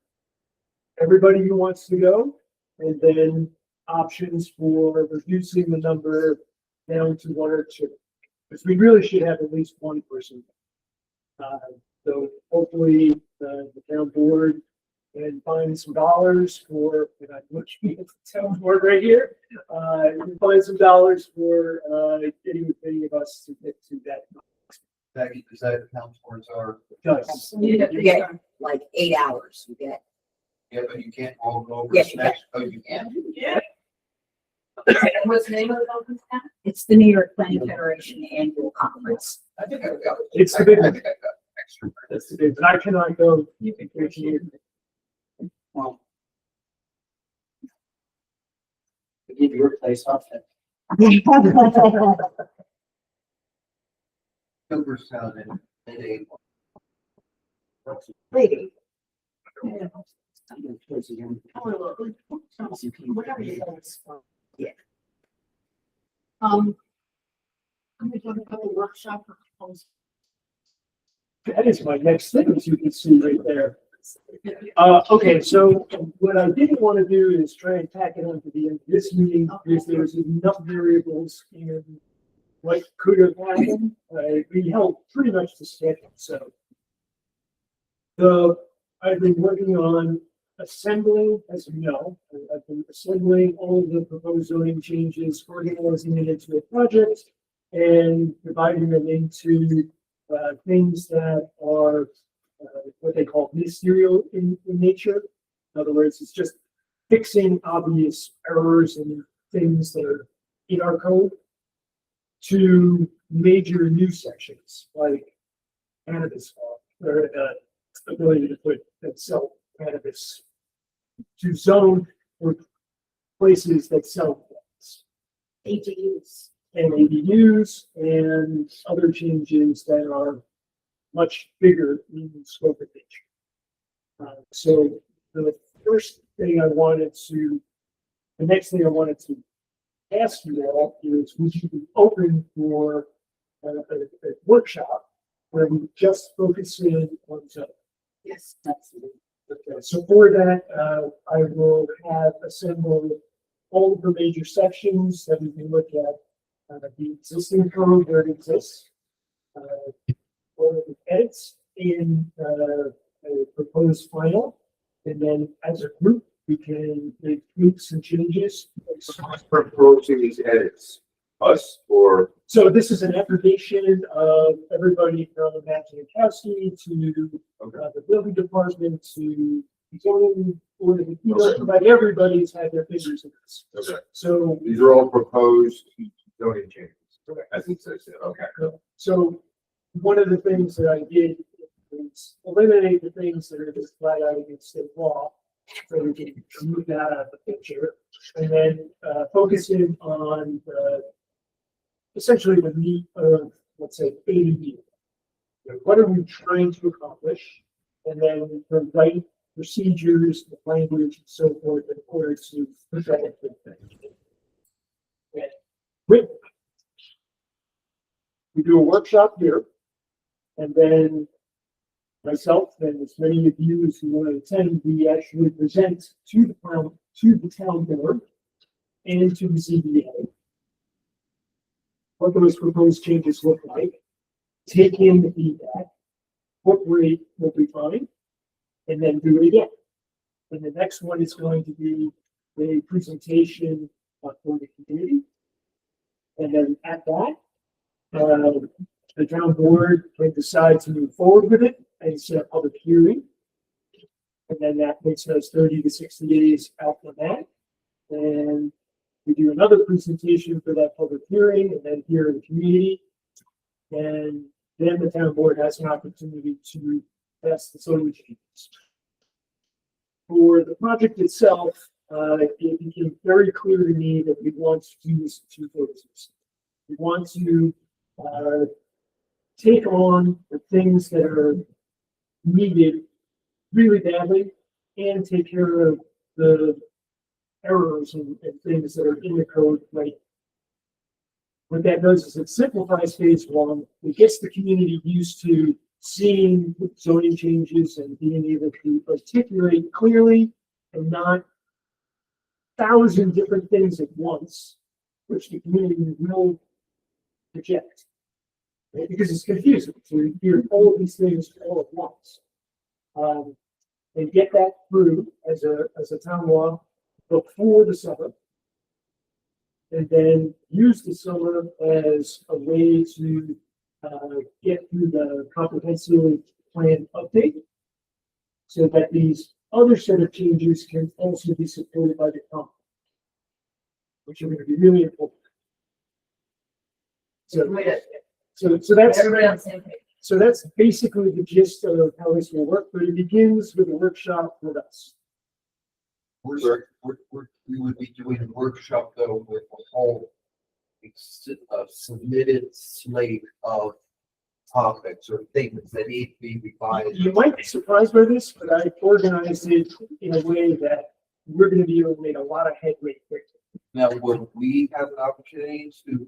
everybody who wants to go, and then options for reducing the number down to one or two. Because we really should have at least one person. So hopefully, the town board can find some dollars for, and I'm looking at the town board right here. Can find some dollars for, getting many of us to get to that. Maggie, is that town boards are, Does. You get like 8 hours, you get. yeah, but you can't all go over Yes, you next, oh, you can. Yeah. What's the name of the conference now? It's the New York Planning Federation Annual Conference. I think I've got. It's the big I one. think I've got extra. That's the big, but I cannot go. You can Well. Give your place off then. Cooperstown and a. Lady. I'm gonna close again. Whatever you guys. I'm gonna talk about the workshop for proposals. That is my next thing, as you can see right there. Okay, so what I didn't want to do is try and tack it onto the end of this meeting, because there's enough variables in what could have happened. We held pretty much the schedule, so. I've been working on assembling, as you know, I've been assembling all of the proposed zoning changes, organizing it into a project, and dividing them into things that are what they call ministerial in nature. In other words, it's just fixing obvious errors and things that are in our code, to major new sections like cannabis law, or ability to put that sell cannabis, to zone for places that sell things. ADUs. And ADUs and other changes that are much bigger in scope of nature. So the next thing I wanted to ask you all is, would you be open for a workshop where we just focus in on zoning? Yes. Okay, so for that, I will have assembled all of the major sections that we can look at, the existing code where it exists, all of the edits in a proposed final, and then as a group, we can make tweaks and changes. Proposing these edits, us or? So this is an aggregation of everybody from Matt Jankowski to the building department to zoning, or the, like everybody's had their fingers in this. Okay. So, These are all proposed zoning changes. As it says, okay. so one of the things that I did is eliminate the things that are just flat out against state law. So we can remove that out of the picture, and then focus in on essentially the meat of, let's say, ADU. What are we trying to accomplish? And then the right procedures, the language, and so forth, in order to present it to the thing. With we do a workshop here, and then myself and as many of you as who want to attend, we actually present to the town board and to the ZBA what those proposed changes look like, take in the feedback, incorporate what we find, and then do it again. And the next one is going to be a presentation for the community. And then at that, the town board can decide to move forward with it and set a public hearing. And then that makes us 30 to 60 days after that. And we do another presentation for that public hearing and then hear the community. And then the town board has an opportunity to pass the zoning changes. For the project itself, it became very clear to me that we want to do this in two phases. We want to take on the things that are needed really badly and take care of the errors and things that are in the code right. What that does is it simplifies phase one. It gets the community used to seeing zoning changes and being able to articulate clearly and not 1,000 different things at once, which the community will project. Right? Because it's confusing to hear all of these things all at once. And get that through as a town law before the summer. And then use the summer as a way to get through the comprehensive plan update. So that these other set of changes can also be supported by the town. Which are going to be really important. So that's Everybody on the same page. so that's basically the gist of how this will work, but it begins with a workshop with us. We would be doing a workshop though with a whole submitted slate of topics or things that need to be revised. You might be surprised by this, but I organized it in a way that we're going to be able to make a lot of headway quickly. Now, would we have an opportunity to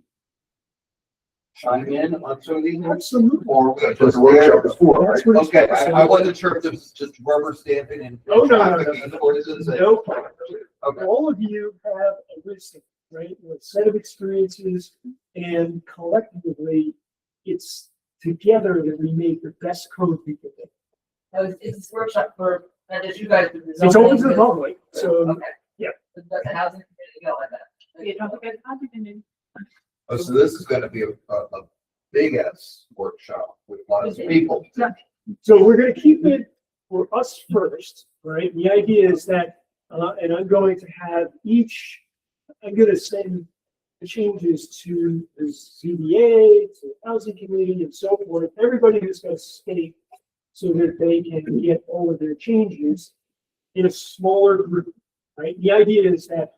chime in on some of these? Absolutely. Or That's what the workshop is for, right? That's what it's okay, for. I wasn't sure if this was just rubber stamping and. Oh, no. Or is this a- No problem. Okay. All of you have a wisdom, right? A set of experiences, and collectively, it's together that we make the best code we can make. Now, is this workshop for, that is you guys. It's open to the public, so Okay. yeah. Does the housing committee go like that? You don't forget the contact and Oh, so this is gonna be a big ass workshop with lots of people. So we're gonna keep it for us first, right? The idea is that, and I'm going to have I'm gonna send the changes to the ZBA, to the housing committee and so forth, everybody who's gonna speak so that they can get all of their changes in a smaller group, right? The idea is that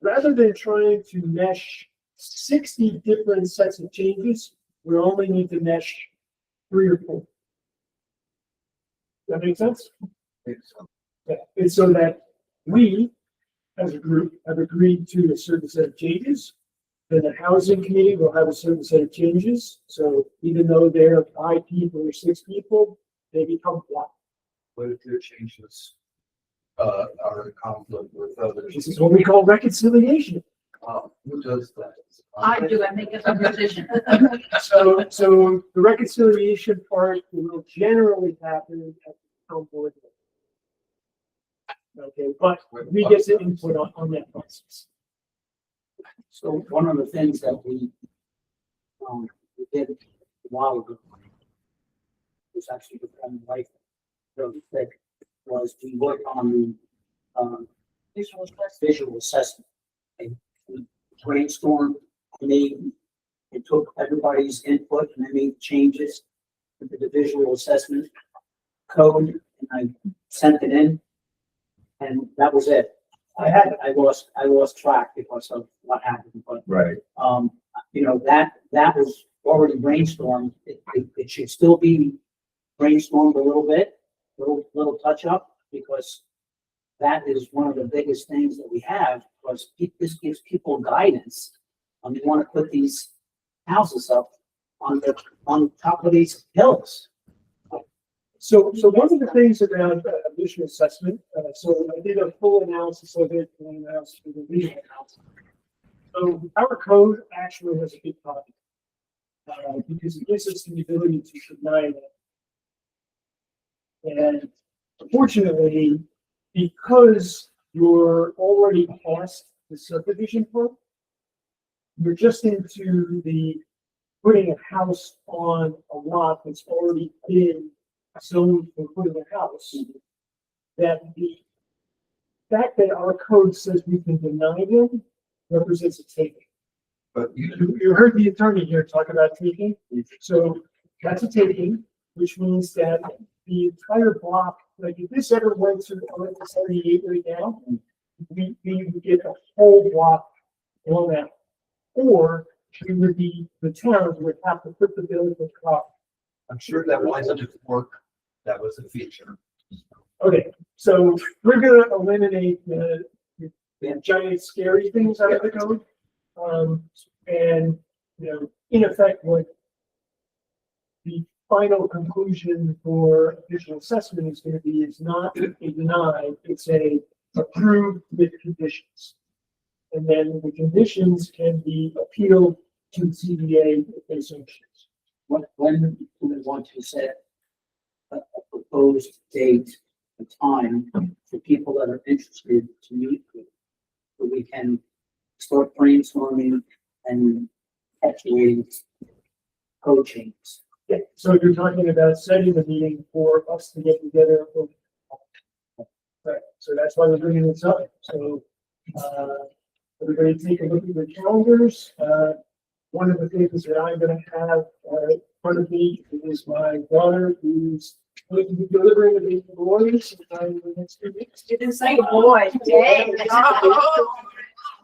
rather than trying to mesh 60 different sets of changes, we only need to mesh 3 or 4. That make sense? Yeah, and so that we, as a group, have agreed to a certain set of changes. Then the housing committee will have a certain set of changes. So even though there are 5 people or 6 people, they become 1. What if your changes are in conflict with others? This is what we call reconciliation. Who does that? I do, I make a decision. So the reconciliation part will generally happen at the town board. Okay, but we get the input on that process. So one of the things that we did a while ago was actually becoming like really thick, was to work on the visual assessment. And we brainstormed, it took everybody's input and I made changes to the visual assessment code and I sent it in. And that was it. I lost track because of what happened, but Right. that was already brainstormed. It should still be brainstormed a little bit, little touch up, because that is one of the biggest things that we have, because this gives people guidance. They want to put these houses up on top of these hills. So one of the things around visual assessment, so I did a full analysis of it and analysis for the legal analysis. So our code actually has a big problem. Because it gives us the ability to deny that. And unfortunately, because you're already past the subdivision part, you're just into the putting a house on a lot that's already been zoned for putting a house. That the fact that our code says we can deny them represents a taking. But You heard the attorney here talk about taking, so that's a taking, which means that the entire block, like if this ever went to 78 right now, we would get a whole block blown out. Or we would be, the town would have to put the building in crop. I'm sure that wasn't at work. That was a feature. Okay, so we're gonna eliminate the giant scary things out of the code. And, in effect, what the final conclusion for visual assessment is gonna be is not a denied, it's a approved with conditions. And then the conditions can be appealed to CBA if they so choose. When do we want to set a proposed date and time for people that are interested to meet with? So we can start brainstorming and actually coaching. Yeah, so you're talking about setting the meeting for us to get together. Right, so that's why we're bringing this up. So, everybody take a look at your calendars. One of the things that I'm gonna have, in front of me is my daughter who's going to be delivering a baby boy sometime in the next 2 weeks. You didn't say boy, dang.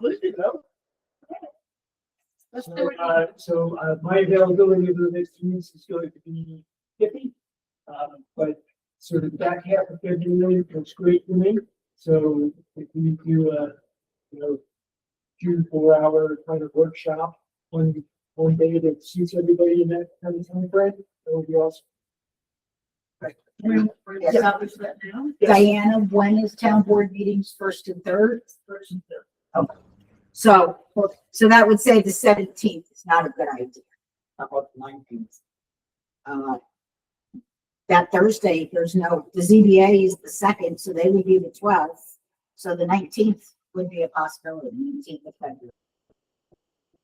Let's do it. So my availability over the next 2 weeks is going to be iffy. But sort of the back half of February looks great for me. So if we do, you know, 2-4 hour kind of workshop one day that suits everybody in that kind of time frame, that would be awesome. Establish that now. Yes. Diana, when is town board meetings, first and third? First and third. So that would say the 17th is not a good idea. How about the 19th? That Thursday, there's no, the ZBA is the 2nd, so they would be the 12th. So the 19th would be a possibility, 19th of February.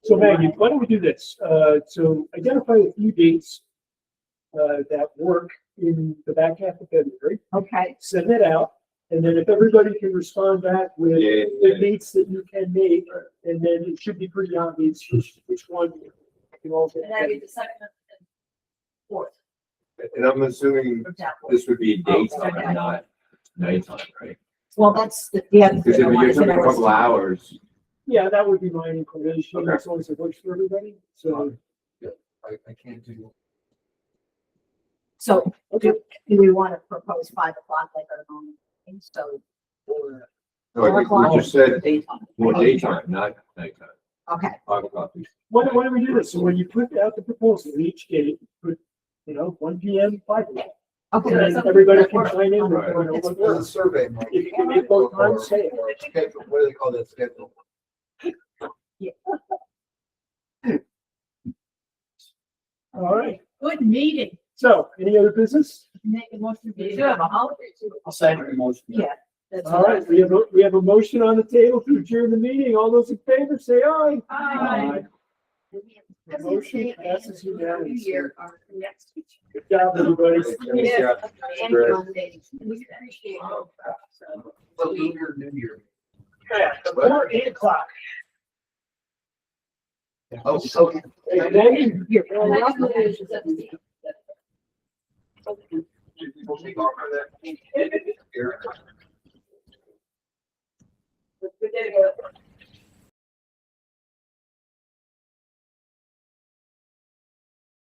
So Maggie, why don't we do this? So identify a few dates that work in the back half of February, Okay, send it out, and then if everybody can respond back with the dates that you can make, and then it should be pretty obvious which one you can all get. And that'd be the second and fourth, And I'm assuming for example. this would be daytime, not nighttime, right? well, that's the other Because thing I if wanted you're to talking a know. couple hours, Yeah, that would be my inclination, Okay. as long as it works for everybody, so. I can't do. So do we want to propose 5 o'clock like our normal thing? So, or, no, I think we just said Daytime. more daytime, not nighttime. okay, 5 o'clock. Why don't we do this? So when you put out the proposal, each date, put, 1 PM, 5 PM. okay. And then everybody can chime in. Right. with what There's a works. survey. If you can make both times, say it. Schedule, what do they call that schedule? All right, Good meeting. so any other business? Make a motion. You do have a holiday too. I'll second the motion. Yeah. That's All right, we have a motion on the table to adjourn the meeting. All those in favor, say aye. Aye. The motion passes unanimously. Year, our next teacher. Good job, everybody. Yeah. And Monday. We appreciate it. The Lunar New Year. Yeah, before 8 o'clock. Oh, okay. And then Here. We'll take off of that. Here. We did it.